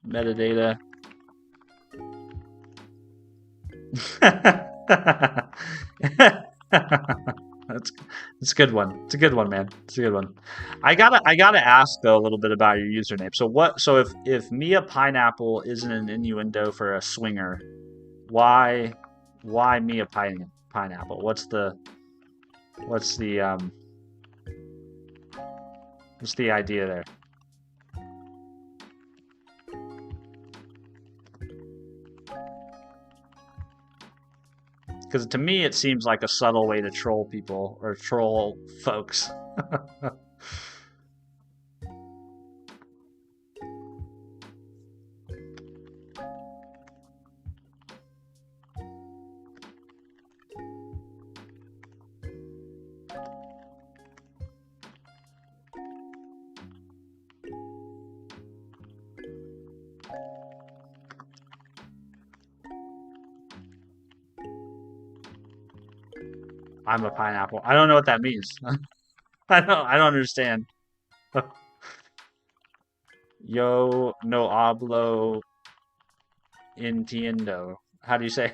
metadata. That's a good one. It's a good one, man. It's a good one. I gotta ask though a little bit about your username. So if Mia Pineapple isn't an innuendo for a swinger, why Mia Pineapple? What's the idea there? Because to me it seems like a subtle way to troll people or troll folks. I'm a pineapple. I don't know what that means. I don't understand. Yo no hablo entiendo. How do you say?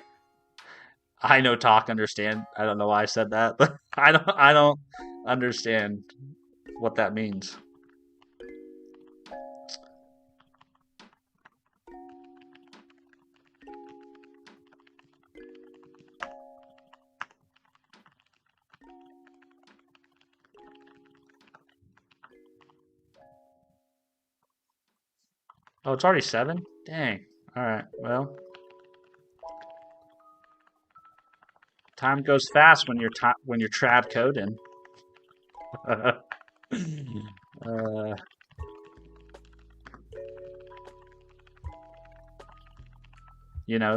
I know talk understand. I don't know why I said that, but I don't understand what that means. Oh, it's already 7? Dang. All right. Well, time goes fast when you're trad coding. uh,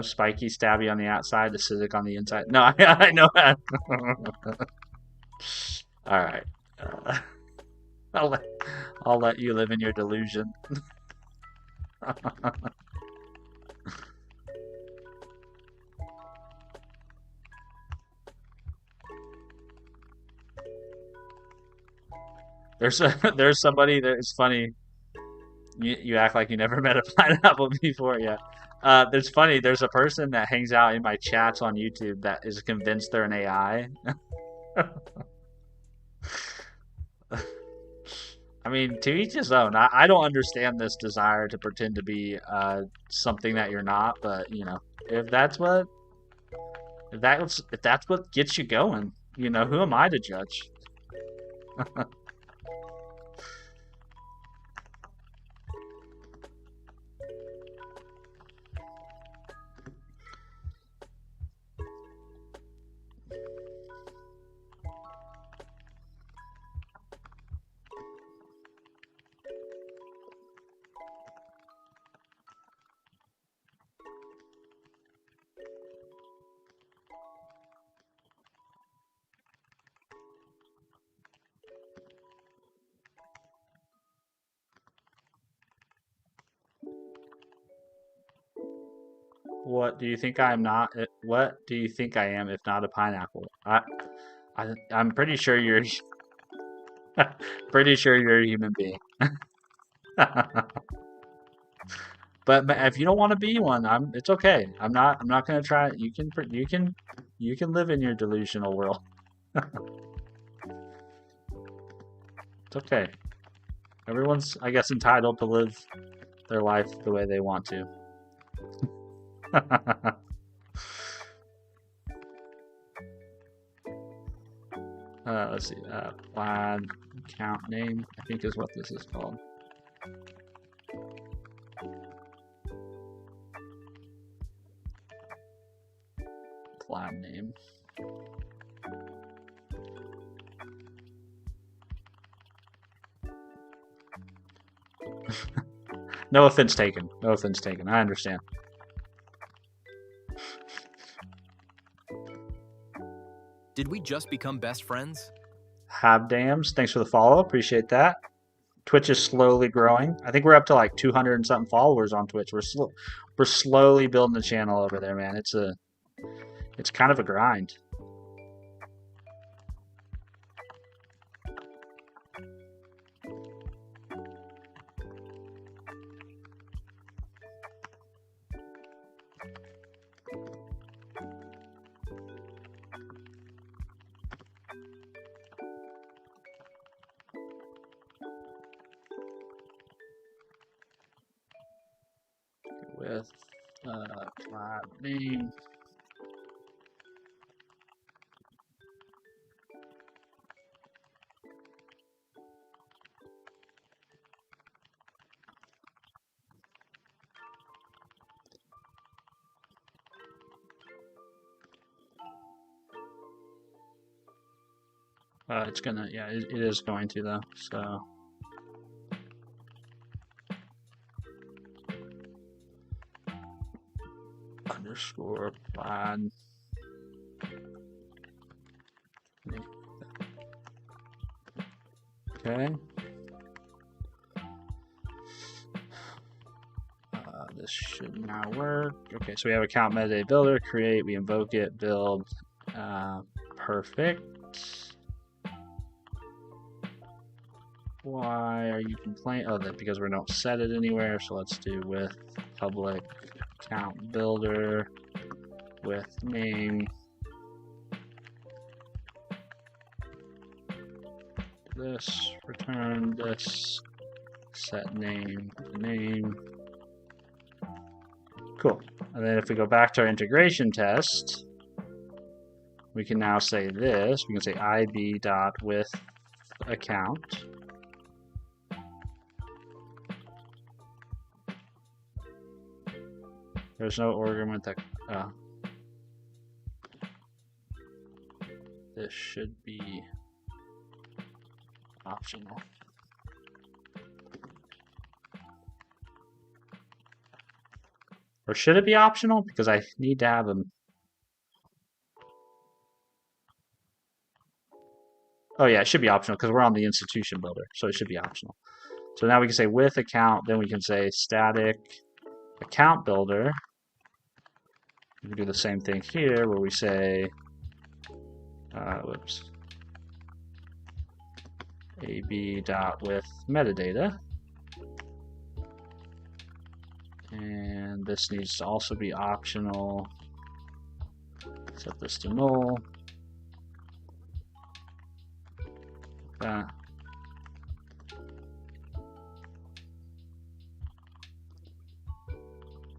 spiky, stabby on the outside, acidic on the inside. No, I know that. All right. Uh, I'll let I'll let you live in your delusion. There's somebody that it's funny. You act like you never met a pineapple before, yeah. There's funny. There's a person that hangs out in my chats on YouTube that is convinced they're an AI. I mean, to each his own. I don't understand this desire to pretend to be something that you're not, but if that's what if that's what gets you going, who am I to judge? What do you think I am not? What do you think I am if not a pineapple? I'm pretty sure you're pretty sure you're a human being. But if you don't want to be one, it's okay. I'm not gonna try. You can live in your delusional world. It's okay. Everyone's, I guess, entitled to live their life the way they want to. Let's see. Plaid count name, I think is what this is called. Plaid name. No offense taken. No offense taken. I understand. Did we just become best friends? Habdams, thanks for the follow. Appreciate that. Twitch is slowly growing. I think we're up to like 200 and something followers on Twitch. We're slowly building the channel over there, man. It's kind of a grind. With my name. It's gonna, yeah, it is going to though. So underscore applied. Okay. This should now work. Okay, so we have account metadata builder, create, we invoke it, build. Perfect. Why are you complaining? Oh, that because we don't set it anywhere. So let's do with public account builder with name. This, return this, set name, name. Cool. And then if we go back to our integration test, we can now say this. We can say ib dot with account. There's no argument that this should be optional. Or should it be optional? Because I need to have them. Oh yeah, it should be optional because we're on the institution builder, so it should be optional. So now we can say with account, then we can say static account builder. We can do the same thing here where we say, whoops, ab dot with metadata. And this needs to also be optional. Set this to null.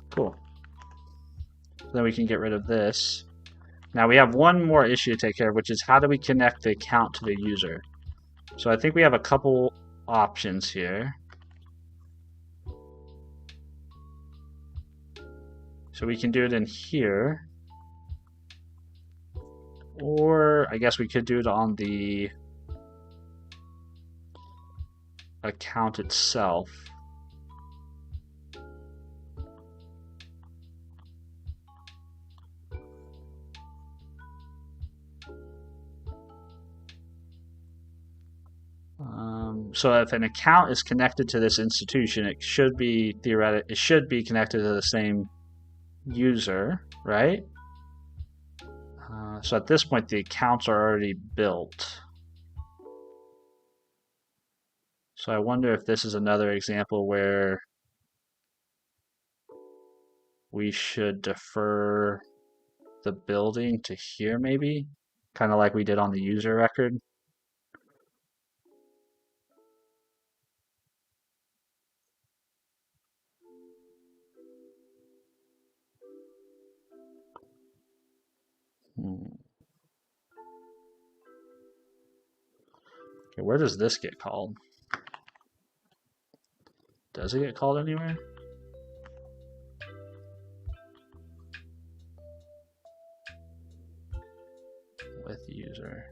Cool. Then we can get rid of this. Now we have one more issue to take care of, which is how do we connect the account to the user? So I think we have a couple options here. So we can do it in here. Or I guess we could do it on the account itself. So if an account is connected to this institution, it should be theoretically, it should be connected to the same user, right? So at this point, the accounts are already built. So I wonder if this is another example where we should defer the building to here, maybe? Kind of like we did on the user record. Okay, where does this get called? Does it get called anywhere? With user.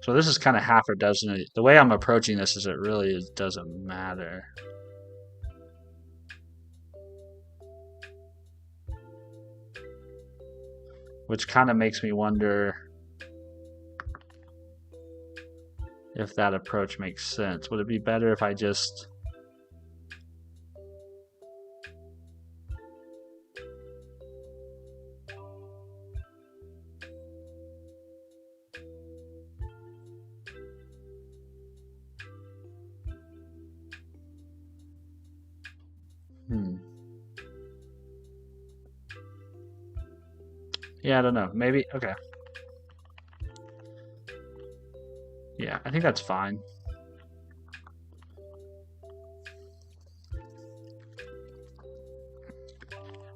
So this is kind of half or doesn't it? The way I'm approaching this is it really doesn't matter. Which kind of makes me wonder if that approach makes sense. Would it be better if I just... Yeah, I don't know. Maybe, okay. Yeah, I think that's fine.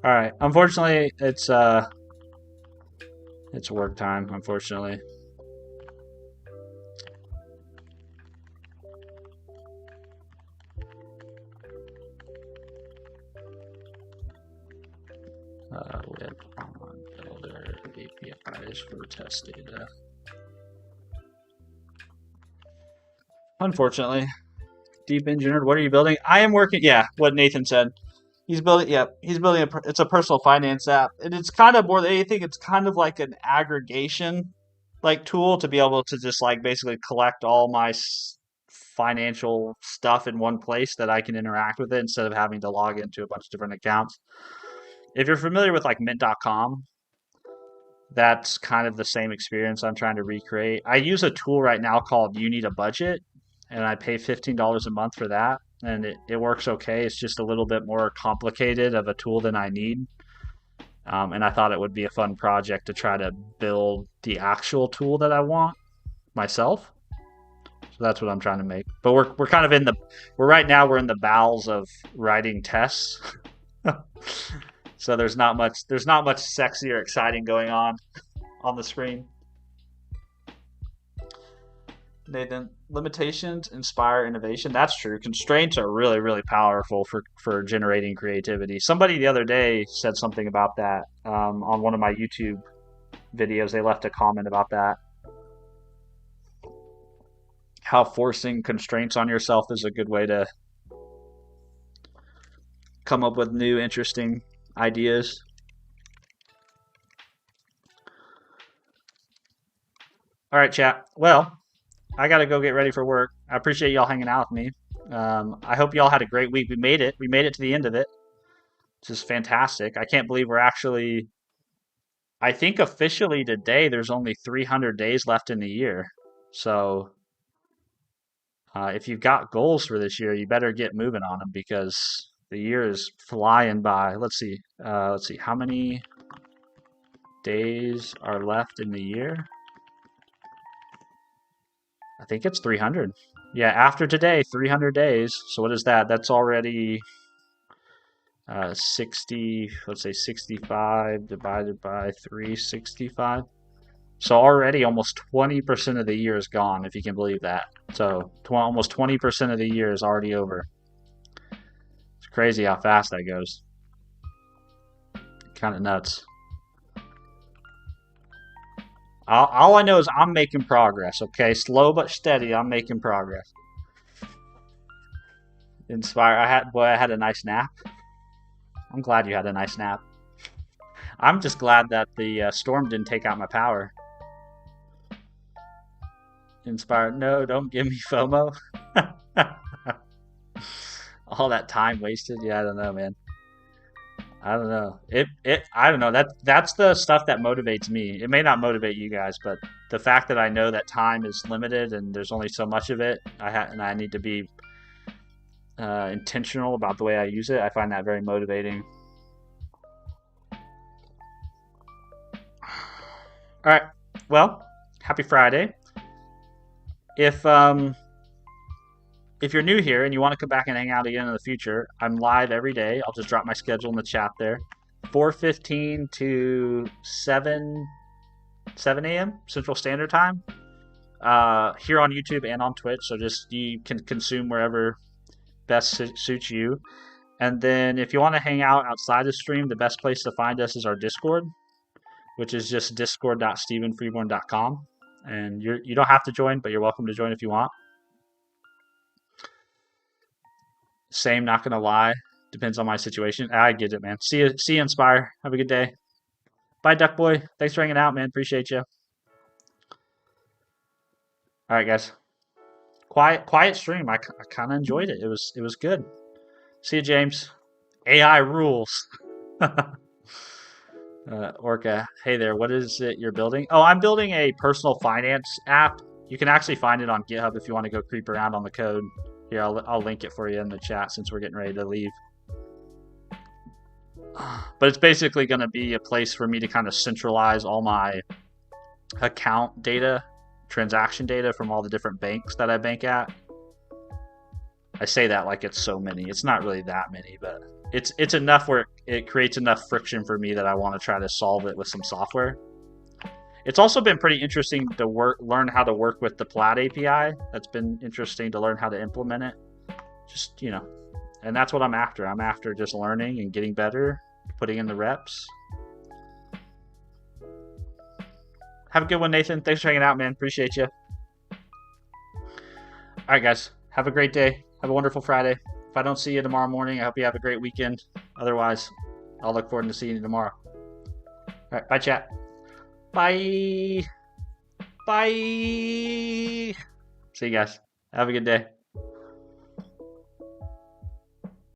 All right. Unfortunately, it's work time, unfortunately. Web on builder APIs for test data. Unfortunately, deep engineered. What are you building? I am working. Yeah, what Nathan said. He's building. Yeah, he's building it's a personal finance app, and it's kind of more than anything. It's kind of like an aggregation like tool to be able to just like basically collect all my financial stuff in one place that I can interact with it instead of having to log into a bunch of different accounts. If you're familiar with like mint.com, that's kind of the same experience I'm trying to recreate. I use a tool right now called You Need a Budget, and I pay $15 a month for that. And it works okay. It's just a little bit more complicated of a tool than I need. And I thought it would be a fun project to try to build the actual tool that I want myself. So that's what I'm trying to make. But we're kind of in the right now we're in the bowels of writing tests. So there's not much sexy or exciting going on the screen. Nathan, limitations inspire innovation. That's true. Constraints are really, really powerful for generating creativity. Somebody the other day said something about that on one of my YouTube videos. They left a comment about that. How forcing constraints on yourself is a good way to come up with new, interesting ideas. All right, chat. Well, I got to go get ready for work. I appreciate y'all hanging out with me. I hope y'all had a great week. We made it. We made it to the end of it. This is fantastic. I can't believe we're actually. I think officially today there's only 300 days left in the year. So if you've got goals for this year, you better get moving on them because the year is flying by. Let's see. Let's see. How many days are left in the year? I think it's 300. Yeah, after today, 300 days. So what is that? That's already 60, let's say 65 divided by 365. So already almost 20% of the year is gone, if you can believe that. So almost 20% of the year is already over. It's crazy how fast that goes. Kind of nuts. All I know is I'm making progress, okay? Slow but steady, I'm making progress. Inspire. I had a nice nap. I'm glad you had a nice nap. I'm just glad that the storm didn't take out my power. Inspire. No, don't give me FOMO. All that time wasted. Yeah, I don't know, man. I don't know. I don't know. That's the stuff that motivates me. It may not motivate you guys, but the fact that I know that time is limited and there's only so much of it, and I need to be intentional about the way I use it. I find that very motivating. All right. Well, happy Friday. If you're new here and you want to come back and hang out again in the future, I'm live every day. I'll just drop my schedule in the chat there. 4:15 to 7 a.m. Central Standard Time. Here on YouTube and on Twitch, so just you can consume wherever best suits you. And then if you want to hang out outside the stream, the best place to find us is our Discord, which is just discord.stephenfreeborn.com. And you don't have to join, but you're welcome to join if you want. Same, not gonna lie. Depends on my situation. I get it, man. See you, Inspire. Have a good day. Bye, Duck Boy. Thanks for hanging out, man. Appreciate you. All right, guys. Quiet stream. I kind of enjoyed it. It was good. See you, James. AI rules. Orca, hey there. What is it you're building? Oh, I'm building a personal finance app. You can actually find it on GitHub if you want to go creep around on the code. Here, I'll link it for you in the chat since we're getting ready to leave. But it's basically going to be a place for me to kind of centralize all my account data, transaction data from all the different banks that I bank at. I say that like it's so many. It's not really that many, but it's enough where it creates enough friction for me that I want to try to solve it with some software. It's also been pretty interesting to learn how to work with the Plaid API. That's been interesting to learn how to implement it. Just, and that's what I'm after. I'm after just learning and getting better, putting in the reps. Have a good one, Nathan. Thanks for hanging out, man. Appreciate you. All right, guys. Have a great day. Have a wonderful Friday. If I don't see you tomorrow morning, I hope you have a great weekend. Otherwise, I'll look forward to seeing you tomorrow. All right. Bye, chat. Bye. Bye. See you guys. Have a good day.